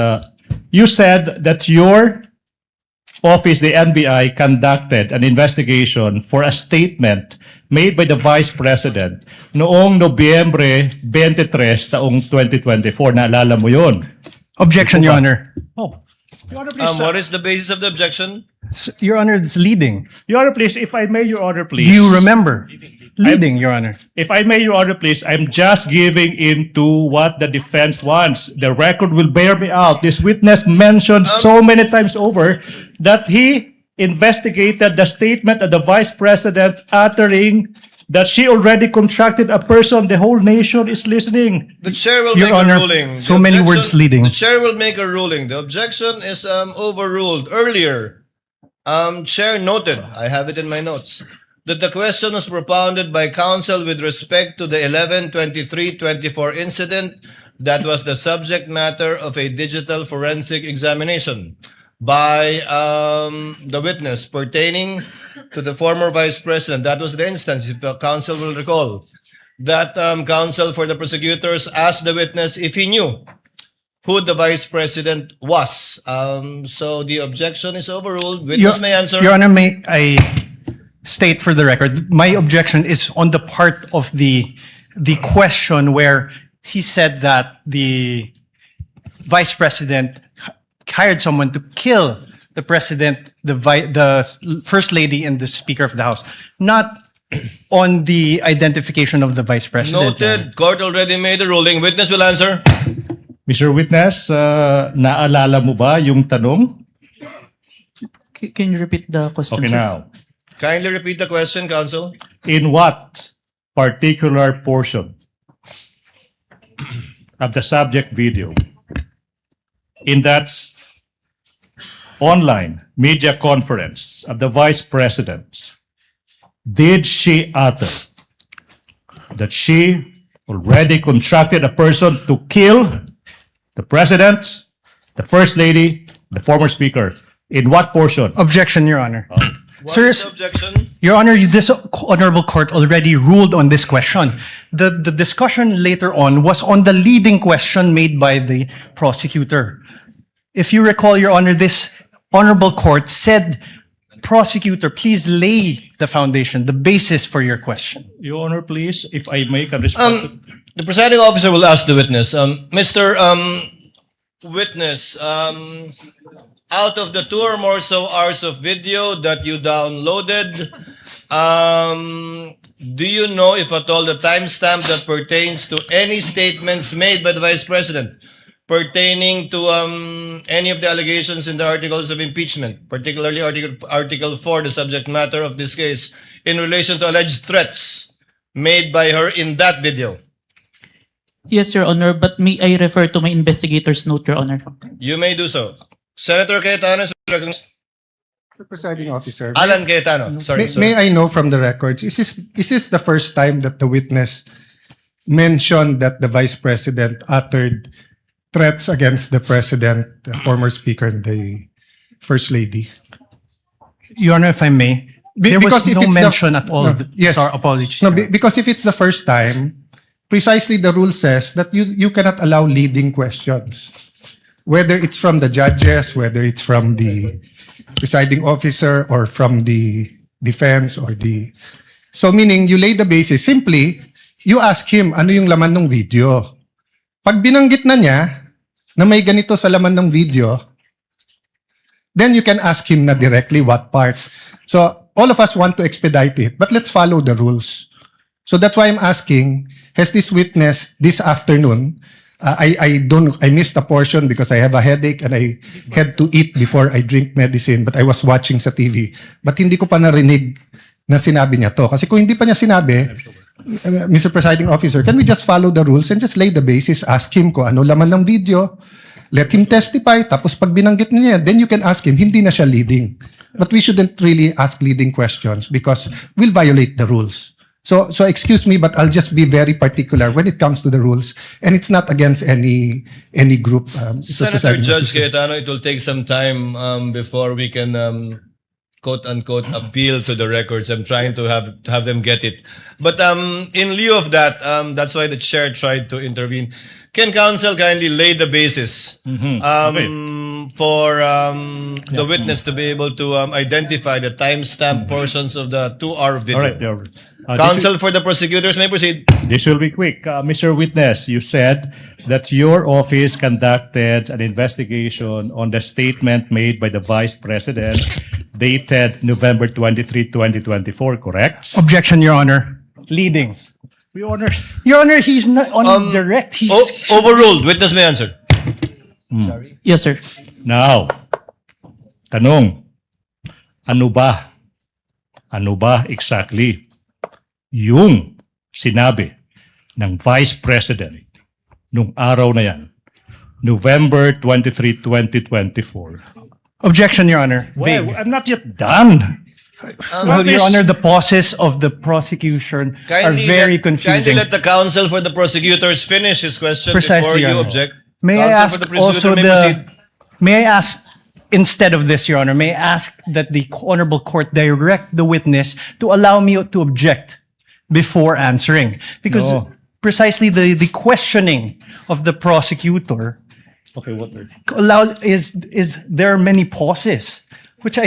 you said that your office, the NBI, conducted an investigation for a statement made by the Vice President noong Nobyembre 23, taong 2024. Naalala mo yun? Objection, Your Honor. Oh. Your Honor, please. What is the basis of the objection? Your Honor, it's leading. Your Honor, please, if I may, Your Honor, please. Do you remember? Leading, Your Honor. If I may, Your Honor, please, I'm just giving into what the defense wants. The record will bear me out. This witness mentioned so many times over that he investigated the statement of the Vice President uttering that she already contracted a person. The whole nation is listening. The chair will Your make Honor, a ruling. so The many objection- words leading. The chair will make a ruling. The objection is overruled. Earlier, chair noted, I have it in my notes, that the question was propounded by counsel with respect to the 11/23/24 incident that was the subject matter of a digital forensic examination by the witness pertaining to the former Vice President. That was the instance, if the counsel will recall, that counsel for the prosecutors asked the witness if he knew who the Vice President was. So the objection is overruled. Witness may answer. Your Honor, may I state for the record, my objection is on the part of the question where he said that the Vice President hired someone to kill the President, the First Lady, and the Speaker of the House, not on the identification of the Vice President. Noted. Court already made a ruling. Witness will answer. Mr. Witness, naalala mo ba yung tanong? Can you repeat the question, Okay, sir? now. Kindly repeat the question, counsel. In what particular portion of the subject video in that online media conference of the Vice President did she utter that she already contracted a person to kill the President, the First Lady, the former Speaker? In what portion? Objection, Your Honor. What is the objection? Your Honor, this honorable court already ruled on this question. The discussion later on was on the leading question made by the prosecutor. If you recall, Your Honor, this honorable court said, prosecutor, please lay the foundation, the basis for your question. Your Honor, please, if I make a response. The presiding officer will ask the witness. Mr. Witness, out of the 2 or more so hours of video that you downloaded, do you know, if at all, the timestamp that pertains to any statements made by the Vice President pertaining to any of the allegations in the articles of impeachment, particularly Article 4, the subject matter of this case, in relation to alleged threats made by her in that video? Yes, Your Honor, but may I refer to my investigator's note, Your Honor? You may do so. Senator Cayetano is recognized. Mr. Presiding Officer. Alan Cayetano. Sorry, May I know from the records, is this the first time that the witness mentioned that the Vice President uttered threats against the President, the former Speaker, and the First Lady? Your Honor, if I may, there was no mention at all. Yes. Sorry, apologies. No, because if it's the first time, precisely the rule says that you cannot allow leading questions. Whether it's from the judges, whether it's from the presiding officer, or from the defense, or the... So meaning, you lay the basis. Simply, you ask him, ano yung laman ng video? Pag binanggit na niya, na may ganito sa laman ng video, then you can ask him na directly what part. So, all of us want to expedite it, but let's follow the rules. So that's why I'm asking, has this witness this afternoon, I missed a portion because I have a headache and I had to eat before I drink medicine, but I was watching sa TV. But hindi ko pa narinig na sinabi niya to. Kasi kung hindi pa niya sinabi, Mr. Presiding Officer, can we just follow the rules and just lay the basis, ask him kung ano laman ng video, let him testify, tapos pag binanggit niya, then you can ask him, hindi na siya leading. But we shouldn't really ask leading questions because we'll violate the rules. So excuse me, but I'll just be very particular when it comes to the rules, and it's not against any group. Senator Judge Cayetano, it will take some time before we can quote unquote appeal to the records. I'm trying to have them get it. But in lieu of that, that's why the chair tried to intervene. Can counsel kindly lay the basis for the witness to be able to identify the timestamp portions of the 2-hour video? All right, Your Honor. Counsel for the prosecutors may proceed. This will be quick. Mr. Witness, you said that your office conducted an investigation on the statement made by the Vice President dated November 23, 2024, correct? Objection, Your Honor. Leadings. Your Honor. Your Honor, he's not on direct. He's Overruled. Witness may answer. Yes, sir. Now, tanong, ano ba exactly yung sinabi ng Vice President nung araw na yan, November 23, 2024? Objection, Your Honor. Well, Vague. I'm not yet done. Well, Your Honor, the pauses of the prosecution are very confusing. Kindly let the counsel for the prosecutors finish his question Precisely, before Your you Honor. object. May I Counsel ask for the prosecutor also may proceed. may I ask, instead of this, Your Honor, may I ask that the Honorable Court direct the witness to allow me to object before answering? Because No. precisely the questioning of the prosecutor is there are many pauses, which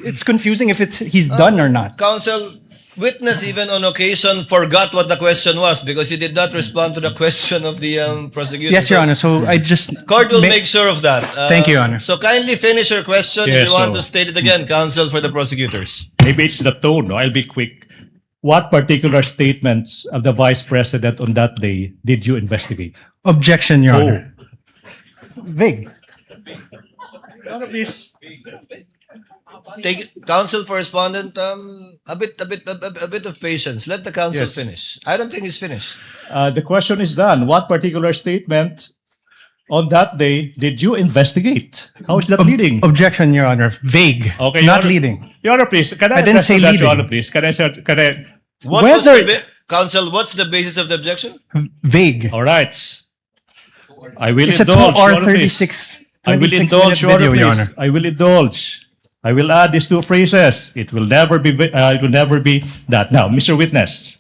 it's confusing if he's done or not. Counsel, witness even on occasion forgot what the question was because he did not respond to the question of the prosecutor. Yes, Your Honor. So I just Court will make sure of that. Thank you, Your Honor. So kindly finish your question. Yes, If you want so- to state it again, counsel for the prosecutors. Maybe it's the tone, no? I'll be quick. What particular statements of the Vice President on that day did you investigate? Objection, Your Honor. Vague. Take it, counsel for respondent. A bit of patience. Let the counsel Yes. finish. I don't think he's finished. The question is done. What particular statement on that day did you investigate? How is that leading? Objection, Your Honor. Vague. Okay, Your Not Honor- leading. Your Honor, please. Can I I didn't address say to that, leading. Your Honor, please? Can I? What was the counsel? What's the basis of the objection? Vague. All right. I will It's a indulge. 2-hour, Your Honor, please. 36 I will 26 indulge, minute Your Honor, video, Your please. Honor. I will indulge. I will add these two phrases. It will never be. It will never be that. Now, Mr. Witness,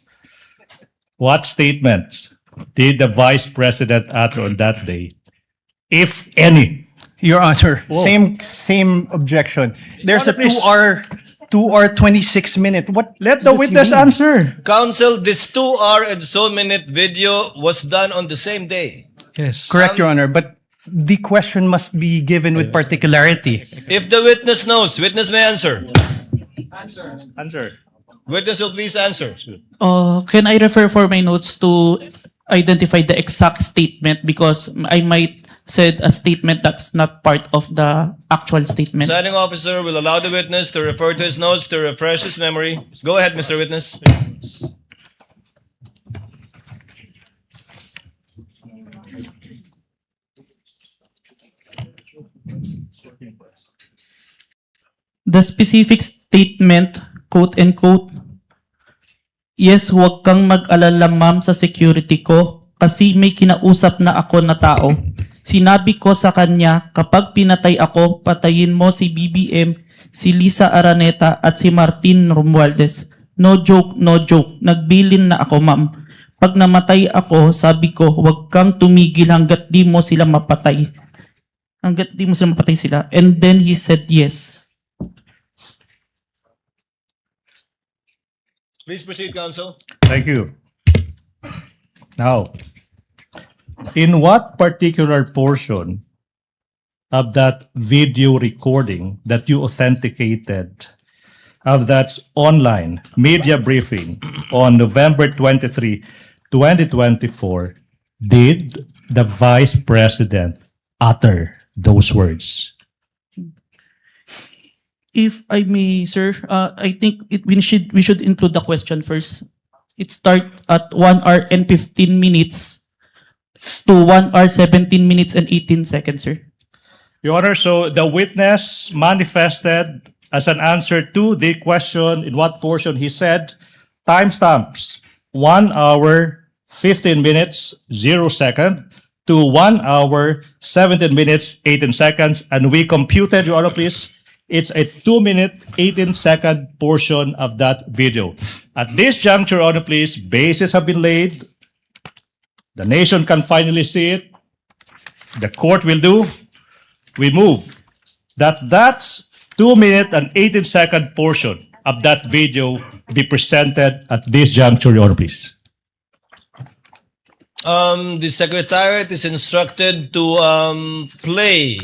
what statements did the Vice President utter on that day, if any? Your Honor, Whoa. same objection. There's a Honor, please. 2-hour 26 minute. What? Let the does he witness mean? answer. Counsel, this 2-hour and so minute video was done on the same day. Yes. Correct, Your Honor, but the question must be given with particularity. If the witness knows, witness may answer. Answer. Witness will please answer. Can I refer for my notes to identify the exact statement because I might said a statement that's not part of the actual statement. Presiding officer will allow the witness to refer to his notes to refresh his memory. Go ahead, Mr. Witness. The specific statement, quote and quote, "Yes, huwag kang mag-alala ma'am sa security ko kasi may kinausap na ako na tao. Sinabi ko sa kanya, kapag pinatay ako, patayin mo si BBM, si Lisa Araneta at si Martin Romualdez. No joke, no joke. Nagbilin na ako ma'am. Pag namatay ako, sabi ko, huwag kang tumigil hanggat di mo sila mapatay. Hanggat di mo sila mapatay sila." And then he said yes. Please proceed, counsel. Thank you. Now, in what particular portion of that video recording that you authenticated of that online media briefing on November 23, 2024, did the Vice President utter those words? If I may, sir, I think we should include the question first. It start at 1 hour and 15 minutes to 1 hour 17 minutes and 18 seconds, sir. Your Honor, so the witness manifested as an answer to the question in what portion he said, timestamps 1 hour 15 minutes 0 second to 1 hour 17 minutes 18 seconds, and we computed, Your Honor, please, It's a 2-minute, 18-second portion of that video. At this juncture, Honor, please, bases have been laid. The nation can finally see it. The court will do. We move that's 2-minute and 18-second portion of that video be presented at this juncture, Your Honor, please. The Secretariat is instructed to play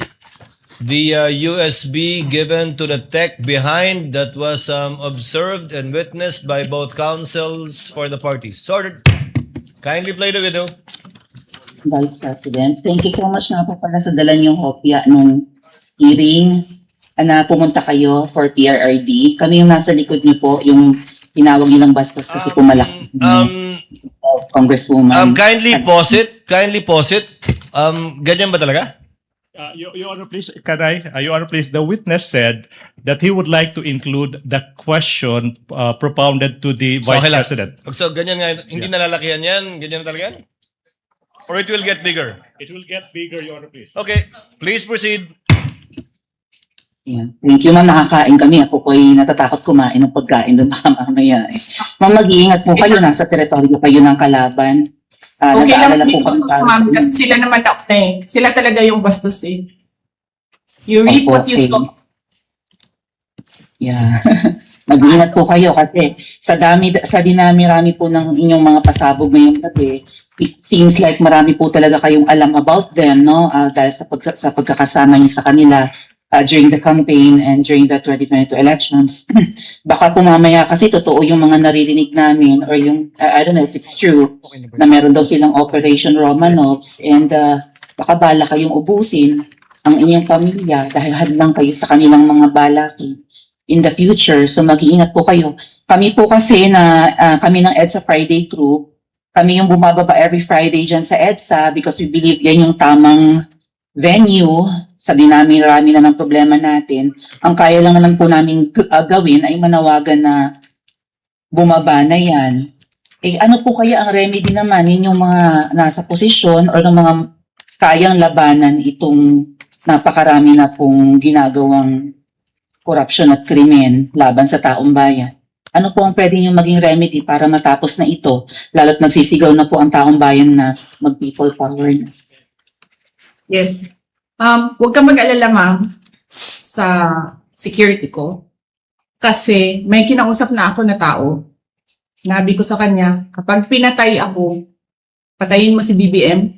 the USB given to the tech behind that was observed and witnessed by both counsels for the parties. Ordered. Kindly play the video. Vice President, thank you so much nga po pala sa dala niyong hopya nung hearing na pumunta kayo for PRRD. Kami yung nasa likod niyo po, yung tinawag nilang bastos kasi po malaki. Congresswoman. Kindly pause it. Kindly pause it. Ganyan ba talaga? Your Honor, please, Your Honor, please, the witness said that he would like to include the question propounded to the Vice President. So, ganyan nga, hindi nalalakihan yan? Ganyan talaga yan? Or it will get bigger? It will get bigger, Your Honor, please. Okay, please proceed. Yeah. Thank you, ma'am. Nakakain kami. Ako po ay natatakot kumain ng pagkain doon baka mamaya. Ma'am, mag-iingat po kayo. Nasa teritoryo kayo ng kalaban. Okay lang po kami ma'am, kasi sila naman na eh. Sila talaga yung bastos eh. You reap what you sow. Yeah. Mag-iingat po kayo kasi sa dinami-rami po ng inyong mga pasabog ngayong gabi, it seems like marami po talaga kayong alam about them, no? Dahil sa pagkakasama niyo sa kanila during the campaign and during the 2022 elections. Baka po mamaya kasi totoo yung mga naririnig namin or yung, I don't know if it's true, na meron daw silang Operation Romanovs and baka bala kayong ubusin ang inyong pamilya dahil hadlang kayo sa kanilang mga balaki in the future. So mag-iingat po kayo. Kami po kasi kami ng EDSA Friday crew, kami yung bumababa every Friday dyan sa EDSA because we believe yan yung tamang venue sa dinami-rami na ng problema natin. Ang kaya lang naman po namin gawin ay manawagan na bumaba na yan. Eh ano po kaya ang remedy naman ninyong mga nasa posisyon o ng mga kayang labanan itong napakarami na pong ginagawang korupsyon at krimen laban sa taong bayan? Ano po ang pwede nyo maging remedy para matapos na ito? Lalo't nagsisigaw na po ang taong bayan na mag-people power na. Yes. Huwag kang mag-alala, ma'am, sa security ko. Kasi may kinausap na ako na tao. Sinabi ko sa kanya, kapag pinatay ako, patayin mo si BBM,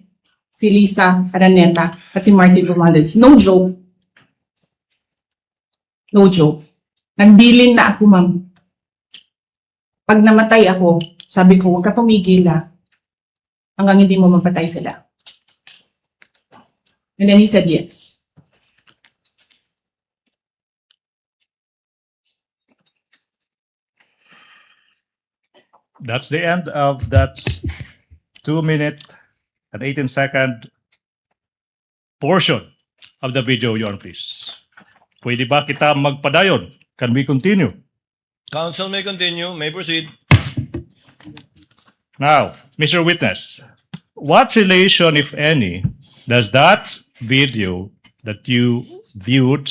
si Lisa Araneta, at si Martin Romales. No joke. No joke. Nagbilin na ako, ma'am. Pag namatay ako, sabi ko, huwag ka tumigil hanggang hindi mo mapatay sila. And then he said yes. That's the end of that 2-minute and 18-second portion of the video, Your Honor, please. Pwede ba kita magpadayon? Can we continue? Counsel may continue, may proceed. Now, Mr. Witness, what relation, if any, does that video that you viewed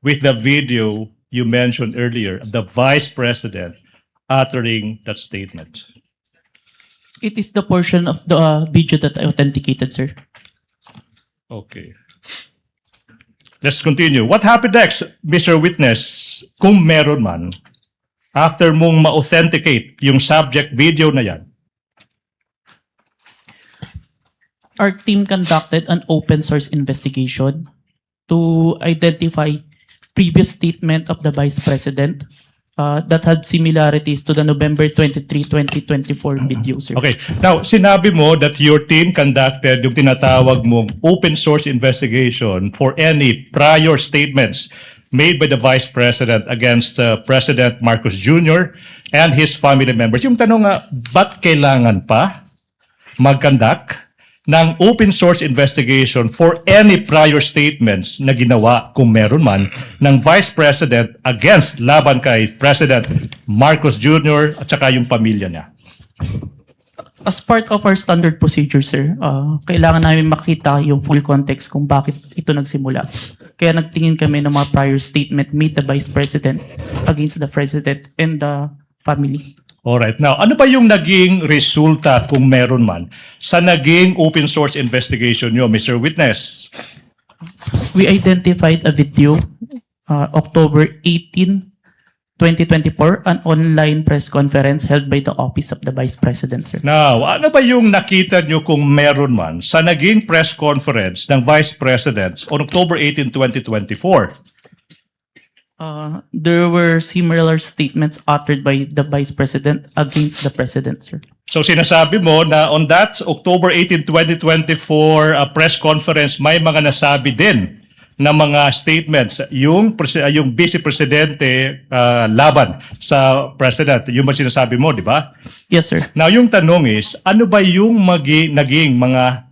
with the video you mentioned earlier of the Vice President uttering that statement? It is the portion of the video that I authenticated, sir. Okay. Let's continue. What happened next, Mr. Witness, kung meron man, after mong ma-authenticate yung subject video na yan? Our team conducted an open source investigation to identify previous statement of the Vice President that had similarities to the November 23, 2024 video, sir. Okay. Now, sinabi mo that your team conducted yung tinatawag mong open source investigation for any prior statements made by the Vice President against President Marcos Jr. and his family members. Yung tanong nga, ba't kailangan pa mag-conduct ng open source investigation for any prior statements na ginawa, kung meron man, ng Vice President against laban kay President Marcos Jr. at saka yung pamilya niya? As part of our standard procedure, sir, kailangan namin makita yung full context kung bakit ito nagsimula. Kaya nagtingin kami ng mga prior statement made the Vice President against the President and the family. Alright. Now, ano ba yung naging resulta kung meron man sa naging open source investigation nyo, Mr. Witness? We identified a video, October 18, 2024, an online press conference held by the Office of the Vice President, sir. Now, ano ba yung nakita nyo kung meron man sa naging press conference ng Vice President on October 18, 2024? There were similar statements uttered by the Vice President against the President, sir. So sinasabi mo na on that October 18, 2024 press conference, may mga nasabi din na mga statements yung Vice Presidente laban sa President. Yung ba sinasabi mo, di ba? Yes, sir. Now, yung tanong is, ano ba yung naging mga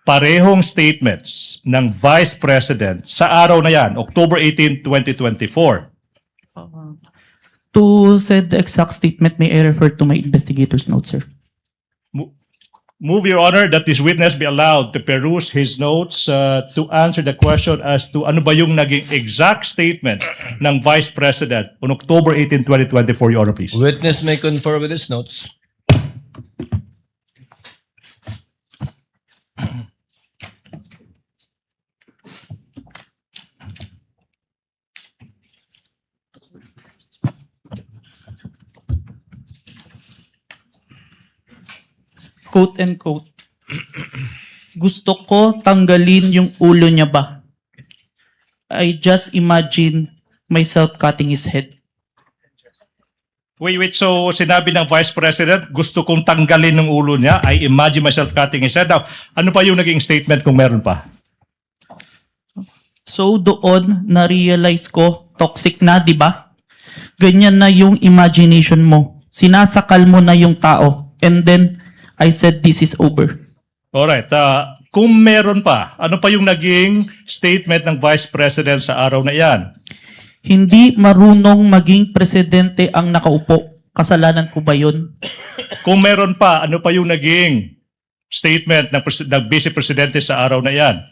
parehong statements ng Vice President sa araw na yan, October 18, 2024? To said the exact statement, may I refer to my investigator's notes, sir? Move, Your Honor, that this witness be allowed to peruse his notes to answer the question as to ano ba yung naging exact statement ng Vice President on October 18, 2024, Your Honor, please. Witness may confer with his notes. Quote and quote, gusto ko tanggalin yung ulo niya ba? I just imagine myself cutting his head. Wait. So sinabi ng Vice President, gusto kong tanggalin ng ulo niya. I imagine myself cutting his head. Now, ano pa yung naging statement kung meron pa? So doon, na-realize ko, toxic na, di ba? Ganyan na yung imagination mo. Sinasakal mo na yung tao. And then, I said, this is over. Alright. Kung meron pa, ano pa yung naging statement ng Vice President sa araw na iyan? Hindi marunong maging presidente ang nakaupo. Kasalanan ko ba yun? Kung meron pa, ano pa yung naging statement ng Vice Presidente sa araw na iyan?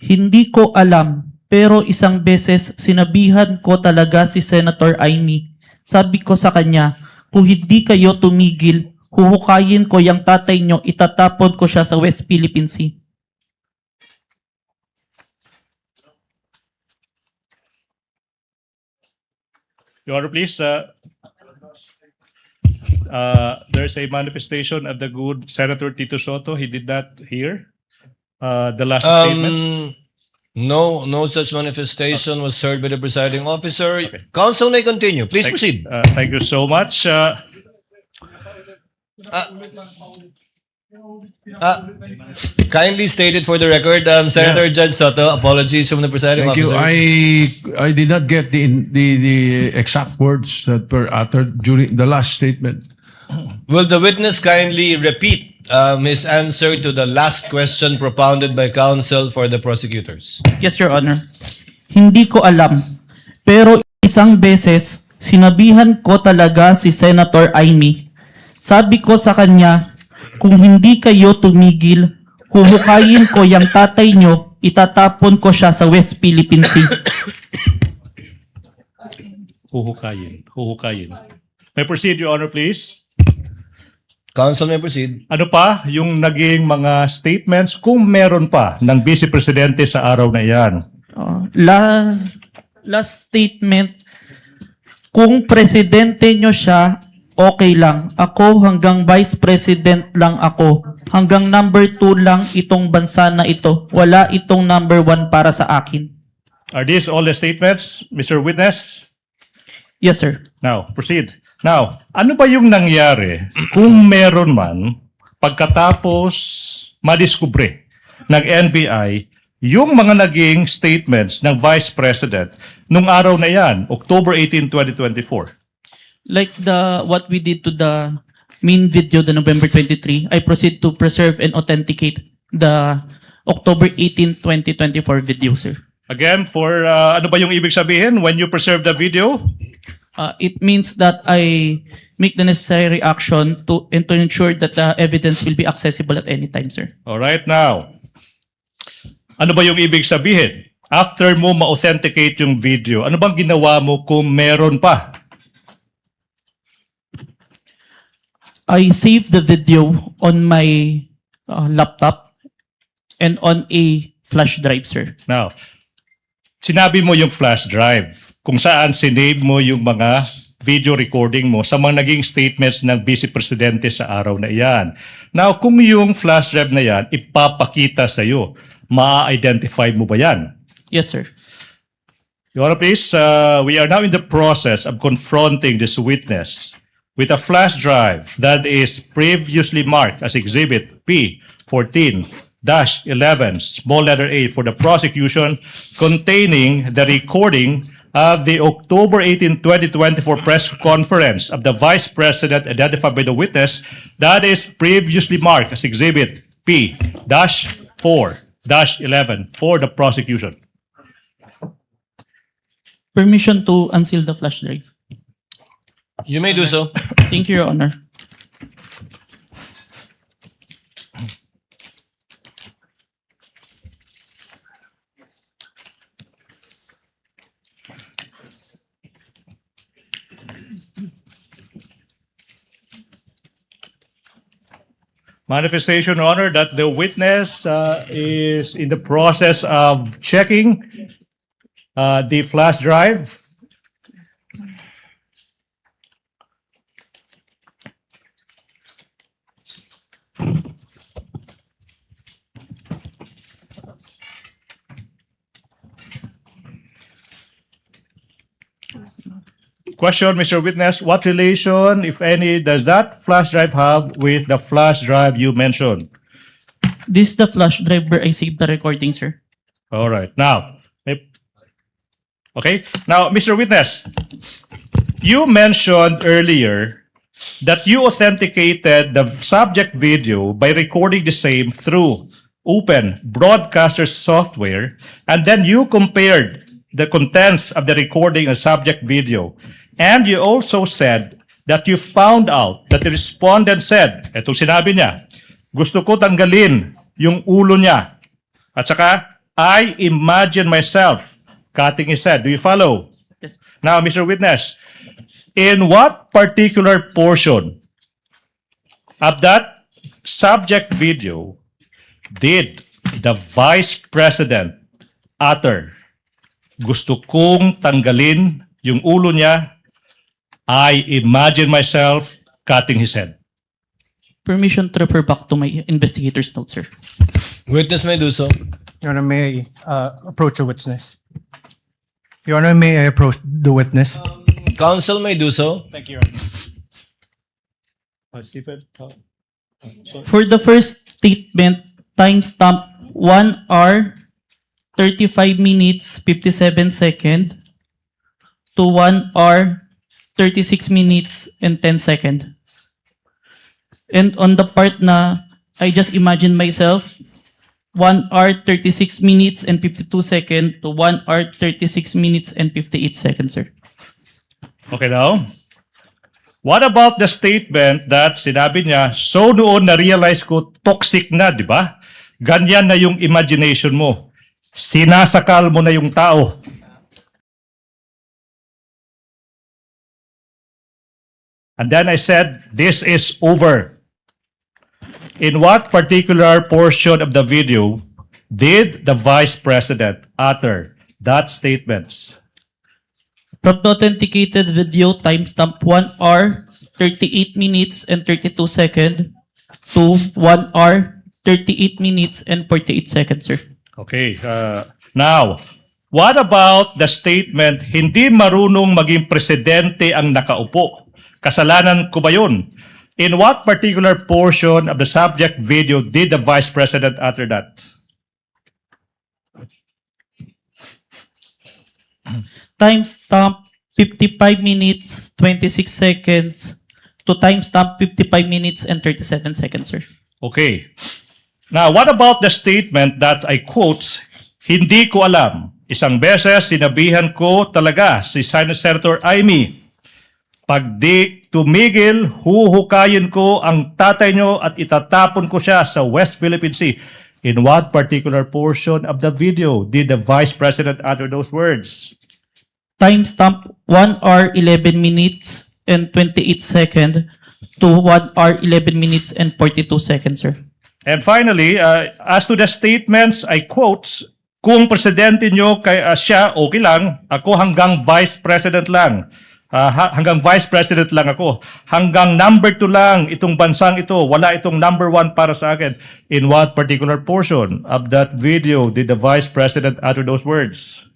Hindi ko alam, pero isang beses sinabihan ko talaga si Senator Amy. Sabi ko sa kanya, kung hindi kayo tumigil, huhukayin ko yung tatay nyo, itatapon ko siya sa West Philippine Sea. Your Honor, please. There's a manifestation of the good Senator Tito Soto. He did not hear the last statement. No such manifestation was heard by the presiding officer. Okay. Counsel may continue. Please proceed. Thank you so much. Kindly stated for the record, Senator Judge Soto, apologies from the presiding officer. I did not get the exact words that were uttered during the last statement. Will the witness kindly repeat his answer to the last question propounded by counsel for the prosecutors? Yes, Your Honor. Hindi ko alam, pero isang beses sinabihan ko talaga si Senator Amy. Sabi ko sa kanya, kung hindi kayo tumigil, huhukayin ko yung tatay nyo, itatapon ko siya sa West Philippine Sea. Huhukayin. May proceed, Your Honor, please. Counsel may proceed. Ano pa yung naging mga statements kung meron pa ng Vice Presidente sa araw na iyan? Last statement, kung presidente nyo siya, okay lang. Ako hanggang Vice President lang ako. Hanggang number 2 lang itong bansa na ito. Wala itong number 1 para sa akin. Are these all the statements, Mr. Witness? Yes, sir. Now, proceed. Now, ano ba yung nangyari kung meron man pagkatapos madiskubre ng NBI yung mga naging statements ng Vice President nung araw na yan, October 18, 2024? Like what we did to the main video, the November 23, I proceed to preserve and authenticate the October 18, 2024 video, sir. Again, for ano ba yung ibig sabihin when you preserve the video? It means that I make the necessary action to ensure that the evidence will be accessible at any time, sir. All right, now, ano ba yung ibig sabihin? After mo ma-authenticate yung video, ano bang ginawa mo kung meron pa? I saved the video on my laptop and on a flash drive, sir. Now, sinabi mo yung flash drive, kung saan sinave mo yung mga video recording mo sa mga naging statements ng Vice Presidente sa araw na iyan. Now, kung yung flash drive na yan, ipapakita sa iyo, ma-identify mo ba yan? Yes, sir. Your Honor, please, we are now in the process of confronting this witness with a flash drive that is previously marked as Exhibit P14-11, small letter A, for the prosecution, containing the recording of the October 18, 2024 press conference of the Vice President identified by the witness that is previously marked as Exhibit P-4-11 for the prosecution. Permission to unseal the flash drive. You may do so. Thank you, Your Honor. Manifestation, Your Honor, that the witness is in the process of checking the flash drive. Question, Mr. Witness, what relation, if any, does that flash drive have with the flash drive you mentioned? This is the flash drive where I saved the recording, sir. All right. Now, okay. Now, Mr. Witness, you mentioned earlier that you authenticated the subject video by recording the same through open broadcaster software, and then you compared the contents of the recording and subject video. And you also said that you found out that the respondent said, etong sinabi niya, gusto ko tanggalin yung ulo niya. At saka, I imagine myself cutting his head. Do you follow? Yes. Now, Mr. Witness, in what particular portion of that subject video did the Vice President utter, gusto kong tanggalin yung ulo niya, I imagine myself cutting his head? Permission to refer back to my investigator's note, sir. Witness may do so. Your Honor, may I approach the witness? Your Honor, may I approach the witness? Counsel may do so. Thank you, Stephen. For the first statement, timestamp 1 hour, 35 minutes, 57 seconds to 1 hour, 36 minutes, and 10 seconds. And on the part na I just imagine myself, 1 hour, 36 minutes, and 52 seconds to 1 hour, 36 minutes, and 58 seconds, sir. Okay now, what about the statement that sinabi niya, so noon na-realize ko toxic na, di ba? Ganyan na yung imagination mo. Sinasakal mo na yung tao. And then I said, this is over. In what particular portion of the video did the Vice President utter that statement? From the authenticated video, timestamp 1 hour, 38 minutes, and 32 seconds to 1 hour, 38 minutes, and 48 seconds, sir. Okay. Now, what about the statement, hindi marunong maging presidente ang nakaupo? Kasalanan ko ba yun? In what particular portion of the subject video did the Vice President utter that? Timestamp 55 minutes, 26 seconds to timestamp 55 minutes and 37 seconds, sir. Okay. Now, what about the statement that I quote, hindi ko alam. Isang beses, sinabihan ko talaga si Senator Amy Pag di tumigil, huhukayin ko ang tatay nyo at itatapon ko siya sa West Philippine Sea. In what particular portion of the video did the Vice President utter those words? Timestamp 1 hour 11 minutes and 28 seconds to 1 hour 11 minutes and 42 seconds, sir. And finally, as to the statements, I quote, kung presidente nyo siya, okay lang. Ako hanggang vice president lang. Hanggang vice president lang ako. Hanggang number 2 lang itong bansang ito. Wala itong number 1 para sa akin. In what particular portion of that video did the vice president utter those words?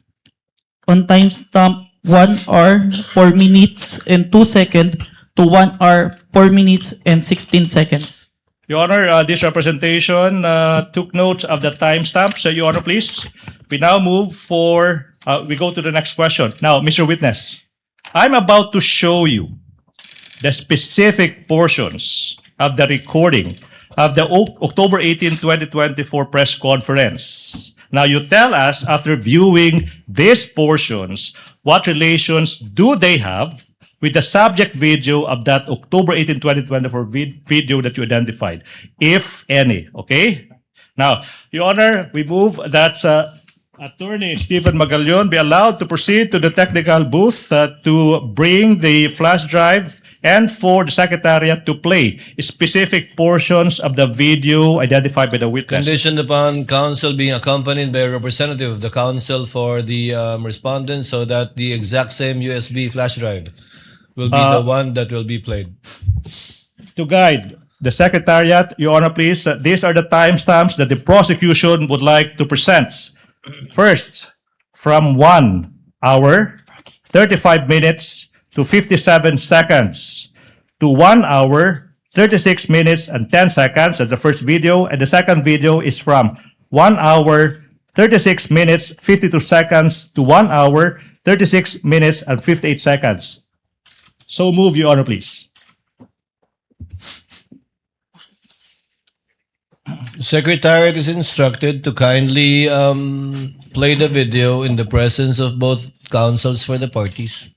On timestamp 1 hour 4 minutes and 2 seconds to 1 hour 4 minutes and 16 seconds. Your Honor, this representation took notes of the timestamps. Your Honor, please. We now move we go to the next question. Now, Mr. Witness, I'm about to show you the specific portions of the recording of the October 18, 2024 press conference. Now, you tell us, after viewing these portions, what relations do they have with the subject video of that October 18, 2024 video that you identified, if any, okay? Now, Your Honor, we move that Attorney Stephen Magallaon be allowed to proceed to the technical booth to bring the flash drive and for the Secretariat to play specific portions of the video identified by the witness. Conditioned upon counsel being accompanied by a representative of the counsel for the respondent so that the exact same USB flash drive will be the one that will be played. To guide the Secretariat, Your Honor, please, these are the timestamps that the prosecution would like to present. First, from 1 hour, 35 minutes to 57 seconds to 1 hour, 36 minutes and 10 seconds. That's the first video. And the second video is from 1 hour, 36 minutes, 52 seconds to 1 hour, 36 minutes and 58 seconds. So move, Your Honor, please. Secretariat is instructed to kindly play the video in the presence of both counsels for the parties.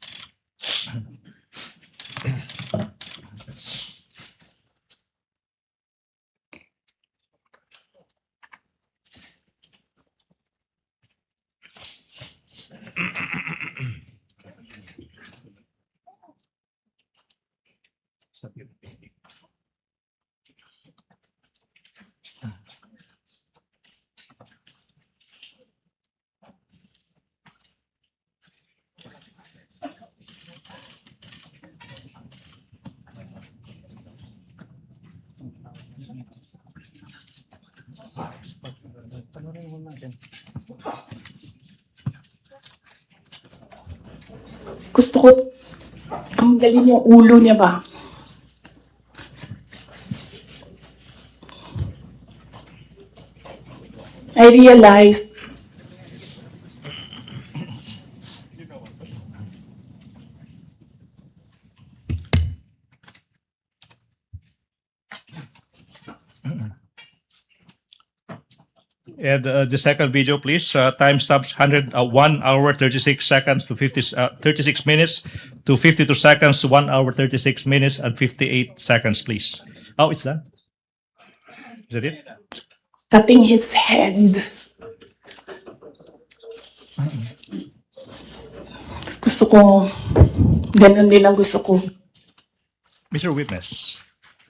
Gusto ko, ang galing yung ulo niya ba? I realized And the second video, please. Timestamps 1 hour 36 seconds to 36 minutes to 52 seconds to 1 hour 36 minutes and 58 seconds, please. Oh, it's done. Is that it? cutting his head. Gusto ko, ganun din ang gusto ko. Mr. Witness,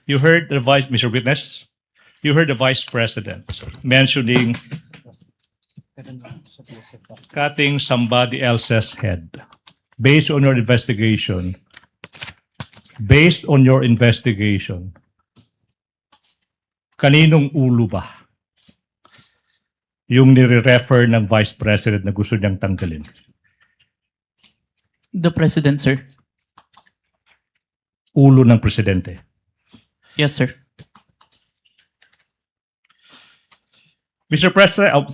you heard the Mr. Witness, you heard the Vice President mentioning cutting somebody else's head. Based on your investigation, kaninong ulo ba yung nire-refer ng Vice President na gusto niyang tanggalin? The President, sir. Ulo ng Presidente. Yes, sir. Mr. President,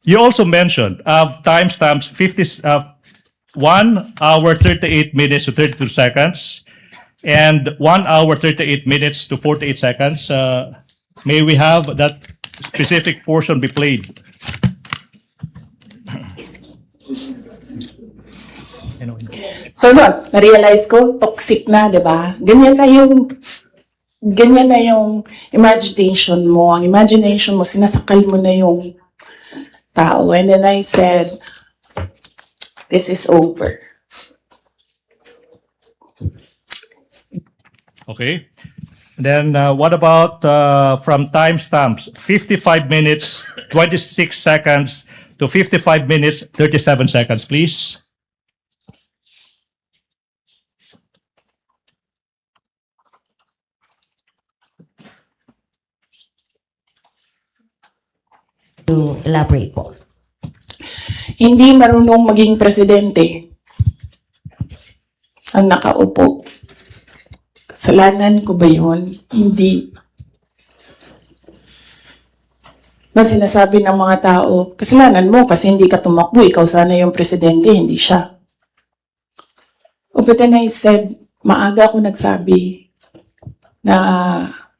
you also mentioned timestamps 1 hour 38 minutes to 32 seconds and 1 hour 38 minutes to 48 seconds. May we have that specific portion be played? So noon, na-realize ko, toxic na, di ba? Ganyan na yung imagination mo. Ang imagination mo, sinasakal mo na yung tao. And then I said, this is over. Okay. Then what about from timestamps 55 minutes 26 seconds to 55 minutes 37 seconds, please? To elaborate po. Hindi marunong maging presidente ang nakaupo. Kasalanan ko ba yun? Hindi. Ba't sinasabi ng mga tao, kasalanan mo kasi hindi ka tumakbo, ikaw sana yung presidente, hindi siya. But then I said, maaga ako nagsabi na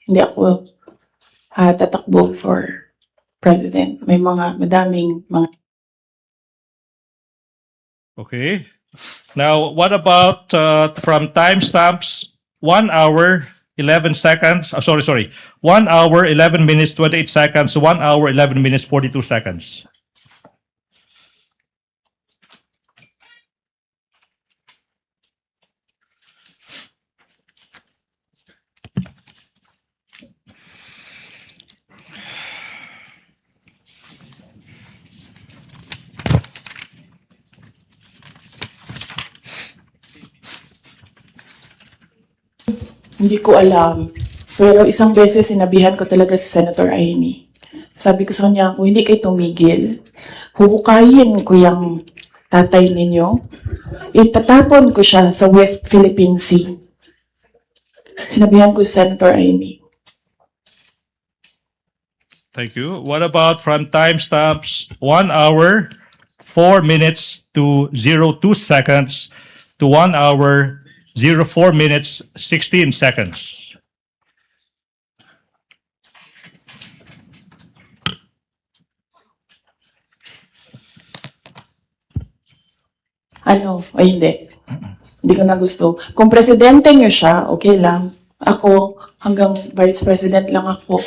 hindi ako tatakbo for president. May madaming mga. Okay. Now, what about from timestamps 1 hour 11 seconds? 1 hour 11 minutes 28 seconds to 1 hour 11 minutes 42 seconds. Hindi ko alam. Pero isang beses sinabihan ko talaga si Senator Atty. Sabi ko sa kanya, kung hindi kayo tumigil, huhukayin ko yung tatay ninyo. Itatapon ko siya sa West Philippine Sea. Sinabihan ko si Senator Atty. Thank you. What about from timestamps 1 hour 4 minutes to 02 seconds to 1 hour 04 minutes 16 seconds? Ay hindi. Hindi ko na gusto. Kung presidente niyo siya, okay lang. Ako, hanggang vice president lang ako.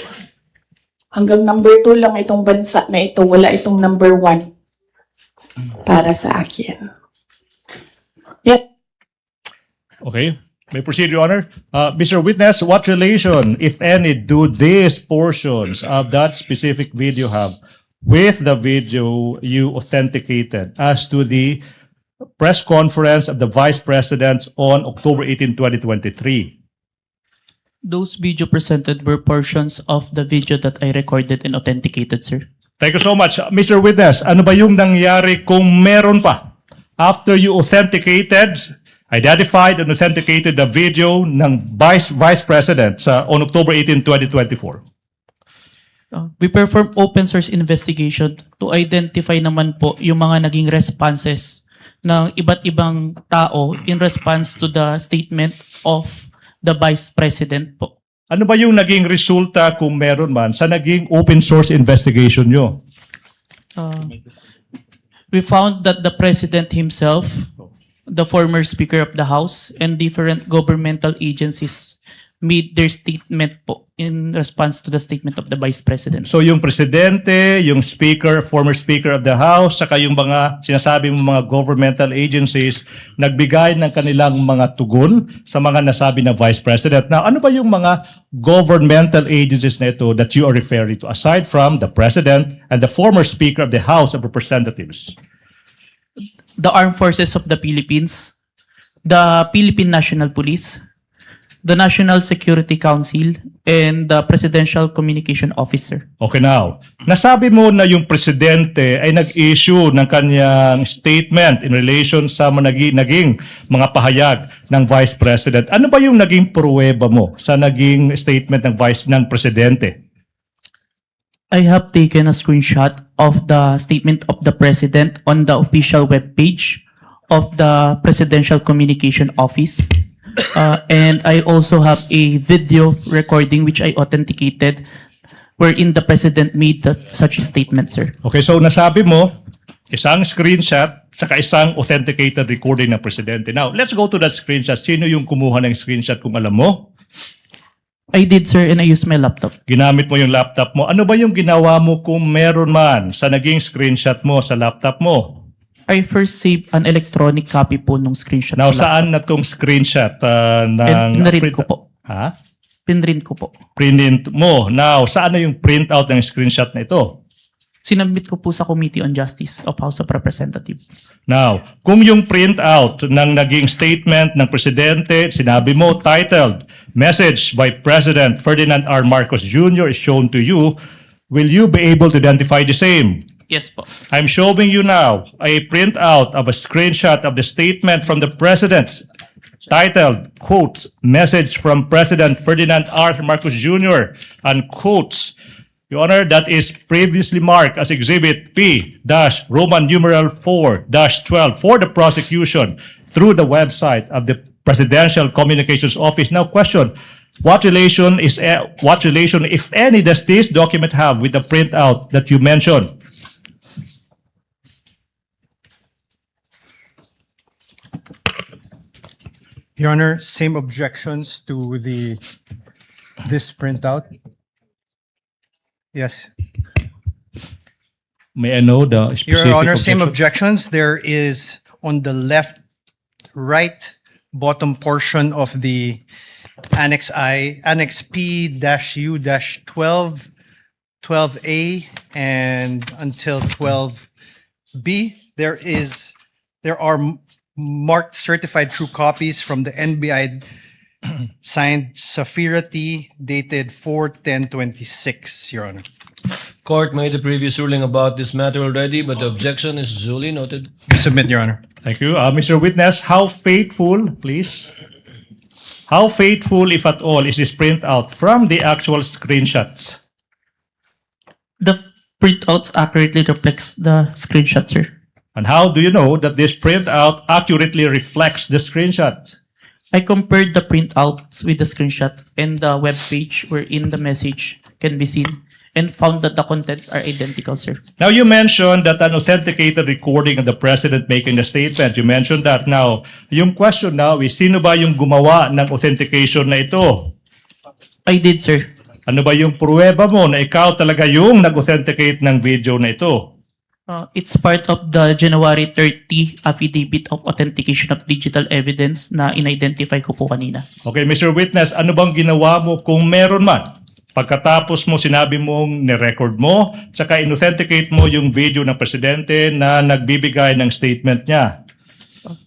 Hanggang number 2 lang itong bansa na ito. Wala itong number 1 para sa akin. Yet, Okay. May proceed, Your Honor. Mr. Witness, what relation, if any, do these portions of that specific video have with the video you authenticated as to the press conference of the Vice President on October 18, 2023? Those video presented were portions of the video that I recorded and authenticated, sir. Thank you so much. Mr. Witness, ano ba yung nangyari kung meron pa after you identified and authenticated the video ng Vice President on October 18, 2024? We perform open source investigation to identify naman po yung mga naging responses ng iba't ibang tao in response to the statement of the Vice President po. Ano ba yung naging resulta kung meron man sa naging open source investigation nyo? We found that the President himself, the former Speaker of the House, and different governmental agencies made their statement po in response to the statement of the Vice President. So yung Presidente, yung Speaker, former Speaker of the House, saka yung mga sinasabi mo mga governmental agencies, nagbigay ng kanilang mga tugon sa mga nasabi ng Vice President. Now, ano ba yung mga governmental agencies na ito that you are referring to, aside from the President and the former Speaker of the House of Representatives? The Armed Forces of the Philippines, the Philippine National Police, the National Security Council, and the Presidential Communication Officer. Okay, now, nasabi mo na yung Presidente ay nag-issue ng kanyang statement in relation sa naging mga pahayag ng Vice President. Ano ba yung naging pruweba mo sa naging statement ng Presidente? I have taken a screenshot of the statement of the President on the official webpage of the Presidential Communication Office. And I also have a video recording which I authenticated wherein the President made such a statement, sir. Okay, so nasabi mo isang screenshot, saka isang authenticated recording ng presidente. Now, let's go to that screenshot. Sino yung kumuha ng screenshot kung alam mo? I did, sir, and I used my laptop. Ginamit mo yung laptop mo. Ano ba yung ginawa mo kung meron man sa naging screenshot mo sa laptop mo? I first saved an electronic copy po nung screenshot. Now, sa laptop. saan na tong screenshot ng... Pinrint ko po. Ha? Pinrint ko po. Print mo. Now, saan na yung printout ng screenshot na ito? Sinabmit ko po sa Committee on Justice of House of Representatives. Now, kung yung printout ng naging statement ng presidente, sinabi mo, titled, Message by President Ferdinand R. Marcos Jr. is shown to you, will you be able to identify the same? Yes po. I'm showing you now a printout of a screenshot of the statement from the president titled, quotes, Message from President Ferdinand R. Marcos Jr. and quotes, Your Honor, that is previously marked as Exhibit P-Roman numeral 4-12 for the prosecution through the website of the Presidential Communications Office. Now, question, what relation, if any, does this document have with the printout that you mentioned? Your Honor, same objections to this printout. Yes. May I know the specific Your Honor, same objection? objections. There is on the right bottom portion of the Annex P-U-12, 12A, and until 12B. There are marked certified true copies from the NBI signed Safira T, dated 4/10/26, Your Honor. Court made a previous ruling about this matter already, but the objection is duly noted. Submit, Your Honor. Thank you. Mr. Witness, how faithful, please? How faithful, if at all, is this printout from the actual screenshots? The printouts accurately reflects the screenshot, sir. And how do you know that this printout accurately reflects the screenshots? I compared the printouts with the screenshot and the web page wherein the message can be seen and found that the contents are identical, sir. Now, you mentioned that an authenticated recording of the president making the statement. You mentioned that. Now, yung question now is, sino ba yung gumawa ng authentication na ito? I did, sir. Ano ba yung pruweba mo na ikaw talaga yung nag-authenticate ng video na ito? It's part of the January 30 Affidavit of Authentication of Digital Evidence na in-identify ko po kanina. Okay, Mr. Witness, ano bang ginawa mo kung meron man? Pagkatapos mo, sinabi mong ni-record mo, tsaka in-authenticate mo yung video ng presidente na nagbibigay ng statement niya.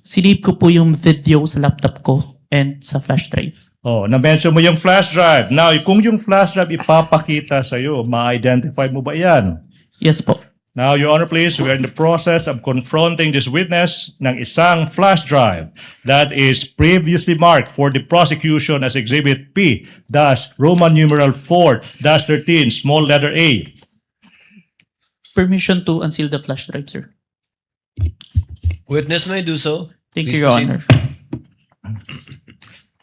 Sinave ko po yung video sa laptop ko and sa flash drive. Oh, na-mention mo yung flash drive. Now, kung yung flash drive ipapakita sa'yo, ma-identify mo ba yan? Yes po. Now, Your Honor, please, we are in the process of confronting this witness ng isang flash drive that is previously marked for the prosecution as Exhibit P-Roman numeral 4-13, small letter A. Permission to unseal the flash drive, sir. Witness may do so. Thank Please you, Your proceed. Honor.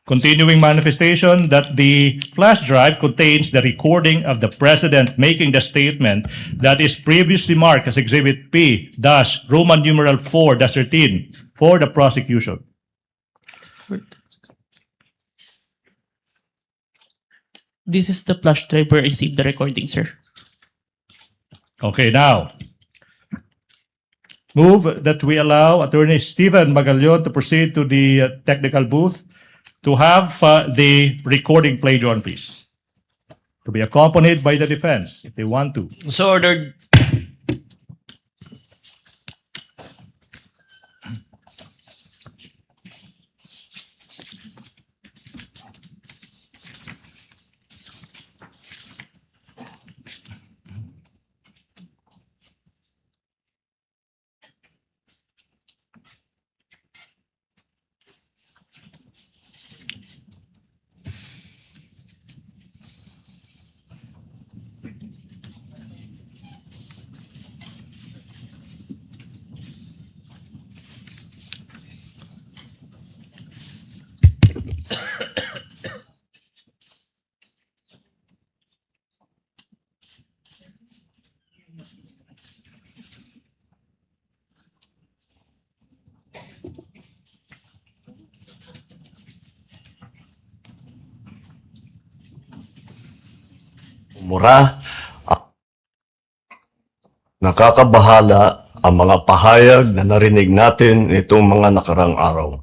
Continuing manifestation that the flash drive contains the recording of the president making the statement that is previously marked as Exhibit P-Roman numeral 4-13 for the prosecution. This is the flash drive where I saved the recording, sir. Okay, now, move that we allow Attorney Stephen Magallon to proceed to the technical booth to have the recording played on, please. To be accompanied by the defense, if they want to. So ordered. mura. Nakakabahala ang mga pahayag na narinig natin itong mga nakarang araw.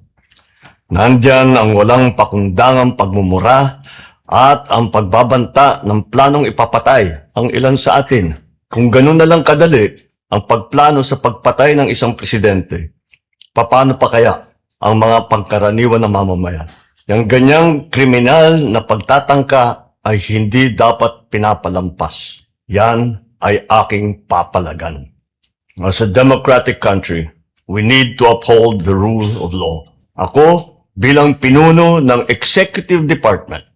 Nandyan ang walang pakundangang pagmumura at ang pagbabanta ng planong ipapatay ang ilan sa atin. Kung ganun na lang kadali ang pagplano sa pagpatay ng isang presidente, paano pa kaya ang mga pangkaraniwan na mamamayan? Yung ganyang kriminal na pagtatangka ay hindi dapat pinapalampas. Yan ay aking papalagan. As a democratic country, we need to uphold the rule of law. Ako, bilang pinuno ng Executive Department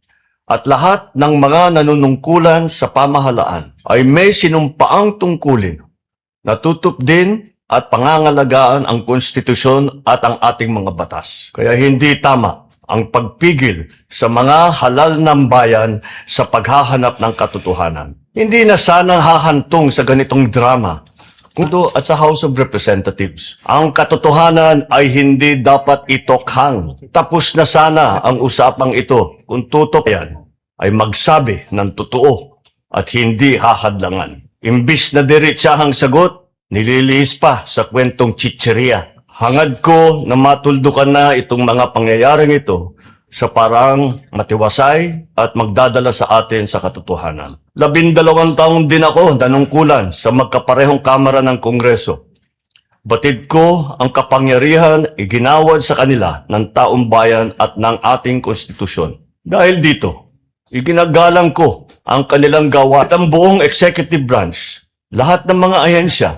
at lahat ng mga nanunungkulan sa pamahalaan ay may sinumpaang tungkulin na tutupdin at pangangalagaan ang konstitusyon at ang ating mga batas. Kaya hindi tama ang pagpigil sa mga halal ng bayan sa paghahanap ng katotohanan. Hindi na sana hahantong sa ganitong drama at sa House of Representatives. Ang katotohanan ay hindi dapat itokhang. Tapos na sana ang usapang ito kung tutok yan ay magsabi ng totoo at hindi hahadlangan. Imbis na diretsahang sagot, nililihis pa sa kwentong chicheria. Hangad ko na matuldukan na itong mga pangyayaring ito sa parang matiwasay at magdadala sa atin sa katotohanan. 12 taon din ako nanungkulan sa magkaparehong kamara ng Kongreso. Batid ko ang kapangyarihan iginawad sa kanila ng taong bayan at ng ating konstitusyon. Dahil dito, iginagalang ko ang kanilang gawa at ang buong executive branch. Lahat ng mga ahensya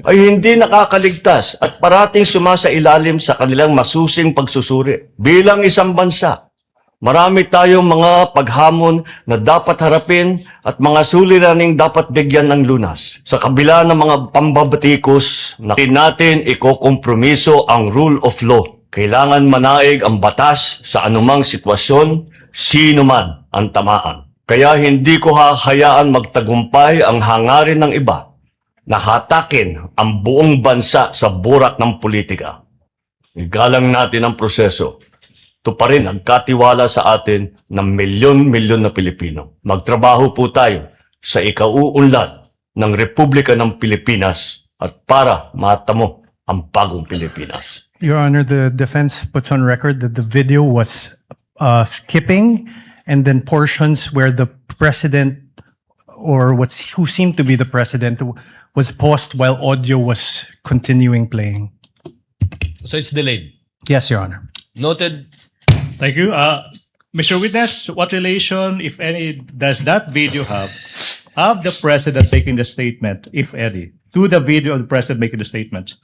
ay hindi nakakaligtas at parating sumasailalim sa kanilang masusing pagsusuri. Bilang isang bansa, marami tayong mga paghamon na dapat harapin at mga suliraning dapat bigyan ng lunas. Sa kabila ng mga pambabatikos, natin ikokompromiso ang rule of law. Kailangan manaig ang batas sa anumang sitwasyon, sino man ang tamaan. Kaya hindi ko hahayaan magtagumpay ang hangarin ng iba na hatakin ang buong bansa sa burak ng politika. Igalang natin ang proseso. Ito pa rin ang katiwala sa atin ng milyon-milyon na Pilipino. Magtrabaho po tayo sa ikauunlad ng Republika ng Pilipinas at para matamo ang bagong Pilipinas. Your Honor, the defense puts on record that the video was skipping and then portions where the president or who seemed to be the president was paused while audio was continuing playing. So it's delayed. Yes, Your Honor. Noted. Thank you. Mr. Witness, what relation, if any, does that video have of the president making the statement, if any, to the video of the president making the statement?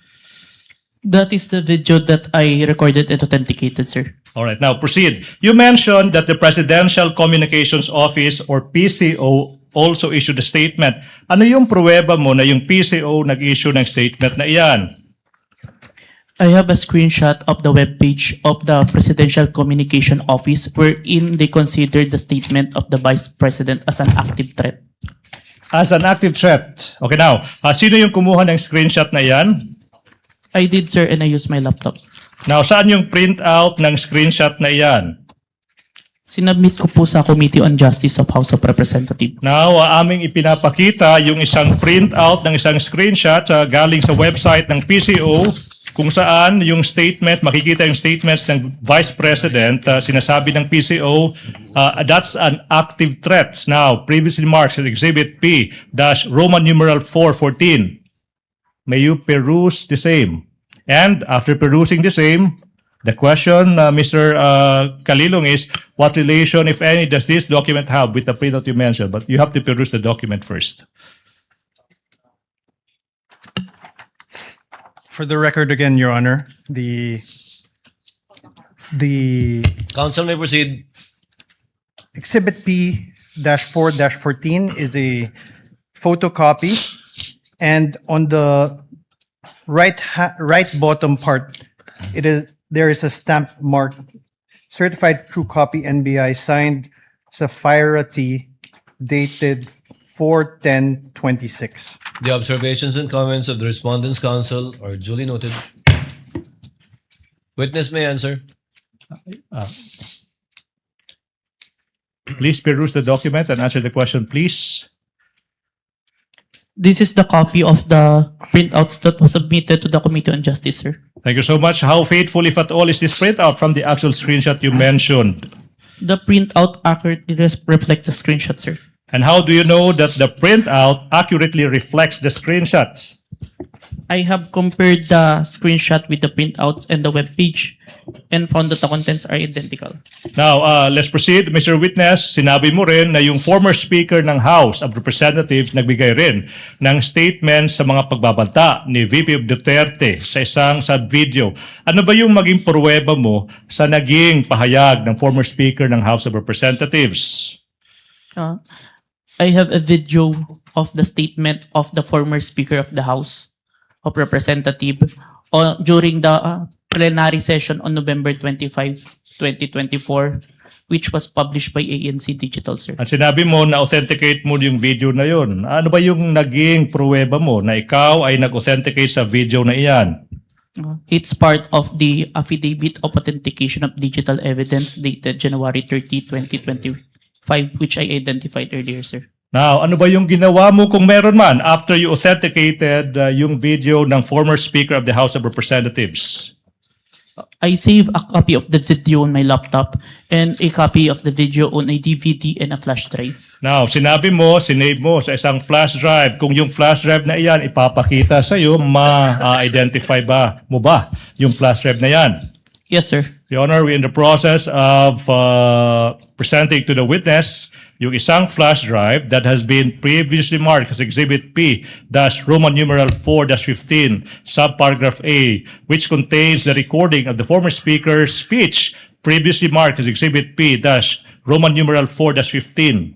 That is the video that I recorded and authenticated, sir. All right, now proceed. You mentioned that the Presidential Communications Office or PCO also issued a statement. Ano yung pruweba mo na yung PCO nag-issue ng statement na iyan? I have a screenshot of the webpage of the Presidential Communication Office wherein they considered the statement of the Vice President as an active threat. As an active threat. Okay, now, sino yung kumuha ng screenshot na iyan? I did, sir, and I used my laptop. Now, saan yung printout ng screenshot na iyan? Sinubmit ko po sa Committee on Justice of House of Representatives. Now, aming ipinapakita yung isang printout ng isang screenshot galing sa website ng PCO kung saan yung statement, makikita yung statements ng Vice President, sinasabi ng PCO, that's an active threat. Now, previously marked in Exhibit P, Roman numeral 414. May you peruse the same. And after perusing the same, the question, Mr. Kalilong, is what relation, if any, does this document have with the printout you mentioned? But you have to peruse the document first. For the record again, Your Honor, the Counsel may proceed. Exhibit P-4-14 is a photocopy, and on the right bottom part, there is a stamp marked certified true copy NBI signed Sapphira T dated 4/10/26. The observations and comments of the Respondents' Counsel are duly noted. Witness may answer. Please peruse the document and answer the question, please. This is the copy of the printouts that was submitted to the Committee on Justice, sir. Thank you so much. How faithful, if at all, is this printout from the actual screenshot you mentioned? The printout accurately reflects the screenshot, sir. And how do you know that the printout accurately reflects the screenshots? I have compared the screenshot with the printouts and the web page and found that the contents are identical. Now, let's proceed. Mr. Witness, sinabi mo rin na yung former Speaker ng House of Representatives nagbigay rin ng statement sa mga pagbabanta ni VP Duterte sa isang sad video. Ano ba yung maging pruweba mo sa naging pahayag ng former Speaker ng House of Representatives? I have a video of the statement of the former Speaker of the House of Representatives during the plenary session on November 25, 2024, which was published by ANC Digital, sir. At sinabi mo na authenticate mo yung video na yun. Ano ba yung naging pruweba mo na ikaw ay nag-authenticate sa video na iyan? It's part of the Affidavit of Authentication of Digital Evidence dated January 30, 2025, which I identified earlier, sir. Now, ano ba yung ginawa mo kung meron man after you authenticated yung video ng former Speaker of the House of Representatives? I save a copy of the video on my laptop and a copy of the video on a DVD and a flash drive. Now, sinabi mo, sinave mo sa isang flash drive. Kung yung flash drive na iyan ipapakita sa iyo, ma-identify ba mo ba yung flash drive na yan? Yes, sir. Your Honor, we're in the process of presenting to the witness yung isang flash drive that has been previously marked as Exhibit P, Roman numeral 4-15, subparagraph A, which contains the recording of the former Speaker's speech previously marked as Exhibit P, Roman numeral 4-15.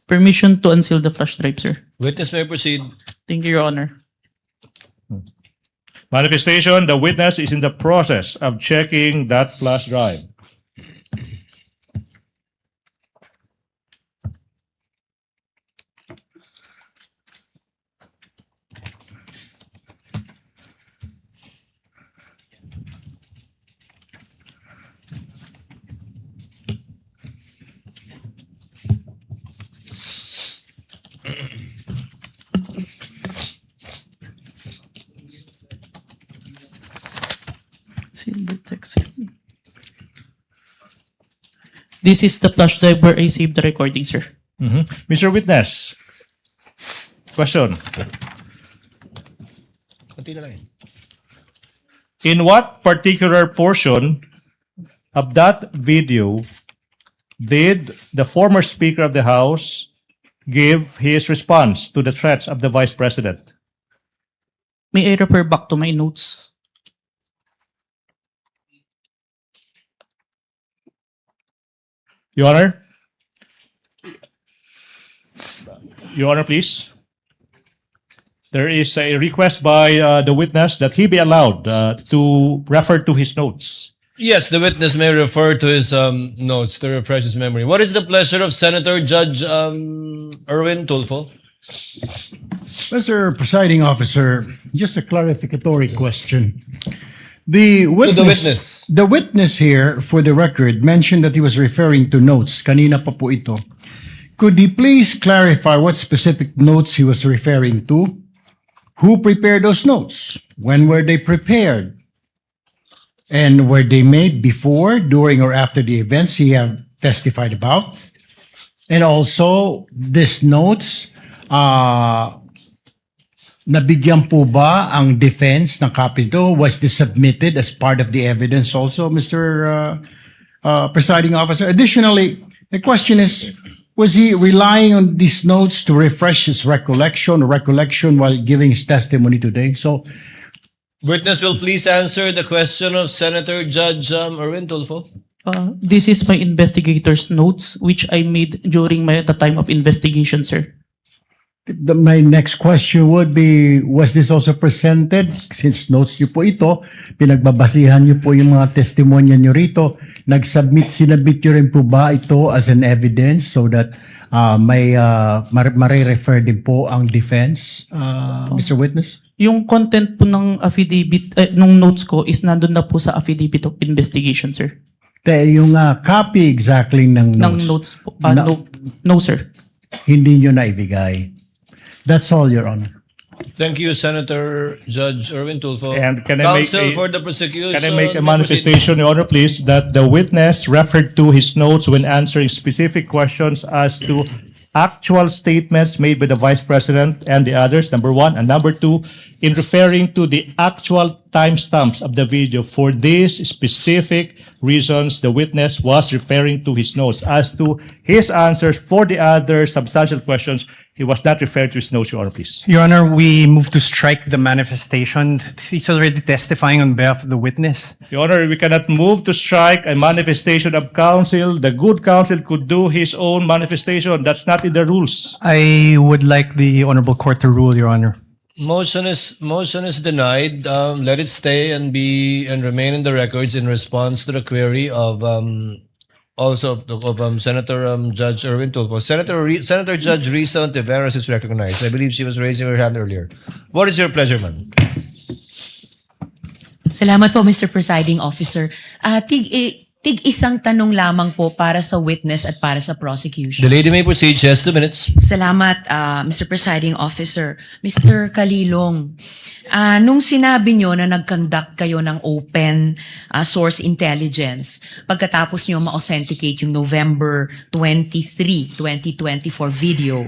Permission to unseal the flash drive, sir. Witness may proceed. Thank you, Your Honor. Manifestation, the witness is in the process of checking that flash drive. This is the flash drive where I saved the recording, sir. Mr. Witness, question. In what particular portion of that video did the former Speaker of the House give his response to the threats of the Vice President? May I refer back to my notes? Your Honor? Your Honor, please. There is a request by the witness that he be allowed to refer to his notes. Yes, the witness may refer to his notes to refresh his memory. What is the pleasure of Senator Judge Erwin Tulfo? Mr. Presiding Officer, just a clarificatory question. The witness, the witness here, for the record, mentioned that he was referring to notes. Kanina pa po ito. Could he please clarify what specific notes he was referring to? Who prepared those notes? When were they prepared? And were they made before, during, or after the events he have testified about? And also, these notes, nabigyan po ba ang defense ng copy ito? Was this submitted as part of the evidence also, Mr. Presiding Officer? Additionally, the question is, was he relying on these notes to refresh his recollection while giving his testimony today? So, Witness will please answer the question of Senator Judge Erwin Tulfo. This is my investigator's notes, which I made during the time of investigation, sir. my next question would be, was this also presented? Since notes niyo po ito, pinagbabasihan niyo po yung mga testimonya niyo rito, sinabit niyo rin po ba ito as an evidence so that mare-refer din po ang defense, Mr. Witness? Yung content po ng affidavit, nung notes ko is nandun na po sa affidavit of investigation, sir. Yung copy exactly ng notes? Ng notes po. No, sir. Hindi nyo na ibigay. That's all, Your Honor. Thank you, Senator Judge Erwin Tulfo. And can I make Counsel a- for the prosecution. Can I make a may proceed. manifestation, Your Honor, please, that the witness referred to his notes when answering specific questions as to actual statements made by the Vice President and the others, number one. And number two, in referring to the actual timestamps of the video. For these specific reasons, the witness was referring to his notes. As to his answers for the other substantial questions, he was not referring to his notes, Your Honor, please. Your Honor, we move to strike the manifestation. He's already testifying on behalf of the witness. Your Honor, we cannot move to strike a manifestation of counsel. The good counsel could do his own manifestation. That's not in the rules. I would like the Honorable Court to rule, Your Honor. Motion is denied. Let it stay and remain in the records in response to the query of Senator Judge Erwin Tulfo. Senator Judge Risa Ontiveros is recognized. I believe she was raising her hand earlier. What is your pleasure, ma'am? Salamat po, Mr. Presiding Officer. Tig isang tanong lamang po para sa witness at para sa prosecution. The lady may proceed. She has 2 minutes. Salamat, Mr. Presiding Officer. Mr. Kalilong, nung sinabi nyo na nag-conduct kayo ng open source intelligence, pagkatapos nyo ma-authenticate yung November 23, 2024 video,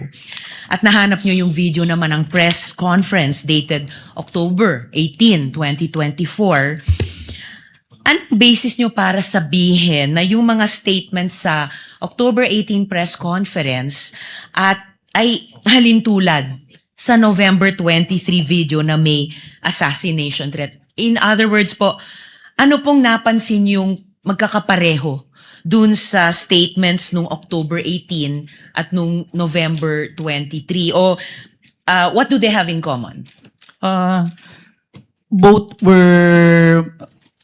at nahanap nyo yung video naman ng press conference dated October 18, 2024, anong basis nyo para sabihin na yung mga statements sa October 18 press conference ay halintulad sa November 23 video na may assassination threat? In other words po, ano pong napansin yung magkakapareho dun sa statements nung October 18 at nung November 23? O what do they have in common? Both were,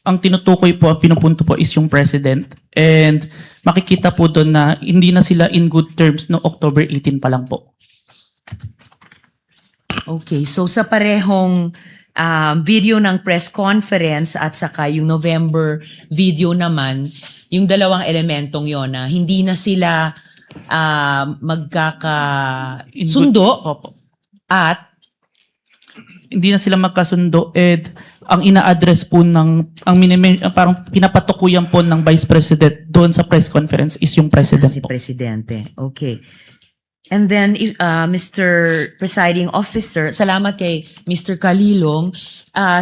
ang tinutukoy po, ang pinupunto po is yung president. And makikita po doon na hindi na sila in good terms no October 18 pa lang po. Okay, so sa parehong video ng press conference at saka yung November video naman, yung dalawang elementong yon na hindi na sila magkakasundo at Hindi na sila magkasundo and ang ina-address po parang pinapatukuyan po ng Vice President doon sa press conference is yung President si po. Presidente. Okay. And then, Mr. Presiding Officer, salamat kay Mr. Kalilong.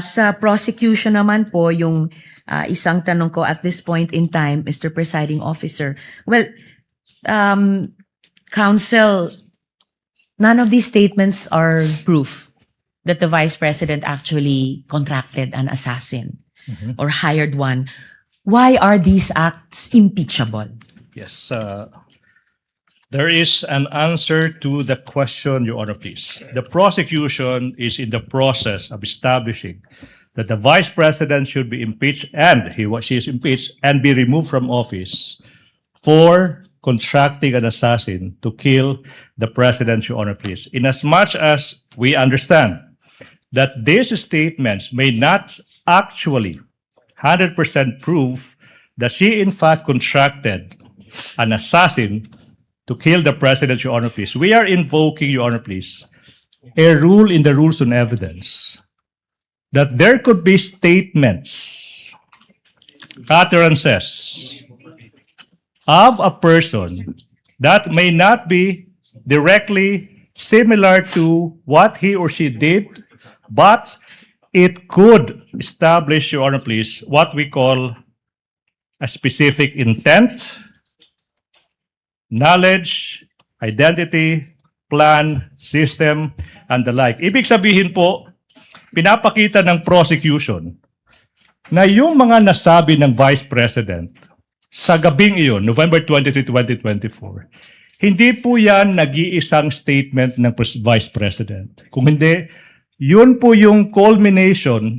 Sa prosecution naman po, yung isang tanong ko at this point in time, Mr. Presiding Officer. Well, Counsel, none of these statements are proof that the Vice President actually contracted an assassin or hired one. Why are these acts impeachable? Yes. There is an answer to the question, Your Honor, please. The prosecution is in the process of establishing that the Vice President should be impeached and she is impeached and be removed from office for contracting an assassin to kill the President, Your Honor, please. Inasmuch as we understand that these statements may not actually 100% prove that she in fact contracted an assassin to kill the President, Your Honor, please. We are invoking, Your Honor, please, a rule in the rules on evidence that there could be statements, utterances of a person that may not be directly similar to what he or she did, but it could establish, Your Honor, please, what we call a specific intent, knowledge, identity, plan, system, and the like. Ibig sabihin po, pinapakita ng prosecution na yung mga nasabi ng Vice President sa gabing iyon, November 23, 2024, hindi po yan nag-iisang statement ng Vice President. Kung hindi, yun po yung culmination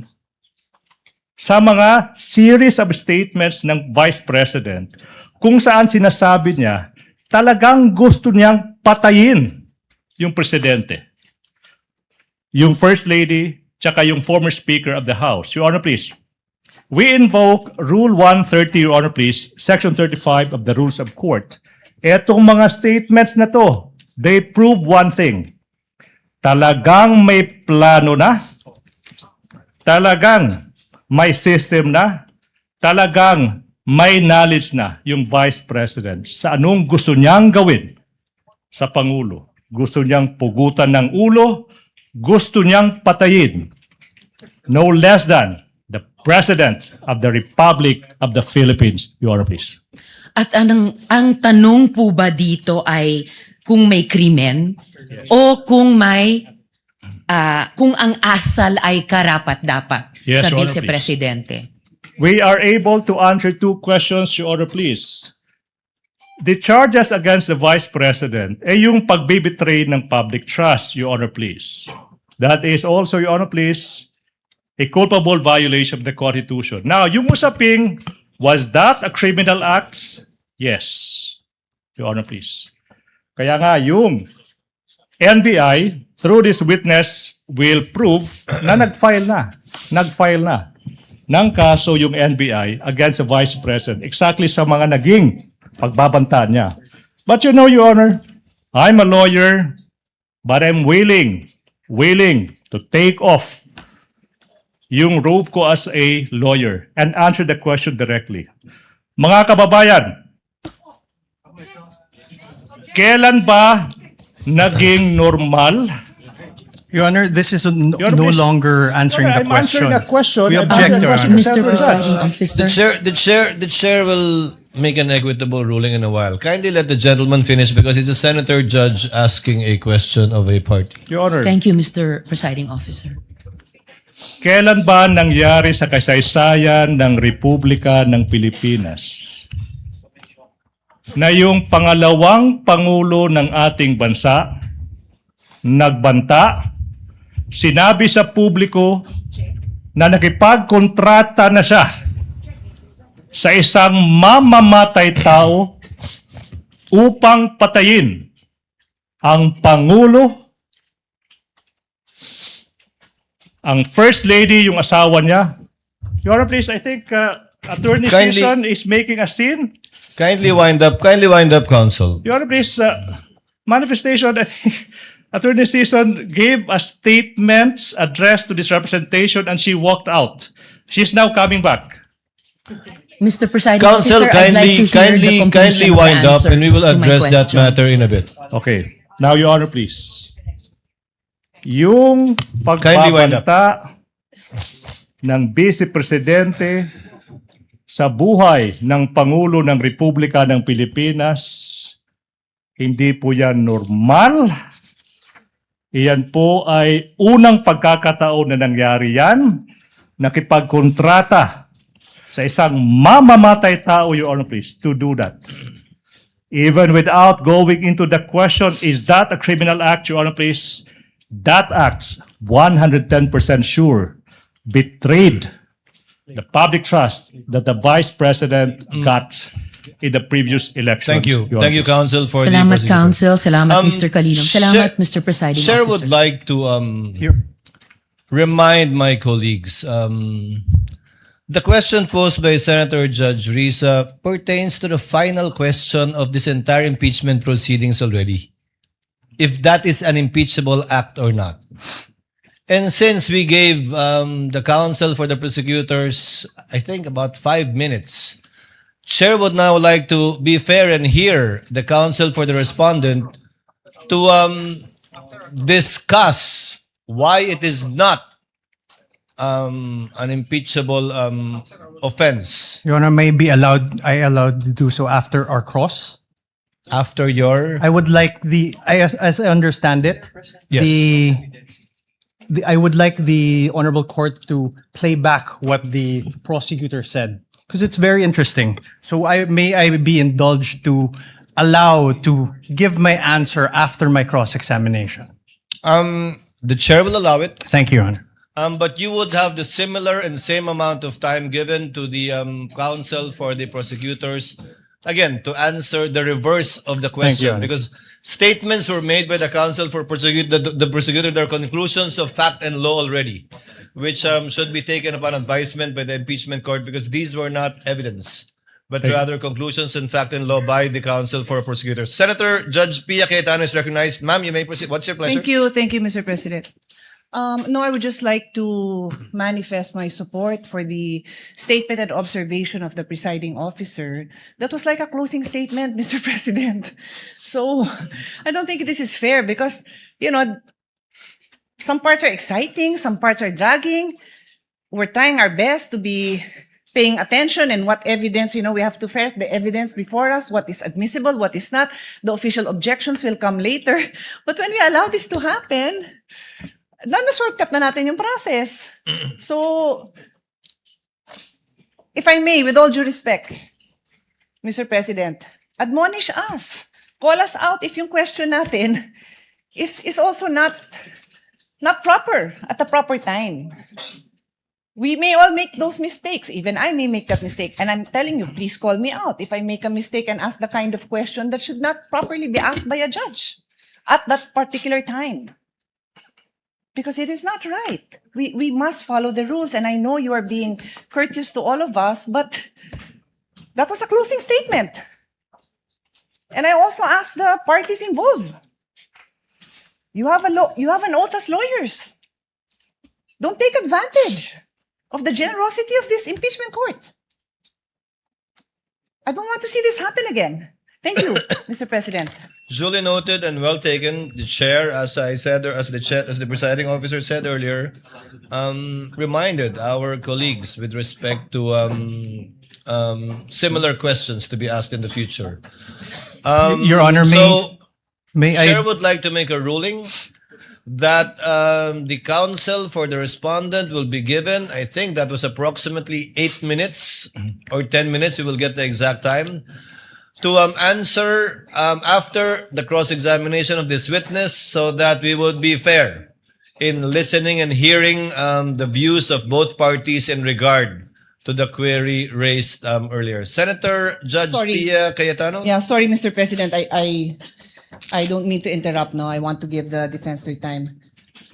sa mga series of statements ng Vice President kung saan sinasabi niya talagang gusto niyang patayin yung presidente, yung First Lady, tsaka yung former Speaker of the House. Your Honor, please. We invoke Rule 130, Your Honor, please, Section 35 of the Rules of Court. Etong mga statements na to, they prove one thing, Talagang may plano na? Talagang may system na? Talagang may knowledge na yung Vice President sa anong gusto niyang gawin sa Pangulo? Gusto niyang pugutan ng ulo? Gusto niyang patayin? No less than the President of the Republic of the Philippines, Your Honor, please. At ang tanong po ba dito ay kung may krimen o kung may kung ang asal ay karapat-dapat Yes, sa Your Honor, Vice-Presidente? We are able to answer two questions, Your Honor, please. The charges against the Vice President ay yung pagbibitray ng public trust, Your Honor, please. That is also, Your Honor, please, a culpable violation of the Constitution. Now, yung usaping, was that a criminal act? Yes, Your Honor, please. Kaya nga, yung NBI, through this witness, will prove na nag-file na ng kaso yung NBI against the Vice President exactly sa mga naging pagbabanta niya. But you know, Your Honor, I'm a lawyer, but I'm willing to take off yung robe ko as a lawyer and answer the question directly. Mga kababayan, kailan ba naging normal? Your Honor, this is no please. longer answering the I'm question. answering a question. We I'm object, answering Your the question, Honor. Mr. Senator Presiding Officer. The chair will make an equitable ruling in a while. Kindly let the gentleman finish because it's a senator judge asking a question of a party. Your Honor, Thank you, Mr. Presiding Officer. kailan ba nangyari sa kasaysayan ng Republika ng Pilipinas na yung pangalawang Pangulo ng ating bansa nagbanta, sinabi sa publiko na nakipagkontrata na siya sa isang mamamatay tao upang patayin ang Pangulo, ang First Lady, yung asawa niya. Your Honor, please, I think Attorney Kindly- Season is making a scene. Kindly wind up, counsel. Your Honor, please, manifestation, I think Attorney Season gave a statement addressed to this representation and she walked out. She's now coming back. Mr. Presiding Counsel, Officer, I'd like to hear the conclusion kindly of the wind up answer and we will to my address that question. matter in a bit. Okay. Now, Your Honor, please. Yung Kindly wind up. pagbabanta ng Vice Presidente sa buhay ng Pangulo ng Republika ng Pilipinas, hindi po yan normal. Iyan po ay unang pagkakataon na nangyari yan, nakipagkontrata sa isang mamamatay tao, Your Honor, please, to do that. Even without going into the question, is that a criminal act, Your Honor, please? That act, 110% sure, betrayed the public trust that the Vice President got in the previous elections. Thank you. Your Thank you, Honor, please. counsel, for Salamat, the Counsel. Salamat, Mr. Kalilong. Salamat, Chair- Mr. Presiding Chair Officer. would like to remind my colleagues, the question posed by Senator Judge Risa pertains to the final question of this entire impeachment proceedings already. If that is an impeachable act or not. And since we gave the counsel for the prosecutors, I think about 5 minutes, Chair would now like to be fair and hear the counsel for the respondent to discuss why it is not an impeachable offense. Your Honor, I allowed to do so after our cross? After your... I would like as I understand it, Yes. I would like the Honorable Court to play back what the prosecutor said because it's very interesting. So may I be indulged to allow to give my answer after my cross-examination? The chair will allow it. Thank you, Your Honor. But you would have the similar and same amount of time given to the counsel for the prosecutors, again, to answer the reverse of the Thank you, question. Honor. Because statements were made by the counsel for the prosecutor, their conclusions of fact and law already, which should be taken upon advisement by the impeachment court because these were not evidence. but rather conclusions in fact and law by the counsel for prosecutors. Senator Judge Pia Cayetano is recognized. Ma'am, you may proceed. What's your pleasure? Thank you, Mr. President. No, I would just like to manifest my support for the statement and observation of the presiding officer. That was like a closing statement, Mr. President. So I don't think this is fair because, some parts are exciting, some parts are dragging. We're trying our best to be paying attention and what evidence, we have to ferret the evidence before us, what is admissible, what is not. The official objections will come later. But when we allow this to happen, shortcut na natin yung process. So, if I may, with all due respect, Mr. President, admonish us. Call us out if yung question natin is also not proper at the proper time. We may all make those mistakes. Even I may make that mistake. And I'm telling you, please call me out if I make a mistake and ask the kind of question that should not properly be asked by a judge at that particular time. Because it is not right. We must follow the rules. And I know you are being courteous to all of us, but that was a closing statement. And I also asked the parties involved. You have an oath as lawyers. Don't take advantage of the generosity of this impeachment court. I don't want to see this happen again. Thank you, Mr. President. Duly noted and well taken. The chair, as I said, or as the presiding officer said earlier, reminded our colleagues with respect to similar questions to be asked in the future. Your Honor, may I? Chair would like to make a ruling that the counsel for the respondent will be given, I think that was approximately 8 minutes or 10 minutes, we will get the exact time, to answer after the cross-examination of this witness so that we would be fair in listening and hearing the views of both parties in regard to the query raised earlier. Senator Judge Pia Cayetano? Yeah, sorry, Mr. President. I don't mean to interrupt now. I want to give the defense their time.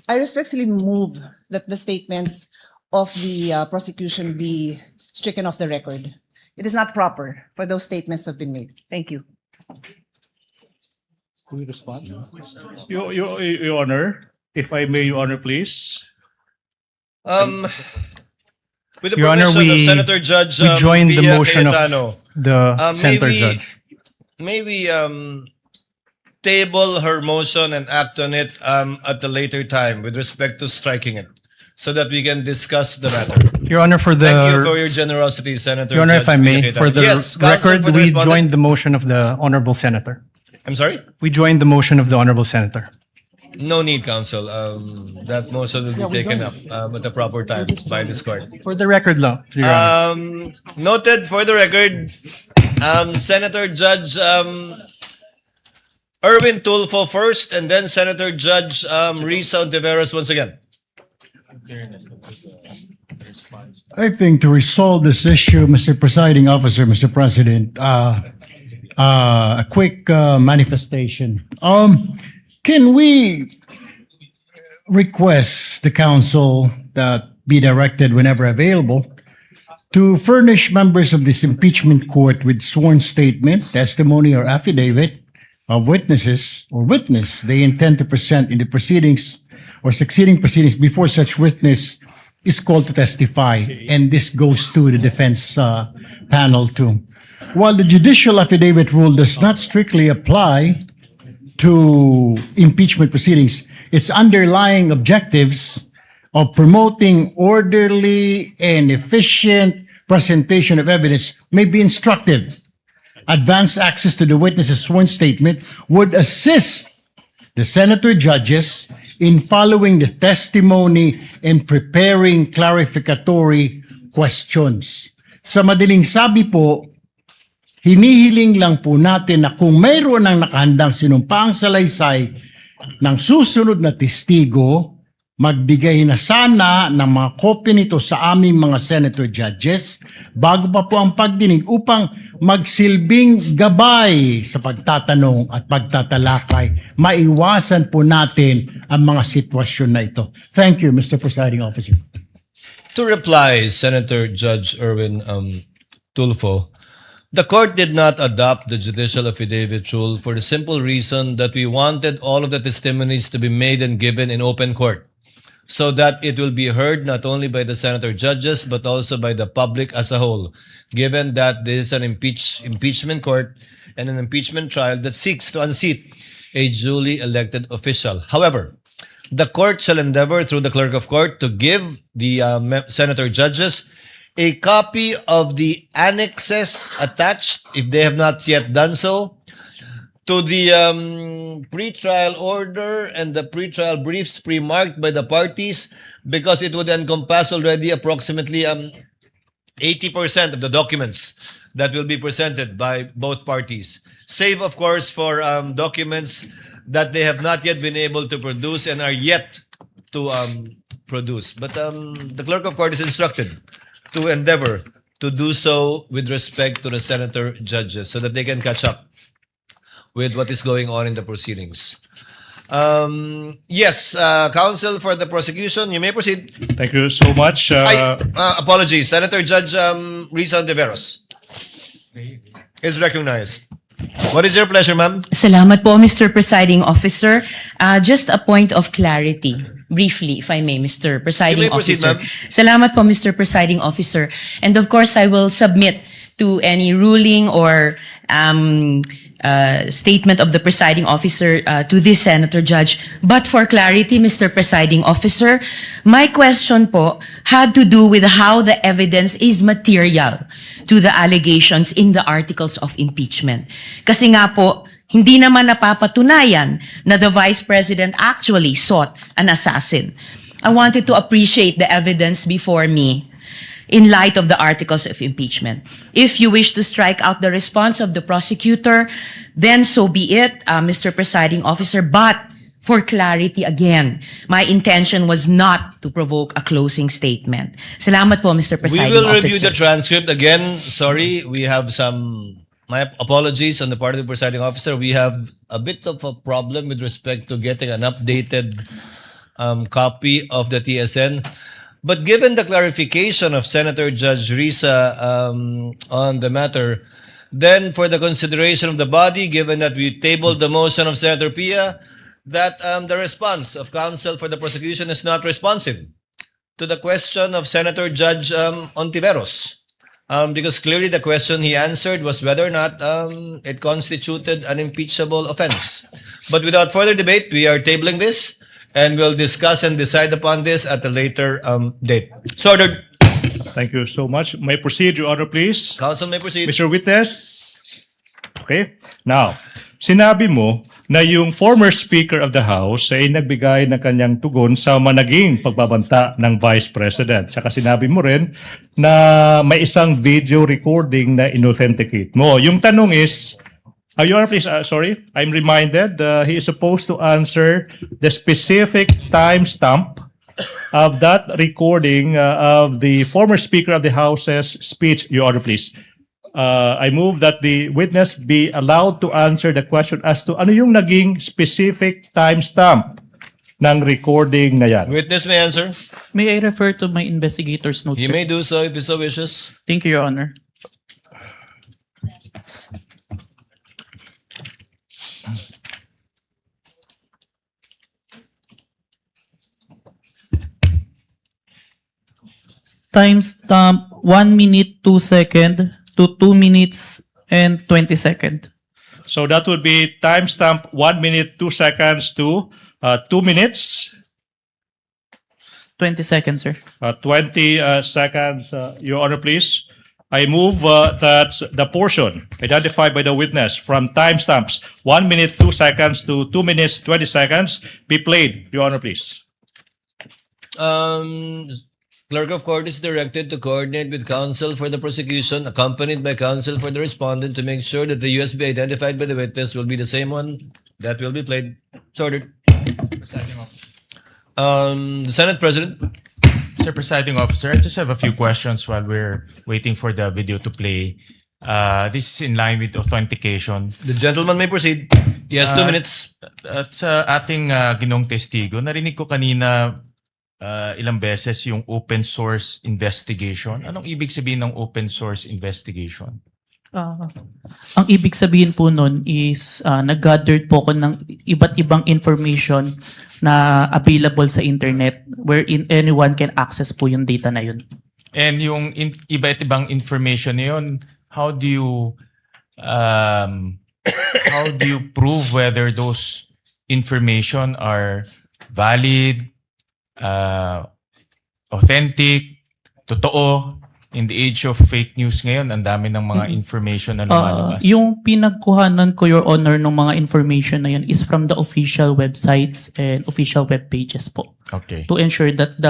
I respectfully move that the statements of the prosecution be stricken off the record. It is not proper for those statements to have been made. Thank you. Can we respond? Your Honor, if I may, Your Honor, please. With the Your Honor, permission of Senator Judge we joined the Pia motion Cayetano, of the Senator Judge. May we table her motion and act on it at a later time with respect to striking it so that we can discuss the matter. Your Honor, for the Thank you for your generosity, Senator. Your Honor, Judge if I may, Pia for Cayetano. the Yes, counsel record, for the we respondent. joined the motion of the Honorable Senator. I'm sorry? We joined the motion of the Honorable Senator. No need, counsel. That motion will be taken up at the proper time by this court. For the record lang, Your Honor. Noted for the record, Senator Judge Erwin Tulfo first, and then Senator Judge Risa Ontiveros once again. I think to resolve this issue, Mr. Presiding Officer, Mr. President, a quick manifestation. Can we request the council that be directed whenever available to furnish members of this impeachment court with sworn statement, testimony, or affidavit of witnesses or witness they intend to present in the proceedings or succeeding proceedings before such witness is called to testify, and this goes to the defense panel too. While the judicial affidavit rule does not strictly apply to impeachment proceedings, its underlying objectives of promoting orderly and efficient presentation of evidence may be instructive. Advanced access to the witness's sworn statement would assist the senator judges in following the testimony and preparing clarificatory questions. Sa madaling sabi po, hinihiling lang po natin na kung mayroon ng nakahandang sinumpaang salaysay ng susunod na testigo, magbigay na sana ng mga kopya nito sa aming mga senator judges bago pa po ang pagdinig upang magsilbing gabay sa pagtatanong at pagtatalakay. Maiwasan po natin ang mga sitwasyon na ito. Thank you, Mr. Presiding Officer. To reply, Senator Judge Erwin Tulfo, The court did not adopt the judicial affidavit rule for the simple reason that we wanted all of the testimonies to be made and given in open court, so that it will be heard not only by the senator judges but also by the public as a whole, given that this is an impeachment court and an impeachment trial that seeks to unseat a duly elected official. However, the court shall endeavor through the clerk of court to give the senator judges a copy of the annexes attached, if they have not yet done so, to the pre-trial order and the pre-trial briefs pre-marked by the parties, because it would encompass already approximately 80% of the documents that will be presented by both parties, save of course for documents that they have not yet been able to produce and are yet to produce. But the clerk of court is instructed to endeavor to do so with respect to the senator judges so that they can catch up with what is going on in the proceedings. Yes, counsel for the prosecution, you may proceed. Thank you so much. Apologies, Senator Judge Risa Ontiveros is recognized. What is your pleasure, ma'am? Salamat po, Mr. Presiding Officer. Just a point of clarity, briefly, if I may, Mr. Presiding You may proceed, Officer. ma'am. Salamat po, Mr. Presiding Officer. And of course, I will submit to any ruling or statement of the presiding officer to this Senator Judge. But for clarity, Mr. Presiding Officer, my question po had to do with how the evidence is material to the allegations in the articles of impeachment. Kasi nga po, hindi naman napapatunayan na the Vice President actually sought an assassin. I wanted to appreciate the evidence before me in light of the articles of impeachment. If you wish to strike out the response of the prosecutor, then so be it, Mr. Presiding Officer. But for clarity again, my intention was not to provoke a closing statement. Salamat po, Mr. We Presiding will Officer. review the transcript again. Sorry, we have my apologies on the part of the presiding officer. We have a bit of a problem with respect to getting an updated copy of the TSN. But given the clarification of Senator Judge Risa on the matter, then for the consideration of the body, given that we tabled the motion of Senator Pia, that the response of counsel for the prosecution is not responsive to the question of Senator Judge Ontiveros. Because clearly the question he answered was whether or not it constituted an impeachable offense. But without further debate, we are tabling this and we'll discuss and decide upon this at a later date. So ordered. Thank you so much. May proceed, Your Honor, please. Counsel may proceed. Mr. Witness. Okay. Now, sinabi mo na yung former Speaker of the House ay nagbigay ng kanyang tugon sa managing pagbabanta ng Vice President. Saka sinabi mo rin na may isang video recording na inauthenticate mo. Yung tanong is, Your Honor, please, sorry, I'm reminded he is supposed to answer the specific timestamp of that recording of the former Speaker of the House's speech. Your Honor, please. I move that the witness be allowed to answer the question as to ano yung naging specific timestamp ng recording na yan. Witness may answer. May I refer to my investigator's notes, He sir? may do so if he so wishes. Thank you, Your Honor. Timestamp 1 minute 2 second to 2 minutes and 20 second. So that would be timestamp 1 minute 2 seconds to 2 minutes. 20 seconds, sir. 20 seconds, Your Honor, please. I move that the portion identified by the witness from timestamps 1 minute 2 seconds to 2 minutes 20 seconds be played. Your Honor, please. Clerk of Court is directed to coordinate with counsel for the prosecution, accompanied by counsel for the respondent, to make sure that the USB identified by the witness will be the same one that will be played. So ordered. The Senate President. Mr. Presiding Officer, I just have a few questions while we're waiting for the video to play. This is in line with authentication. The gentleman may proceed. Yes, 2 minutes. At sa ating ginong testigo, narinig ko kanina ilang beses yung open source investigation. Anong ibig sabihin ng open source investigation? Ang ibig sabihin po nun is nag-gathered po ko ng iba't ibang information na available sa internet wherein anyone can access po yung data na yun. And yung iba't ibang information na yun, how do you prove whether those information are valid, authentic, totoo? In the age of fake news ngayon, ang dami ng mga information na lumalabas. Yung pinagkuhanan ko, Your Honor, ng mga information na yun is from the official websites and official web pages po. Okay. To ensure that the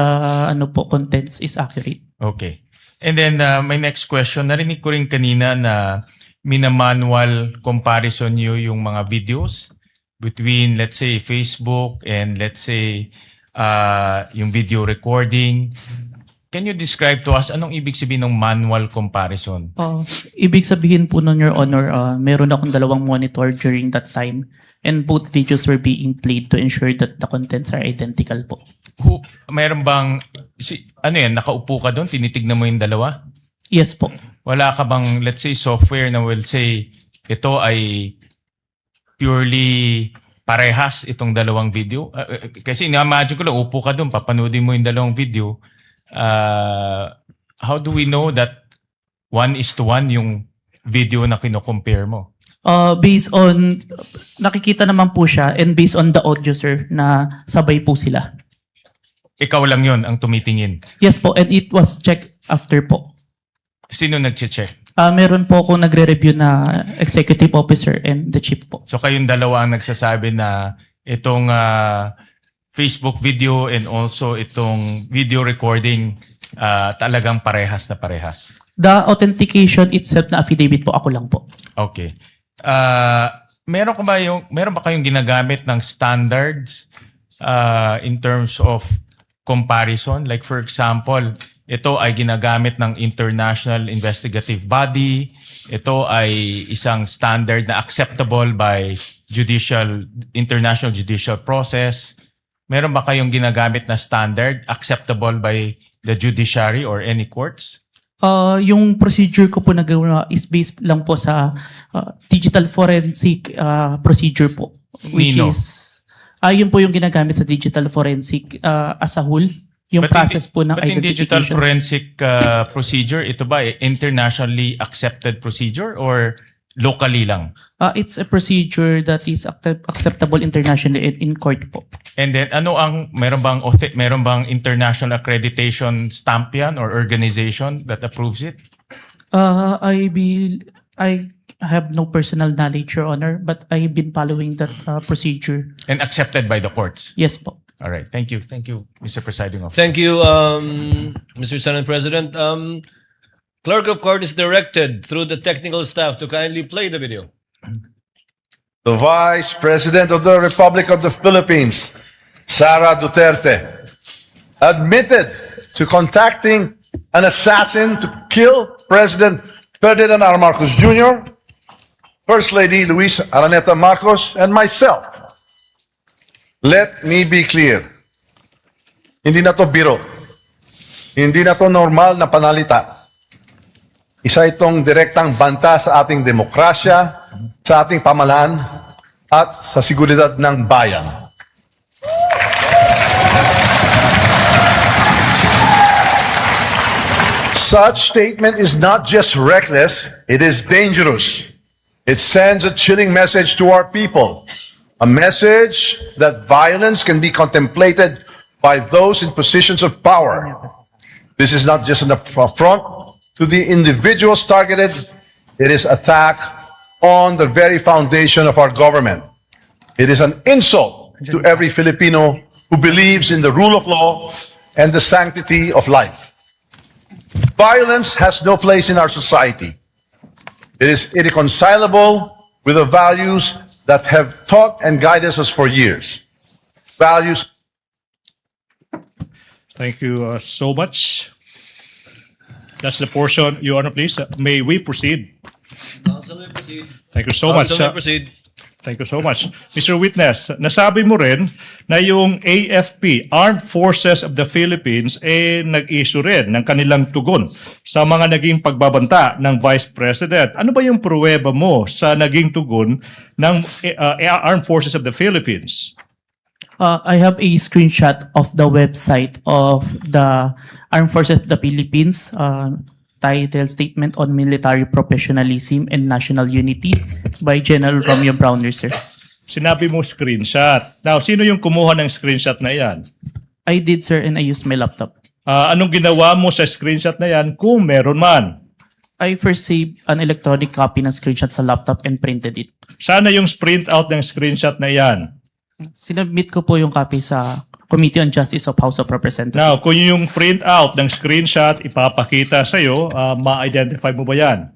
contents is accurate. Okay. And then my next question, narinig ko rin kanina na minamanual comparison nyo yung mga videos between, let's say, Facebook and let's say, yung video recording. Can you describe to us anong ibig sabihin ng manual comparison? Ibig sabihin po nun, Your Honor, meron akong 2 monitor during that time and both videos were being played to ensure that the contents are identical po. Meron bang, ano yan, nakaupo ka doon, tinitignan mo yung dalawa? Yes po. Wala ka bang, let's say, software na will say, ito ay purely parehas itong dalawang video? Kasi na-imagine ko lang, upo ka doon, papanoodin mo yung dalawang video. How do we know that 1:1 yung video na kino-compare mo? Based on, nakikita naman po siya and based on the audio, sir, na sabay po sila. Ikaw lang yon ang tumitingin? Yes po, and it was checked after po. Sino nag-check? Meron po akong nagre-review na executive officer and the chief po. So kayong dalawa ang nagsasabi na itong Facebook video and also itong video recording talagang parehas na parehas? The authentication itself na affidavit po, ako lang po. Okay. Meron ba kayong ginagamit ng standards in terms of comparison? Like for example, ito ay ginagamit ng international investigative body. Ito ay isang standard na acceptable by international judicial process. Meron ba kayong ginagamit na standard acceptable by the judiciary or any courts? Yung procedure ko po nagawa is based lang po sa digital forensic procedure po. Which Nino? is, yun po yung ginagamit sa digital forensic as a whole. Yung process po ng But in digital identification. forensic procedure, ito ba internationally accepted procedure or locally lang? It's a procedure that is acceptable internationally and in court po. And then meron bang international accreditation stamp yan or organization that approves it? I have no personal knowledge, Your Honor, but I've been following that procedure. And accepted by the courts? Yes po. All right. Thank you. Thank you, Mr. Presiding Officer. Thank you, Mr. Senate President. Clerk of Court is directed through the technical staff to kindly play the video. The Vice President of the Republic of the Philippines, Sara Duterte, admitted to contacting an assassin to kill President Ferdinand R. Marcos Jr., First Lady Luis Araneta Marcos, and myself. Let me be clear. Hindi na to biro. Hindi na to normal na panalita. Isa itong direktang banta sa ating demokrasya, sa ating pamahalaan, at sa seguridad ng bayan. Such statement is not just reckless, it is dangerous. It sends a chilling message to our people, a message that violence can be contemplated by those in positions of power. This is not just an affront to the individuals targeted, it is attack on the very foundation of our government. It is an insult to every Filipino who believes in the rule of law and the sanctity of life. Violence has no place in our society. It is irreconcilable with the values that have taught and guided us for years. Values. Thank you so much. That's the portion, Your Honor, please. May we proceed? Council may proceed. Thank you so much. Council may proceed. Thank you so much. Mr. Witness, nasabi mo rin na yung AFP, Armed Forces of the Philippines, nag-issue rin ng kanilang tugon sa mga naging pagbabanta ng Vice President. Ano ba yung pruweba mo sa naging tugon ng Armed Forces of the Philippines? I have a screenshot of the website of the Armed Forces of the Philippines, titled Statement on Military Professionalism and National Unity by General Romeo Browner, sir. Sinabi mo screenshot. Now, sino yung kumuha ng screenshot na yan? I did, sir, and I used my laptop. Anong ginawa mo sa screenshot na yan kung meron man? I first saved an electronic copy ng screenshot sa laptop and printed it. Sana yung print out ng screenshot na yan. Sinubmit ko po yung copy sa Committee on Justice of House of Representatives. Now, kung yung print out ng screenshot ipapakita sa'yo, ma-identify mo ba yan?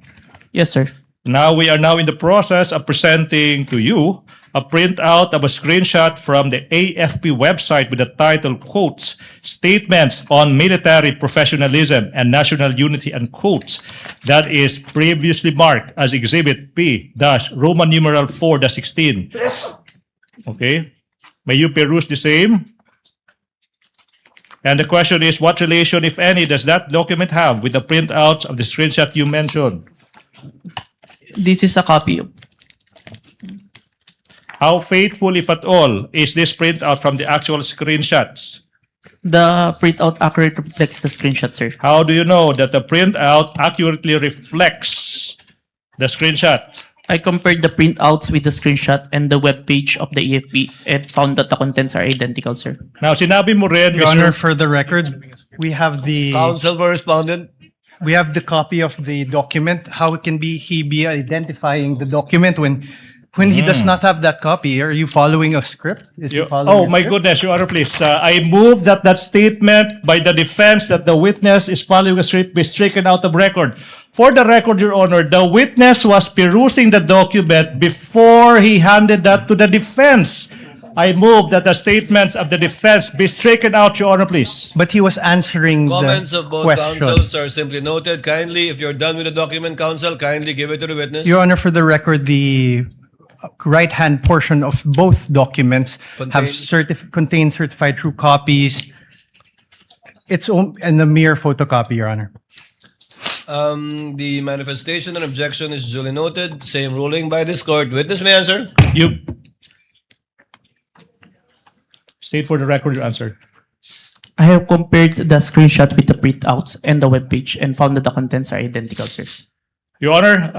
Yes, sir. Now, we are now in the process of presenting to you a printout of a screenshot from the AFP website with the title, quotes, Statements on Military Professionalism and National Unity, and quotes, that is previously marked as Exhibit P-Roman numeral 4-16. Okay? May you peruse the same? And the question is, what relation, if any, does that document have with the printouts of the screenshot you mentioned? This is a copy. How faithful, if at all, is this printout from the actual screenshots? The printout accurately reflects the screenshot, sir. How do you know that the printout accurately reflects the screenshot? I compared the printouts with the screenshot and the web page of the AFP and found that the contents are identical, sir. Now, sinabi mo rin, Your Mr. Honor, for the record, we have the Counsel for respondent. we have the copy of the document. How can he be identifying the document when he does not have that copy? Are you following a script? Is he following Oh a my script? goodness, Your Honor, please. I move that statement by the defense that the witness is following a script be stricken out of record. For the record, Your Honor, the witness was perusing the document before he handed that to the defense. I move that the statements of the defense be stricken out, Your Honor, please. But he was answering Comments the of both question. counsels are simply noted. Kindly, if you're done with the document, counsel, kindly give it to the witness. Your Honor, for the record, the right-hand portion of both documents contain certified true copies. It's and a mere photocopy, Your Honor. The manifestation and objection is duly noted. Same ruling by this court. Witness may answer. You state for the record your answer. I have compared the screenshot with the printouts and the web page and found that the contents are identical, sir. Your Honor,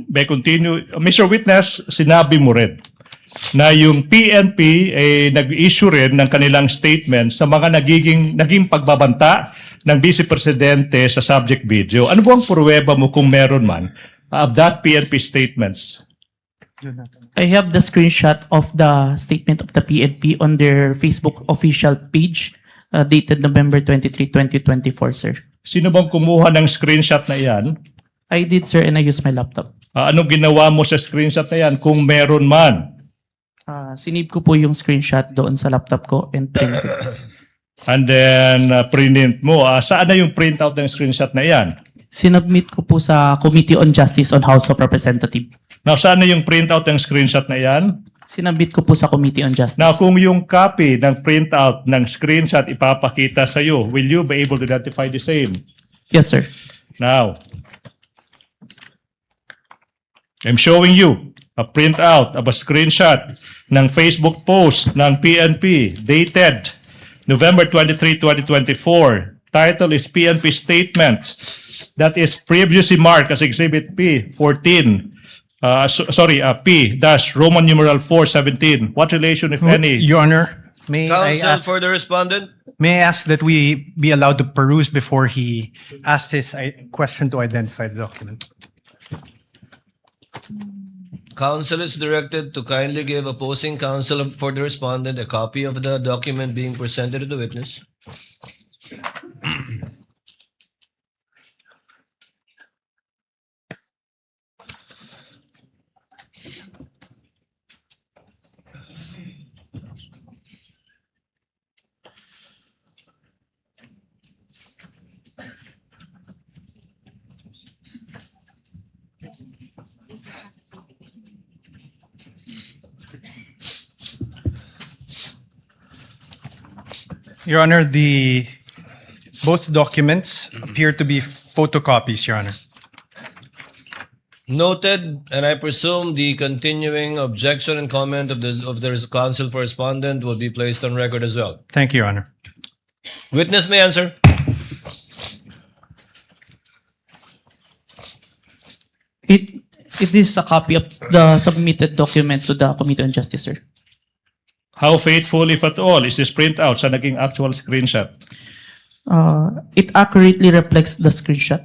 may continue. Mr. Witness, sinabi mo rin na yung PNP nag-issue rin ng kanilang statement sa mga naging pagbabanta ng Vice Presidente sa subject video. Ano bang pruweba mo kung meron man of that PNP statements? I have the screenshot of the statement of the PNP on their Facebook official page dated November 23, 2024, sir. Sino bang kumuha ng screenshot na yan? I did, sir, and I used my laptop. Anong ginawa mo sa screenshot na yan kung meron man? Sinave ko po yung screenshot doon sa laptop ko and printed. And then print mo. Saan na yung printout ng screenshot na yan? Sinubmit ko po sa Committee on Justice on House of Representatives. Now, saan na yung printout ng screenshot na yan? Sinabit ko po sa Committee on Justice. Now, kung yung copy ng printout ng screenshot ipapakita sa iyo, will you be able to identify the same? Yes, sir. Now, I'm showing you a printout of a screenshot ng Facebook post ng PNP dated November 23, 2024. Title is PNP Statement that is previously marked as Exhibit P14. P-Roman numeral 417. What relation, if any? Your Honor, may I Counsel ask, for the respondent. may I ask that we be allowed to peruse before he asks his question to identify the document? Counsel is directed to kindly give opposing counsel for the respondent a copy of the document being presented to the witness. Your Honor, both documents appear to be photocopies, Your Honor. Noted, and I presume the continuing objection and comment of the counsel for respondent will be placed on record as well. Thank you, Your Honor. Witness may answer. It is a copy of the submitted document to the Committee on Justice, sir. How faithful, if at all, is this printout sa naging actual screenshot? It accurately reflects the screenshot.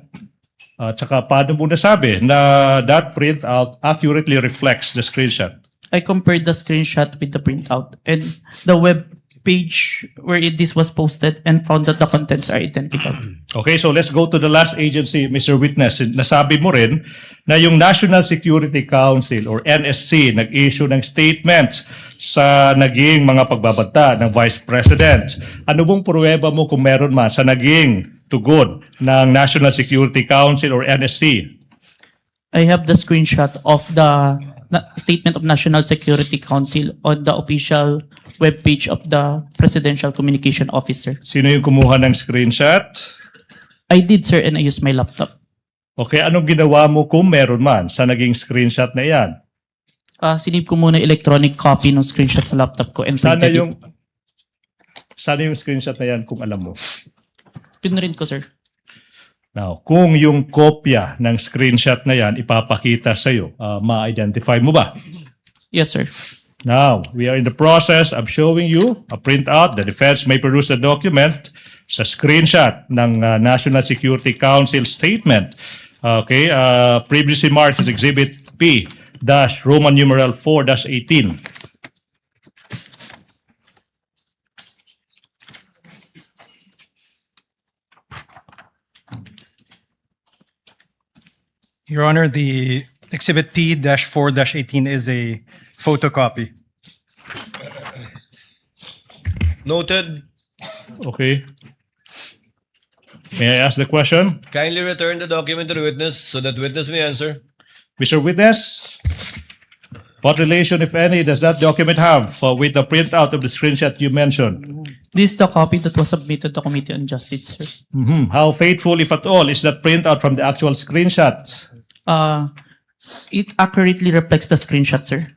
At saka paano mo nasabi na that printout accurately reflects the screenshot? I compared the screenshot with the printout and the web page where this was posted and found that the contents are identical. Okay, so let's go to the last agency, Mr. Witness. Nasabi mo rin na yung National Security Council or NSC nag-issue ng statement sa naging mga pagbabanta ng Vice President. Ano bang pruweba mo kung meron man sa naging tugon ng National Security Council or NSC? I have the screenshot of the statement of National Security Council on the official webpage of the Presidential Communication Officer. Sino yung kumuha ng screenshot? I did, sir, and I used my laptop. Okay, anong ginawa mo kung meron man sa naging screenshot na yan? Sinip ko muna electronic copy ng screenshot sa laptop ko and printed it. Sana yung screenshot na yan kung alam mo. Pinrint ko, sir. Now, kung yung kopya ng screenshot na yan ipapakita sa'yo, ma-identify mo ba? Yes, sir. Now, we are in the process of showing you a printout. The defense may produce the document sa screenshot ng National Security Council statement. Okay, previously marked as Exhibit P Roman numeral 4-18. Your Honor, the Exhibit P-4-18 is a photocopy. Noted. Okay. May I ask the question? Kindly return the document to the witness so that witness may answer. Mr. Witness, what relation, if any, does that document have with the printout of the screenshot you mentioned? This is the copy that was submitted to Committee on Justice, sir. How faithful, if at all, is that printout from the actual screenshot? It accurately reflects the screenshot, sir.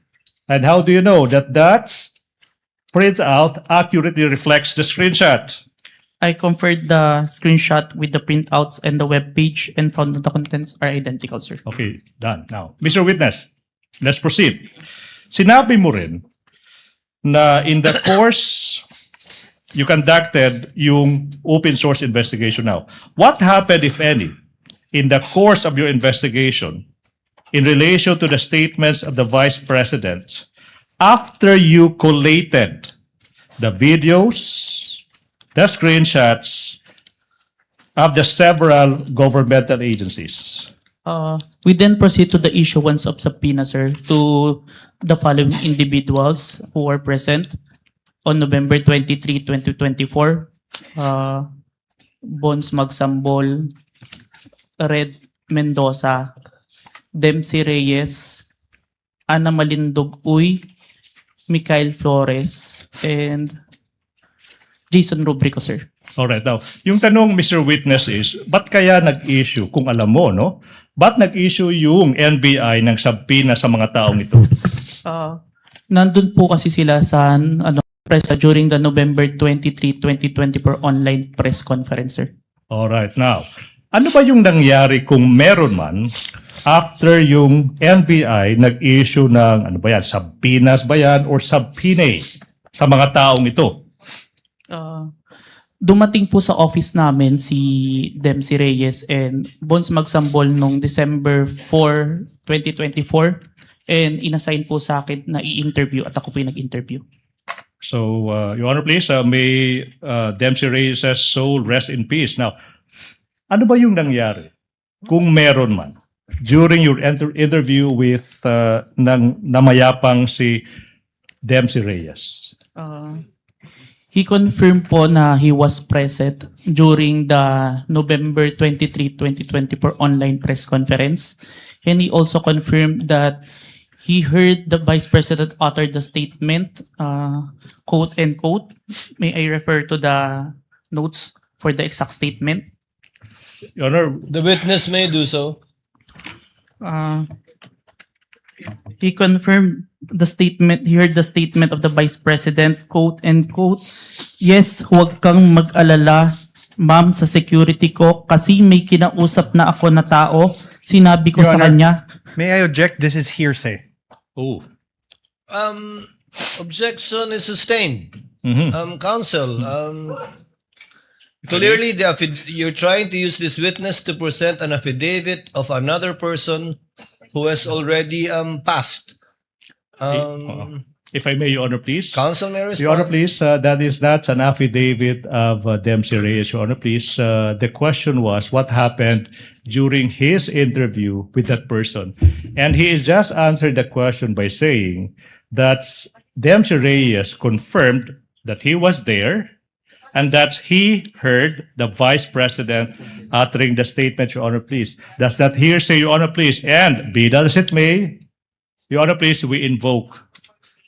And how do you know that that printout accurately reflects the screenshot? I compared the screenshot with the printouts and the web page and found that the contents are identical, sir. Okay, done. Now, Mr. Witness, let's proceed. Sinabi mo rin na in the course you conducted yung open source investigation now. What happened, if any, in the course of your investigation in relation to the statements of the Vice President after you collated the videos, the screenshots of the several governmental agencies? We then proceed to the issuance of subpoena, sir, to the following individuals who were present on November 23, 2024. Bones Magsambol, Red Mendoza, Dempsey Reyes, Ana Malindog Uy, Mikhail Flores, and Jason Rubrico, sir. Alright, now, yung tanong, Mr. Witness, is, ba't kaya nag-issue, kung alam mo, no? Ba't nag-issue yung NBI ng subpoena sa mga taong ito? Nandun po kasi sila sa press during the November 23, 2024 online press conference, sir. Alright, now, ano ba yung nangyari kung meron man after yung NBI nag-issue ng, ano ba yan, subpoenas ba yan or subpoena sa mga taong ito? Dumating po sa office namin si Dempsey Reyes and Bones Magsambol noong December 4, 2024 and inassign po sa akin na i-interview at ako po yung nag-interview. So, Your Honor, please, may Dempsey Reyes' soul rest in peace. Now, ano ba yung nangyari kung meron man during your interview with namayapang si Dempsey Reyes? He confirmed po na he was present during the November 23, 2024 online press conference. And he also confirmed that He heard the Vice President utter the statement, quote and quote. May I refer to the notes for the exact statement? Your Honor, The witness may do so. He confirmed the statement, he heard the statement of the Vice President, quote and quote, yes, huwag kang mag-alala, ma'am, sa security ko kasi may kinausap na ako na tao, sinabi ko Your sa Honor, kanya. May I object? This is hearsay. oh, Objection is sustained. mhm. Counsel, clearly you're trying to use this witness to present an affidavit of another person who has already passed. If I may, Your Honor, please. Counsel may respond. Your Honor, please, that is not an affidavit of Dempsey Reyes, Your Honor, please. The question was what happened during his interview with that person. And he has just answered the question by saying that Dempsey Reyes confirmed that he was there and that he heard the Vice President uttering the statement, Your Honor, please. Does that hearsay, Your Honor, please? And be that as it may, Your Honor, please, we invoke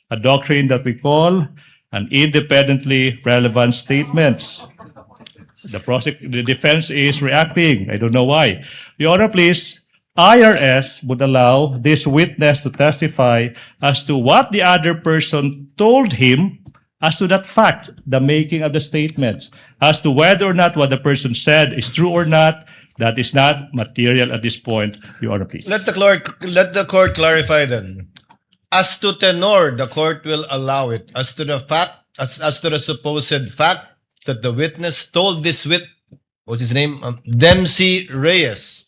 a doctrine that we call an independently relevant statements. The defense is reacting. I don't know why. Your Honor, please, IRS would allow this witness to testify as to what the other person told him as to that fact, the making of the statements, as to whether or not what the person said is true or not. That is not material at this point, Your Honor, please. Let the court clarify then. As to tenor, the court will allow it. As to the fact, as to the supposed fact that the witness told this what's his name? Dempsey Reyes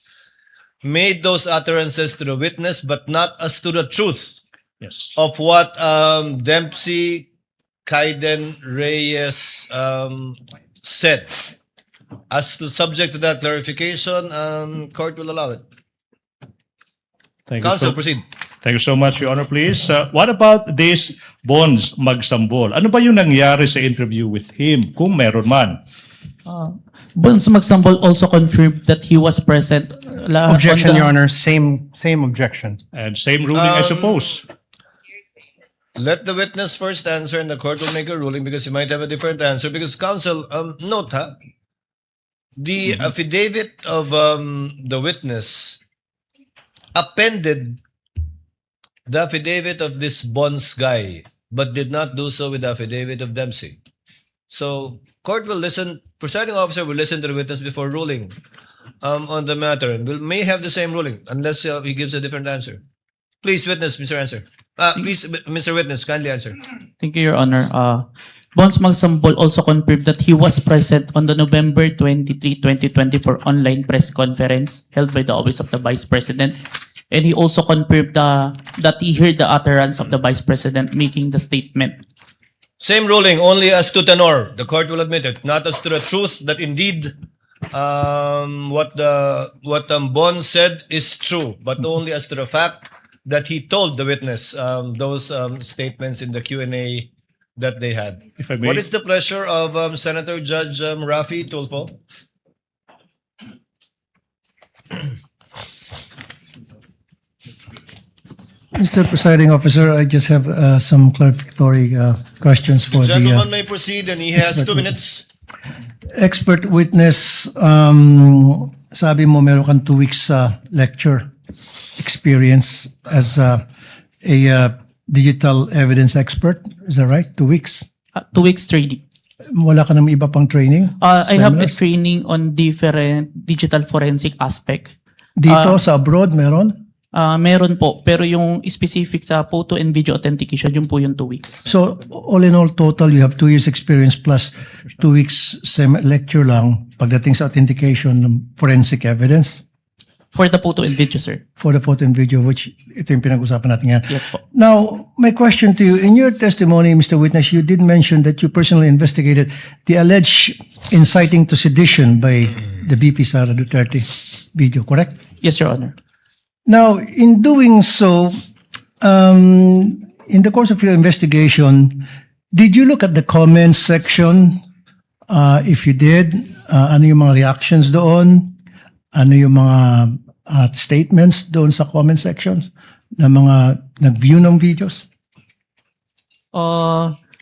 made those utterances to the witness, but not as to the truth Yes. of what Dempsey Kaiden Reyes said. As to subject to that clarification, court will allow it. Thank you Counsel, so- proceed. Thank you so much, Your Honor, please. What about this Bonds Magsambol? Ano ba yung nangyari sa interview with him, kung meron man? Bonds Magsambol also confirmed that he was present. Objection, Your Honor. Same objection. And same ruling, I suppose. Let the witness first answer and the court will make a ruling because he might have a different answer. Because counsel, note, the affidavit of the witness appended the affidavit of this Bonds guy, but did not do so with the affidavit of Dempsey. So, court will listen, presiding officer will listen to the witness before ruling on the matter, and may have the same ruling unless he gives a different answer. Please, witness, Mr. Answer. Please, Mr. Witness, kindly answer. Thank you, Your Honor. Bonds Magsambol also confirmed that he was present on the November 23, 2024 online press conference held by the Office of the Vice President. And he also confirmed that he heard the utterance of the Vice President making the statement. Same ruling, only as to tenor. The court will admit it, not as to the truth that indeed what Bonds said is true, but only as to the fact that he told the witness those statements in the Q&A that they had. If I may. What is the pleasure of Senator Judge Rafi Tulfo? Mr. Presiding Officer, I just have some clarificatory questions for The the gentleman may proceed and he has 2 minutes. expert witness. Sabi mo meron kang 2 weeks lecture experience as a digital evidence expert. Is that right? 2 weeks? 2 weeks training. Wala ka naman iba pang training? I have a Seminars? training on different digital forensic aspect. Dito sa abroad meron? Meron po, pero yung specific sa photo and video authentication, yun po yung 2 weeks. So all in all total you have 2 years experience plus 2 weeks lecture lang pagdating sa authentication ng forensic evidence? For the photo and video, sir. For the photo and video, which ito yung pinag-usapan natin yan. Yes po. Now, my question to you, in your testimony, Mr. Witness, you did mention that you personally investigated the alleged inciting to sedition by the BP Sara Duterte video, correct? Yes, Your Honor. Now, in doing so, in the course of your investigation, did you look at the comments section? If you did, ano yung mga reactions doon? Ano yung mga statements doon sa comment sections ng mga nag-view ng videos?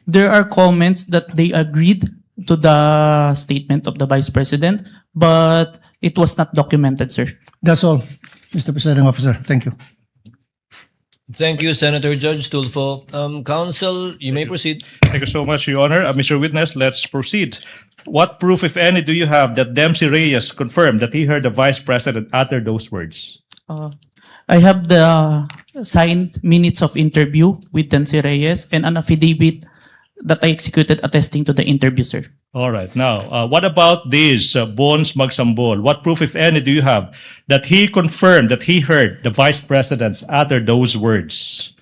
There are comments that they agreed to the statement of the Vice President, but it was not documented, sir. That's all, Mr. Presiding Officer. Thank you. Thank you, Senator Judge Tulfo. Counsel, you may proceed. Thank you so much, Your Honor. Mr. Witness, let's proceed. What proof, if any, do you have that Dempsey Reyes confirmed that he heard the Vice President utter those words? I have the signed minutes of interview with Dempsey Reyes and an affidavit that I executed attesting to the interview, sir. All right. Now, what about this Bones Magsambol? What proof, if any, do you have that he confirmed that he heard the Vice President utter those words?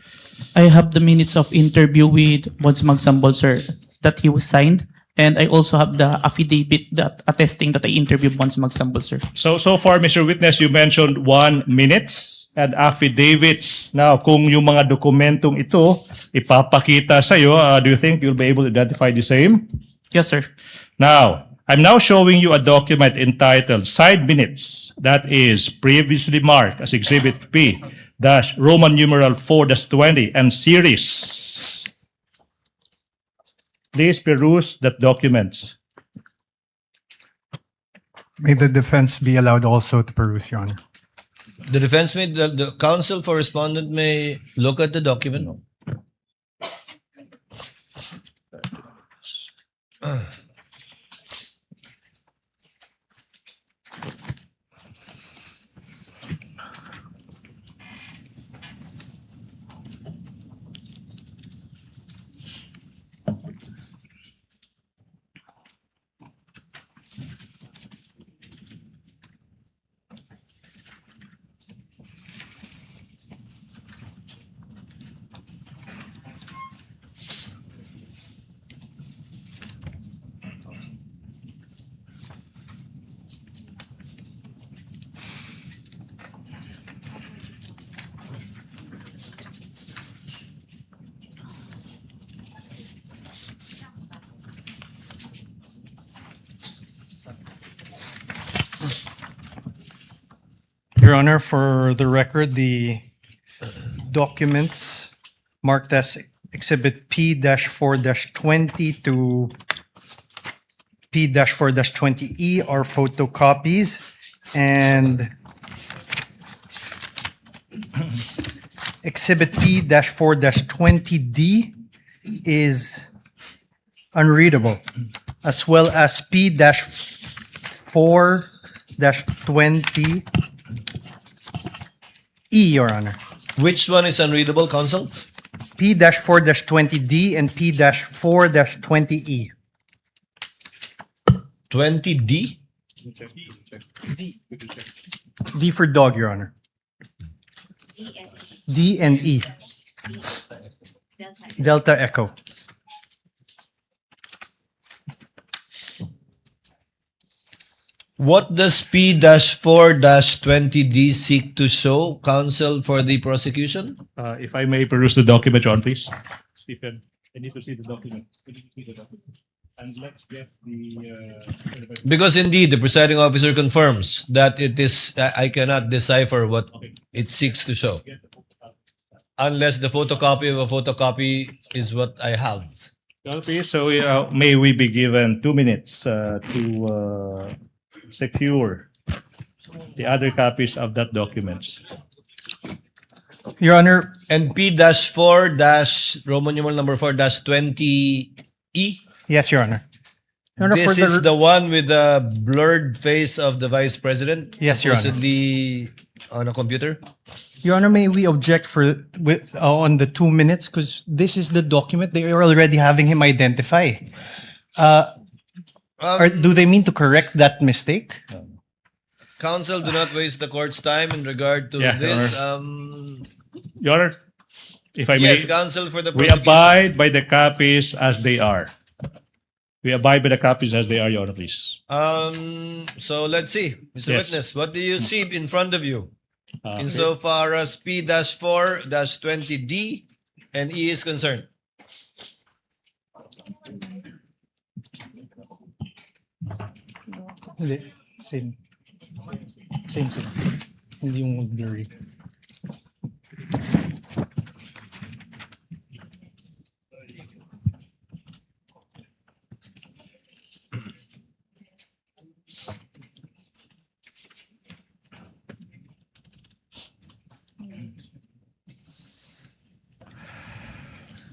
I have the minutes of interview with Bones Magsambol, sir, that he was signed. And I also have the affidavit that attesting that I interviewed Bones Magsambol, sir. So far, Mr. Witness, you mentioned 1 minutes and affidavits. Now, kung yung mga dokumentong ito ipapakita sa'yo, do you think you'll be able to identify the same? Yes, sir. Now, I'm now showing you a document entitled Side Minutes that is previously marked as Exhibit P Roman numeral 4-20 and series. Please peruse that document. May the defense be allowed also to peruse, Your Honor. The defense may, the counsel for respondent may look at the document. Your Honor, for the record, the documents marked as Exhibit P-4-20 to P-4-20E are photocopies, and Exhibit P-4-20D is unreadable, as well as P-4-20E, Your Honor. Which one is unreadable, counsel? P-4-20D and P-4-20E. 20D? D for dog, Your Honor. D and E. Delta Echo. What does P-4-20D seek to show, counsel for the prosecution? If I may peruse the document, John, please. Stephen, I need to see the document. And let's get the... Because indeed, the presiding officer confirms that it is, I cannot decipher what it seeks to show. Unless the photocopy of a photocopy is what I have. Well, please, so may we be given 2 minutes to secure the other copies of that document. Your Honor. And P-4- Roman numeral 4-20E? Yes, Your Honor. Your Honor, This is the one with the blurred face of the Vice President? Yes, Your Honor. Supposedly on a computer? Your Honor, may we object on the 2 minutes? Because this is the document. They are already having him identify. Or do they mean to correct that mistake? Counsel, do not waste the court's time in regard to Yeah, this. Your Honor, if I may, Yes, counsel for the we prosecution. abide by the copies as they are. We abide by the copies as they are, Your Honor, please. So let's see, Mr. Yes. Witness, what do you see in front of you? Insofar as P-4-20D and E is concerned. Same. Hindi yung blurry.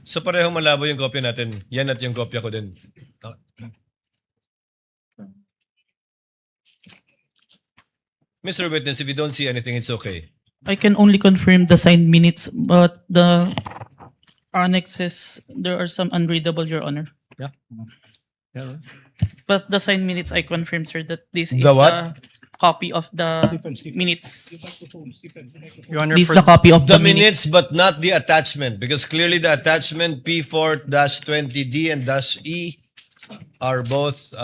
So pareho malabo yung kopya natin. Yan at yung kopya ko din. Mr. Witness, if you don't see anything, it's okay. I can only confirm the signed minutes, but the annexes, there are some unreadable, Your Honor. Yeah. Yeah. But the signed minutes, I confirm, sir, that this is The what? the copy of the minutes. Your Honor, This is for the copy of The minutes, but not the attachment, because clearly the attachment P4-20D and -E are both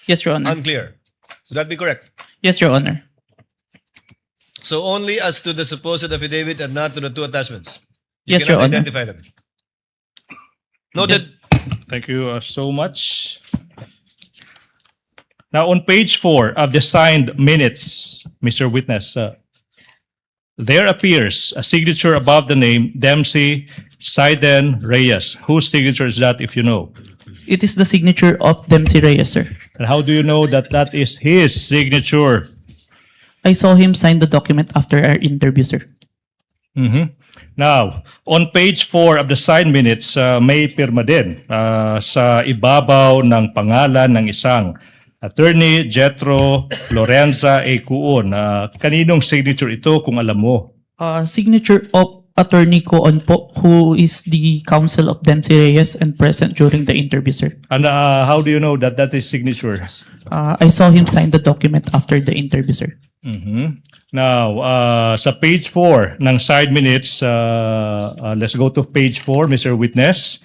Yes, Your Honor. unclear. Would that be correct? Yes, Your Honor. So only as to the supposed affidavit and not to the two attachments. You Yes, Your cannot Honor. identify them. Noted. Thank you so much. Now, on page 4 of the signed minutes, Mr. Witness, there appears a signature above the name Dempsey Saiden Reyes. Whose signature is that, if you know? It is the signature of Dempsey Reyes, sir. And how do you know that that is his signature? I saw him sign the document after our interview, sir. Mhm. Now, on page 4 of the signed minutes, may pirma din sa ibabaw ng pangalan ng isang Attorney Jetro Lorenza A. Cuon. Kaninong signature ito kung alam mo? Signature of Attorney Coon po, who is the counsel of Dempsey Reyes and present during the interview, sir. And how do you know that that is signature? I saw him sign the document after the interview, sir. Mhm. Now, sa page 4 ng side minutes, let's go to page 4, Mr. Witness.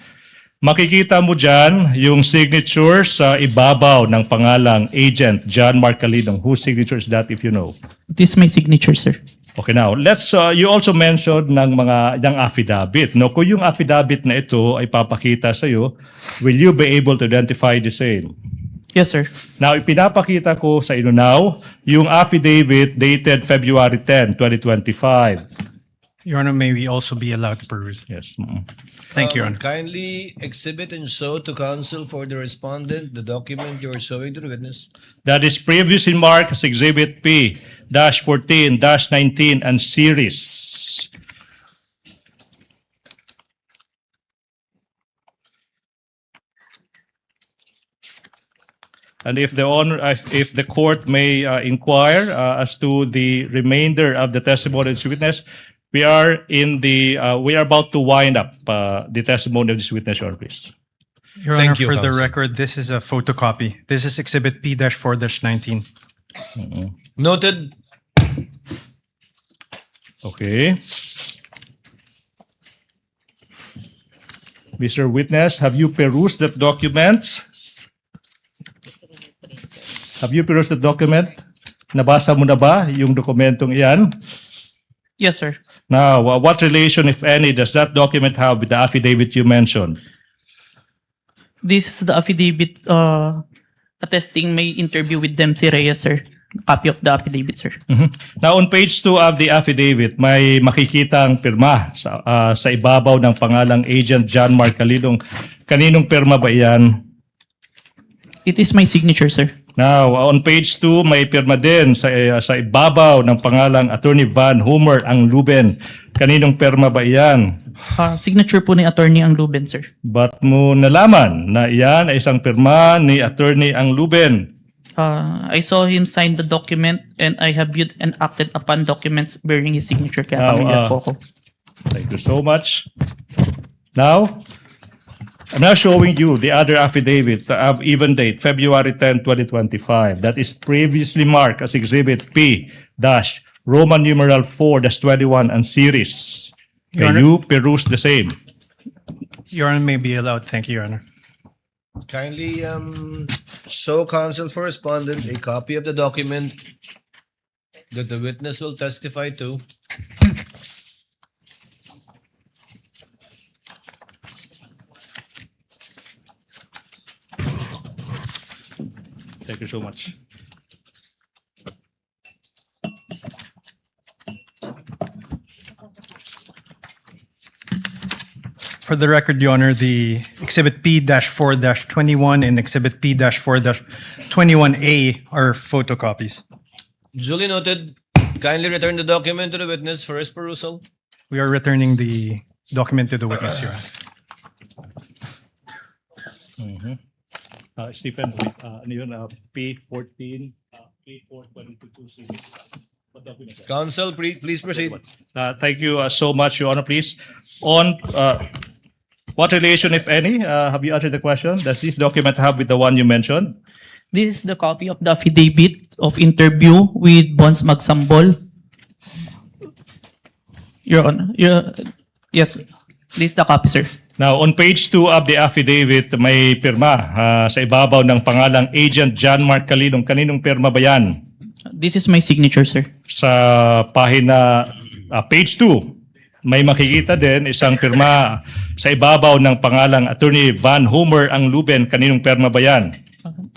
Makikita mo dyan yung signature sa ibabaw ng pangalang Agent John Marcalidong. Whose signature is that, if you know? This is my signature, sir. Okay, now, let's, you also mentioned ng affidavit. No? Kung yung affidavit na ito ay papakita sa'yo, will you be able to identify the same? Yes, sir. Now, ipinapakita ko sa inyo now yung affidavit dated February 10, 2025. Your Honor, may we also be allowed to peruse? Yes. Thank you, Your Honor. Kindly exhibit and show to counsel for the respondent the document you are showing to the witness. That is previously marked as Exhibit P-14, -19, and series. And if the court may inquire as to the remainder of the testimony of this witness, we are about to wind up the testimony of this witness, Your Honor, please. Your Thank Honor, you, for the counsel. record, this is a photocopy. This is Exhibit P-4-19. Noted. Okay. Mr. Witness, have you perused that document? Have you perused the document? Nabasa mo na ba yung dokumentong iyan? Yes, sir. Now, what relation, if any, does that document have with the affidavit you mentioned? This is the affidavit attesting my interview with Dempsey Reyes, sir. Copy of the affidavit, sir. Mhm. Now, on page 2 of the affidavit, may makikitang pirma sa ibabaw ng pangalang Agent John Marcalidong. Kaninong pirma ba iyan? It is my signature, sir. Now, on page 2, may pirma din sa ibabaw ng pangalang Attorney Van Homer ang Luben. Kaninong pirma ba iyan? Signature po ni Attorney ang Luben, sir. Ba't mo nalaman na iyan ay isang pirma ni Attorney ang Luben? I saw him sign the document and I have viewed and acted upon documents bearing his signature. Kaya pamilyar po ako. Thank you so much. Now, I'm now showing you the other affidavit of even date, February 10, 2025. That is previously marked as Exhibit P-Roman numeral 4-21 and series. Your Can Honor. you peruse the same? Your Honor, may be allowed. Thank you, Your Honor. Kindly show counsel for respondent a copy of the document that the witness will testify to. Thank you so much. For the record, Your Honor, the Exhibit P-4-21 and Exhibit P-4-21A are photocopies. Duly noted. Kindly return the document to the witness for his perusal. We are returning the document to the witness, Your Honor. Stephen, ano yun, P14, P422. Counsel, please proceed. Thank you so much, Your Honor. Please, on what relation, if any, have you answered the question? Does this document have with the one you mentioned? This is the copy of the affidavit of interview with Bons Magsambol. Your Honor, yes, this is the copy, sir. Now, on page 2 of the affidavit, may pirma sa ibabaw ng pangalang Agent John Mark Calilong. Kaninong pirma ba yan? This is my signature, sir. Sa pahina, page 2, may makikita din isang pirma sa ibabaw ng pangalang Attorney Van Homer ang Luben. Kaninong pirma ba yan?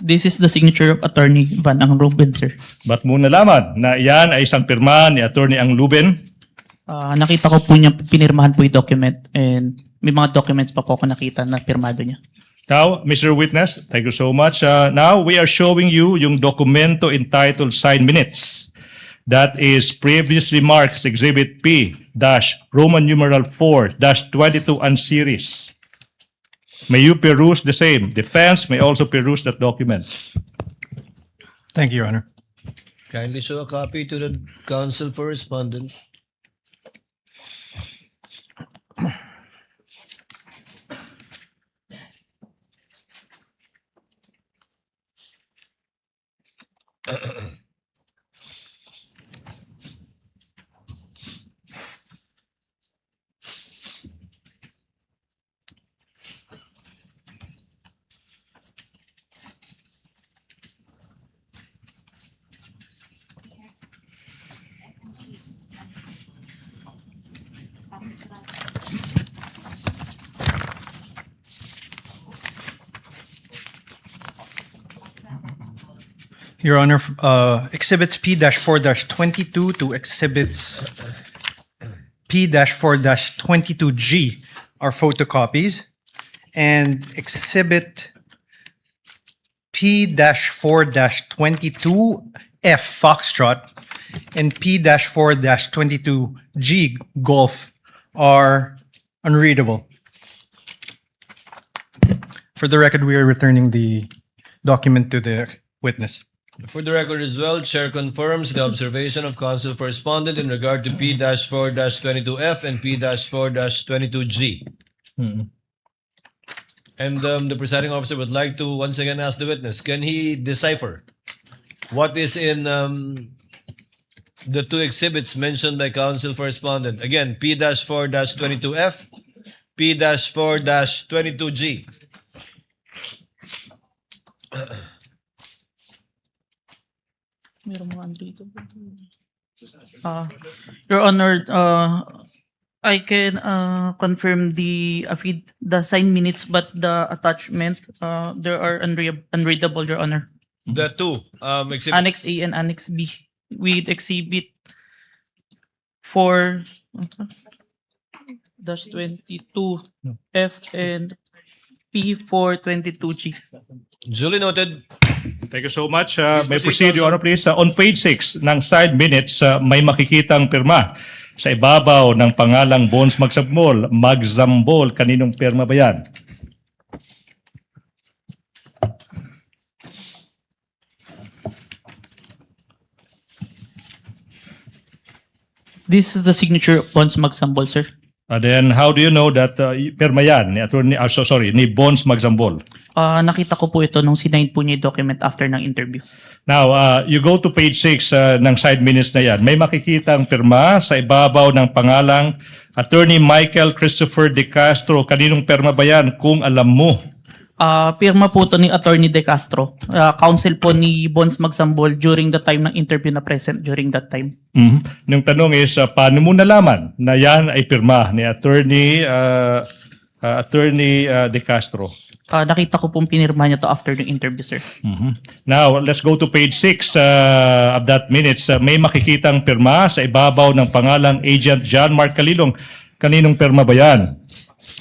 This is the signature of Attorney Van Ang Ruben, sir. Ba't mo nalaman na yan ay isang pirma ni Attorney ang Luben? Nakita ko po niya, pinirmahan po yung document and may mga documents pa po ako nakita na pirmado niya. Now, Mr. Witness, thank you so much. Now, we are showing you yung dokumento entitled Signed Minutes. That is previously marked as Exhibit P-4-22 and series. May you peruse the same. Defense may also peruse that document. Thank you, Your Honor. Kindly show a copy to the counsel for respondent. Your Honor, Exhibits P-4-22 to Exhibits P-4-22G are photocopies, and Exhibit P-4-22F Foxtrot and P-4-22G Golf are unreadable. For the record, we are returning the document to the witness. For the record as well, Chair confirms the observation of counsel for respondent in regard to P-4-22F and P-4-22G. And the presiding officer would like to once again ask the witness, can he decipher what is in the two exhibits mentioned by counsel for respondent? Again, P-4-22F, P-4-22G. Your Honor, I can confirm the signed minutes, but the attachment, there are unreadable, Your Honor. The two exhibits. Annex A and Annex B with Exhibit 4-22F and P-4-22G. Duly noted. Thank you so much. May proceed, Your Honor, please. On page 6 ng side minutes, may makikitang pirma sa ibabaw ng pangalang Bons Magsambol. Kaninong pirma ba yan? This is the signature of Bons Magsambol, sir. Then how do you know that pirma yan ni ni Bons Magsambol? Nakita ko po ito nung sinign po niya yung document after ng interview. Now, you go to page 6 ng side minutes na yan. May makikitang pirma sa ibabaw ng pangalang Attorney Michael Christopher De Castro. Kaninong pirma ba yan kung alam mo? Pirma po ito ni Attorney De Castro. Counsel po ni Bons Magsambol during the time ng interview na present during that time. Yung tanong is, paano mo nalaman na yan ay pirma ni Attorney De Castro? Nakita ko pong pinirma niya to after the interview, sir. Now, let's go to page 6 of that minutes. May makikitang pirma sa ibabaw ng pangalang Agent John Mark Calilong. Kaninong pirma ba yan?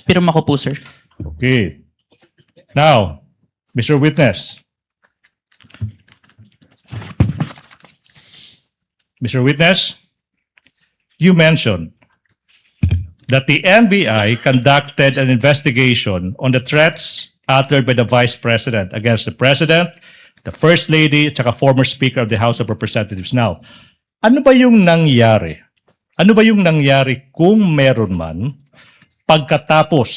Pirma ko po, sir. Okay. Now, Mr. Witness. Mr. Witness, you mentioned that the NBI conducted an investigation on the threats uttered by the Vice President against the President, the First Lady, at saka former Speaker of the House of Representatives. Now, ano ba yung nangyari? Ano ba yung nangyari kung meron man pagkatapos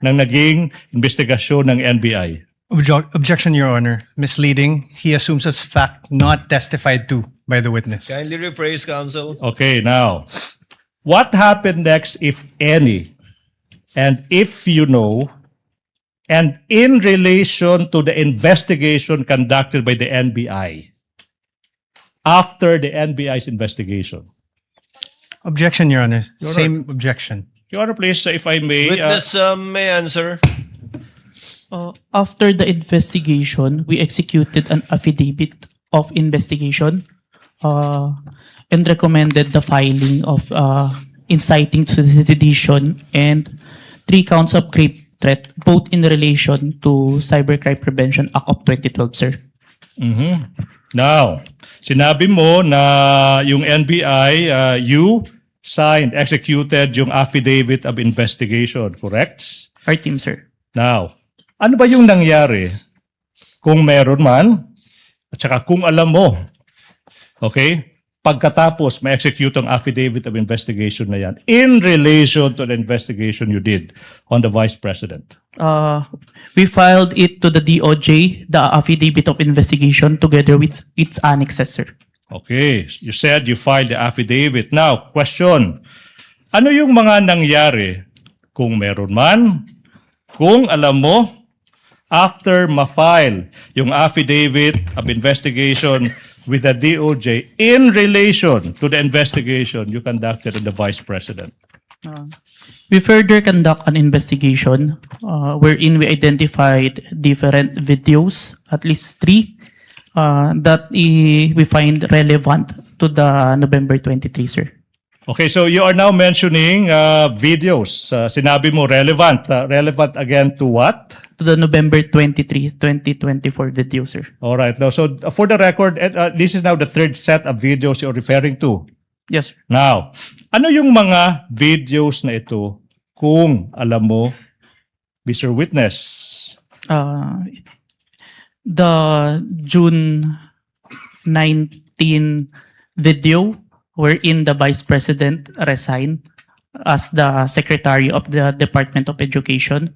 ng naging investigasyon ng NBI? Objection, Your Honor. Misleading. He assumes as fact not testified to by the witness. Kindly rephrase, counsel. Okay, now, what happened next, if any, and if you know, and in relation to the investigation conducted by the NBI, after the NBI's investigation? Objection, Your Honor. Your Same objection. Your Honor, please, if I may. Witness may answer. After the investigation, we executed an affidavit of investigation and recommended the filing of inciting to sedition and 3 counts of rape threat, both in relation to Cybercrime Prevention Act of 2012, sir. Now, sinabi mo na yung NBI, you signed, executed yung affidavit of investigation, correct? Our team, sir. Now, ano ba yung nangyari kung meron man at saka kung alam mo, okay, pagkatapos ma-execute ang affidavit of investigation na yan in relation to the investigation you did on the Vice President? We filed it to the DOJ, the affidavit of investigation, together with its annexes, sir. Okay, you said you filed the affidavit. Now, question, ano yung mga nangyari kung meron man, kung alam mo, after ma-file yung affidavit of investigation with the DOJ in relation to the investigation you conducted on the Vice President? We further conduct an investigation wherein we identified different videos, at least 3, that we find relevant to the November 23, sir. Okay, so you are now mentioning videos. Sinabi mo relevant. Relevant again to what? To the November 23, 2024 video, sir. All right. Now, so for the record, this is now the 3rd set of videos you're referring to. Yes, sir. Now, ano yung mga videos na ito kung alam mo, Mr. Witness? The June 19 video wherein the Vice President resigned as the Secretary of the Department of Education.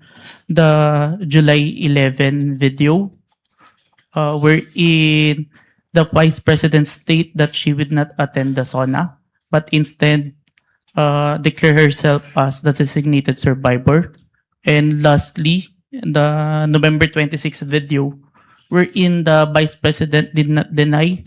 The July 11 video wherein the Vice President state that she would not attend the SONA, but instead declare herself as the designated survivor. And lastly, the November 26 video wherein the Vice President did not deny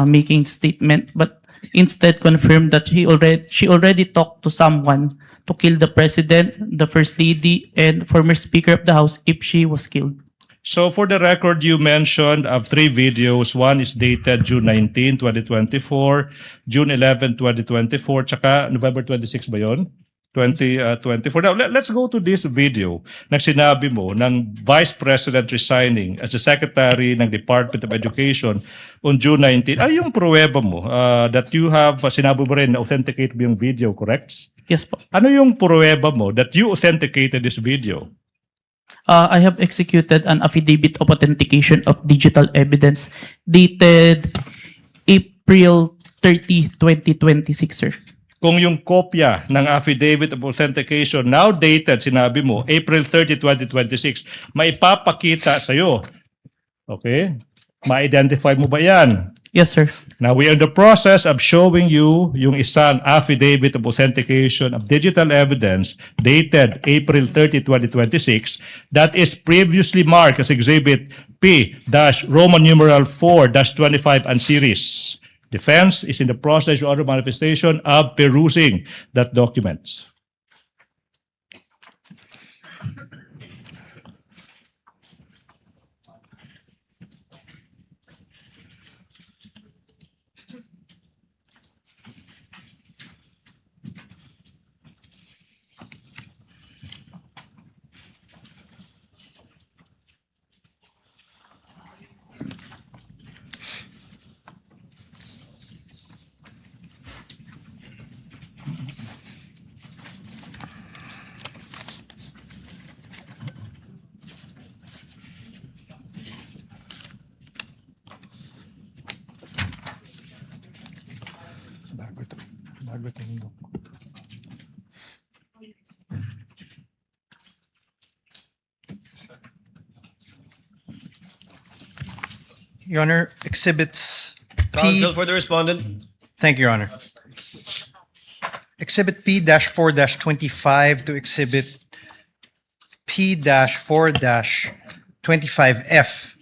making statement, but instead confirmed that she already talked to someone to kill the President, the First Lady, and former Speaker of the House if she was killed. So for the record, you mentioned of 3 videos. One is dated June 19, 2024, June 11, 2024, tsaka November 26 ba yun? 2024. Now, let's go to this video na sinabi mo ng Vice President resigning as the Secretary ng Department of Education on June 19. Ano yung pruweba mo that you have, sinabi mo rin na authenticate mo yung video, correct? Yes po. Ano yung pruweba mo that you authenticated this video? I have executed an affidavit of authentication of digital evidence dated April 30, 2026, sir. Kung yung kopya ng affidavit of authentication now dated, sinabi mo, April 30, 2026, maipapakita sa'yo. Okay? Ma-identify mo ba yan? Yes, sir. Now, we are in the process of showing you yung isang affidavit of authentication of digital evidence dated April 30, 2026 that is previously marked as Exhibit P-Roman numeral 4-25 and series. Defense is in the process of other manifestation of perusing that document. Your Honor, exhibits Counsel for the respondent. Thank you, Your Honor. Exhibit P-4-25 to Exhibit P-4-25F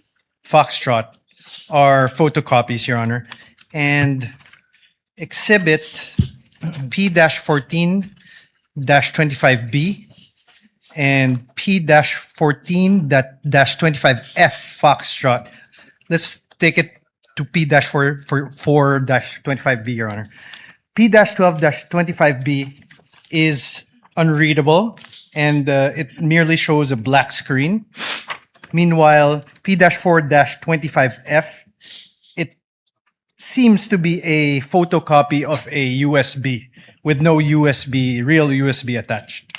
Foxtrot are photocopies, Your Honor. And Exhibit P-14-25B and P-14-25F Foxtrot. Let's take it to P-4-25B, Your Honor. P-12-25B is unreadable and it merely shows a black screen. Meanwhile, P-4-25F, it seems to be a photocopy of a USB with no real USB attached.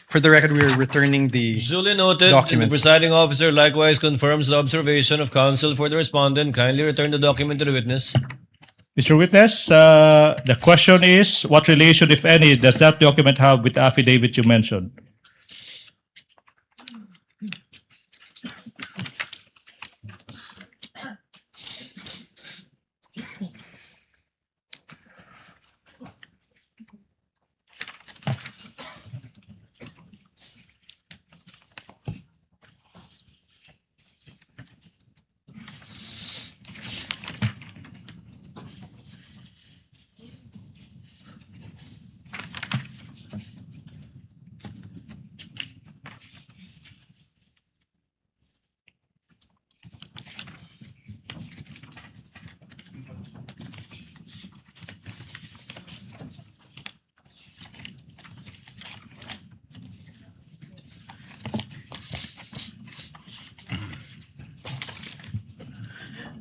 For the record, we are returning the Duly noted. document. The presiding officer likewise confirms the observation of counsel for the respondent. Kindly return the document to the witness. Mr. Witness, the question is, what relation, if any, does that document have with the affidavit you mentioned?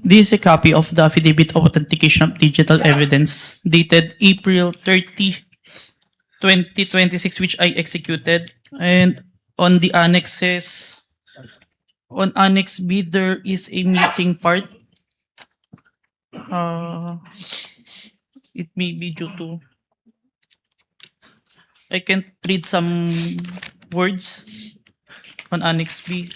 This is a copy of the Affidavit of Authentication of Digital Evidence dated April 30, 2026, which I executed. And on the annexes, on Annex B, there is a missing part. It may be due to... I can't read some words on Annex B.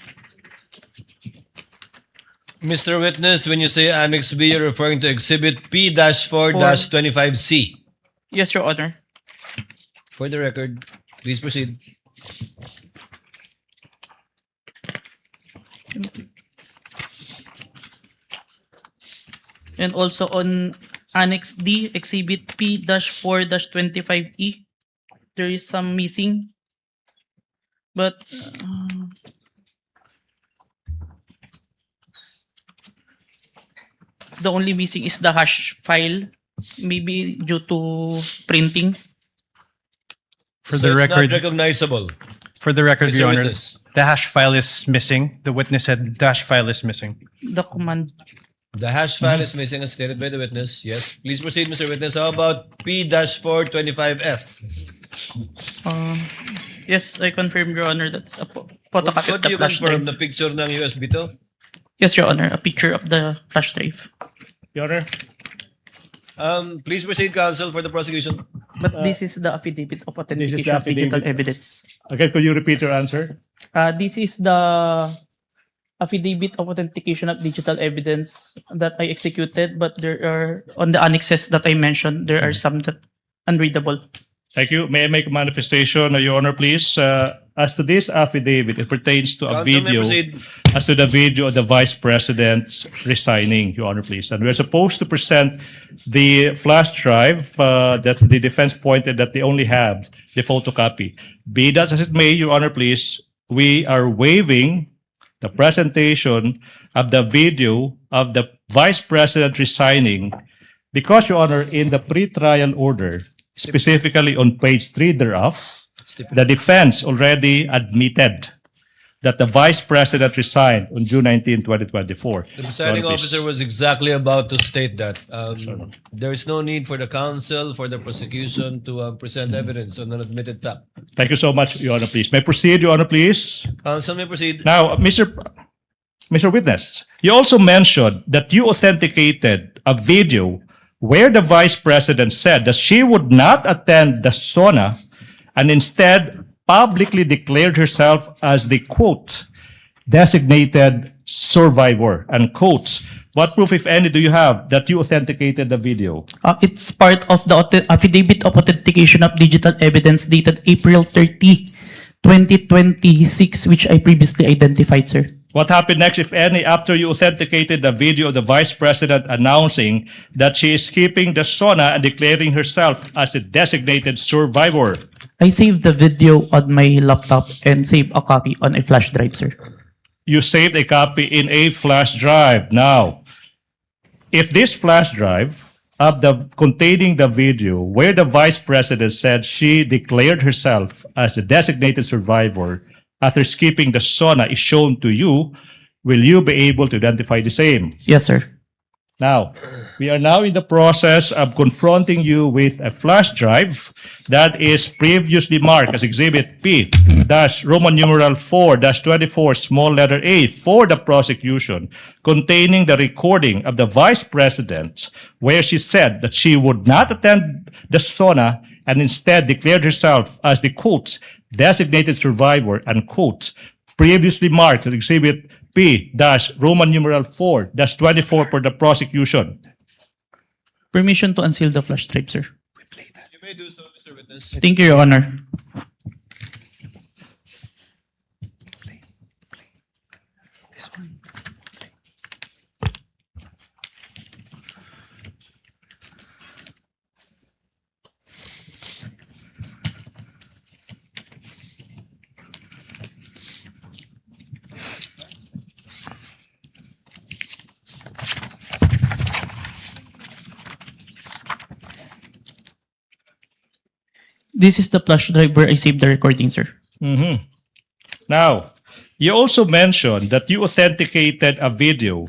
Mr. Witness, when you say Annex B, you're referring to Exhibit P-4-25C. Yes, Your Honor. For the record, please proceed. And also on Annex D, Exhibit P-4-25E, there is some missing. But the only missing is the hash file, maybe due to printing. For So the it's record, not recognizable. For the record, Mr. Your Honor, Witness. the hash file is missing. The witness said the hash file is missing. The command. The hash file is missing as stated by the witness. Yes. Please proceed, Mr. Witness. How about P-4-25F? Yes, I confirm, Your Honor, that's a photocopy What of do the you flash confirm? drive. The picture ng USB to? Yes, Your Honor, a picture of the flash drive. Your Honor. Please proceed, counsel, for the prosecution. But this is the Affidavit of This is Authentication the of Digital affidavit. Evidence. Again, could you repeat your answer? This is the Affidavit of Authentication of Digital Evidence that I executed, but there are, on the annexes that I mentioned, there are some that unreadable. Thank you. May I make a manifestation, Your Honor, please? As to this affidavit, it pertains to a Counsel may video, proceed. as to the video of the Vice President resigning, Your Honor, please. And we're supposed to present the flash drive that the defense pointed that they only have the photocopy. Be that as it may, Your Honor, please, we are waiving the presentation of the video of the Vice President resigning because, Your Honor, in the pre-trial order, specifically on page 3 thereof, the defense already admitted that the Vice President resigned on June 19, 2024. The presiding Your Honor, please. officer was exactly about to state that. There is no need for the counsel, for the prosecution to present evidence on an admitted fact. Thank you so much, Your Honor, please. May I proceed, Your Honor, please? Counsel may proceed. Now, Mr. Witness, you also mentioned that you authenticated a video where the Vice President said that she would not attend the SONA and instead publicly declared herself as the, quote, designated survivor, unquote. What proof, if any, do you have that you authenticated the video? It's part of the affidavit of authentication of digital evidence dated April 30, 2026, which I previously identified, sir. What happened next, if any, after you authenticated the video of the Vice President announcing that she is skipping the SONA and declaring herself as a designated survivor? I saved the video on my laptop and saved a copy on a flash drive, sir. You saved a copy in a flash drive. Now, if this flash drive containing the video where the Vice President said she declared herself as a designated survivor after skipping the SONA is shown to you, will you be able to identify the same? Yes, sir. Now, we are now in the process of confronting you with a flash drive that is previously marked as Exhibit P Roman numeral 4-24 small letter A for the prosecution, containing the recording of the Vice President where she said that she would not attend the SONA and instead declared herself as the, quote, designated survivor, unquote, previously marked as Exhibit P Roman numeral 4-24 for the prosecution. Permission to unseal the flash drive, sir. You may do so, Mr. Witness. Thank you, Your Honor. This is the flash drive where I saved the recording, sir. Now, you also mentioned that you authenticated a video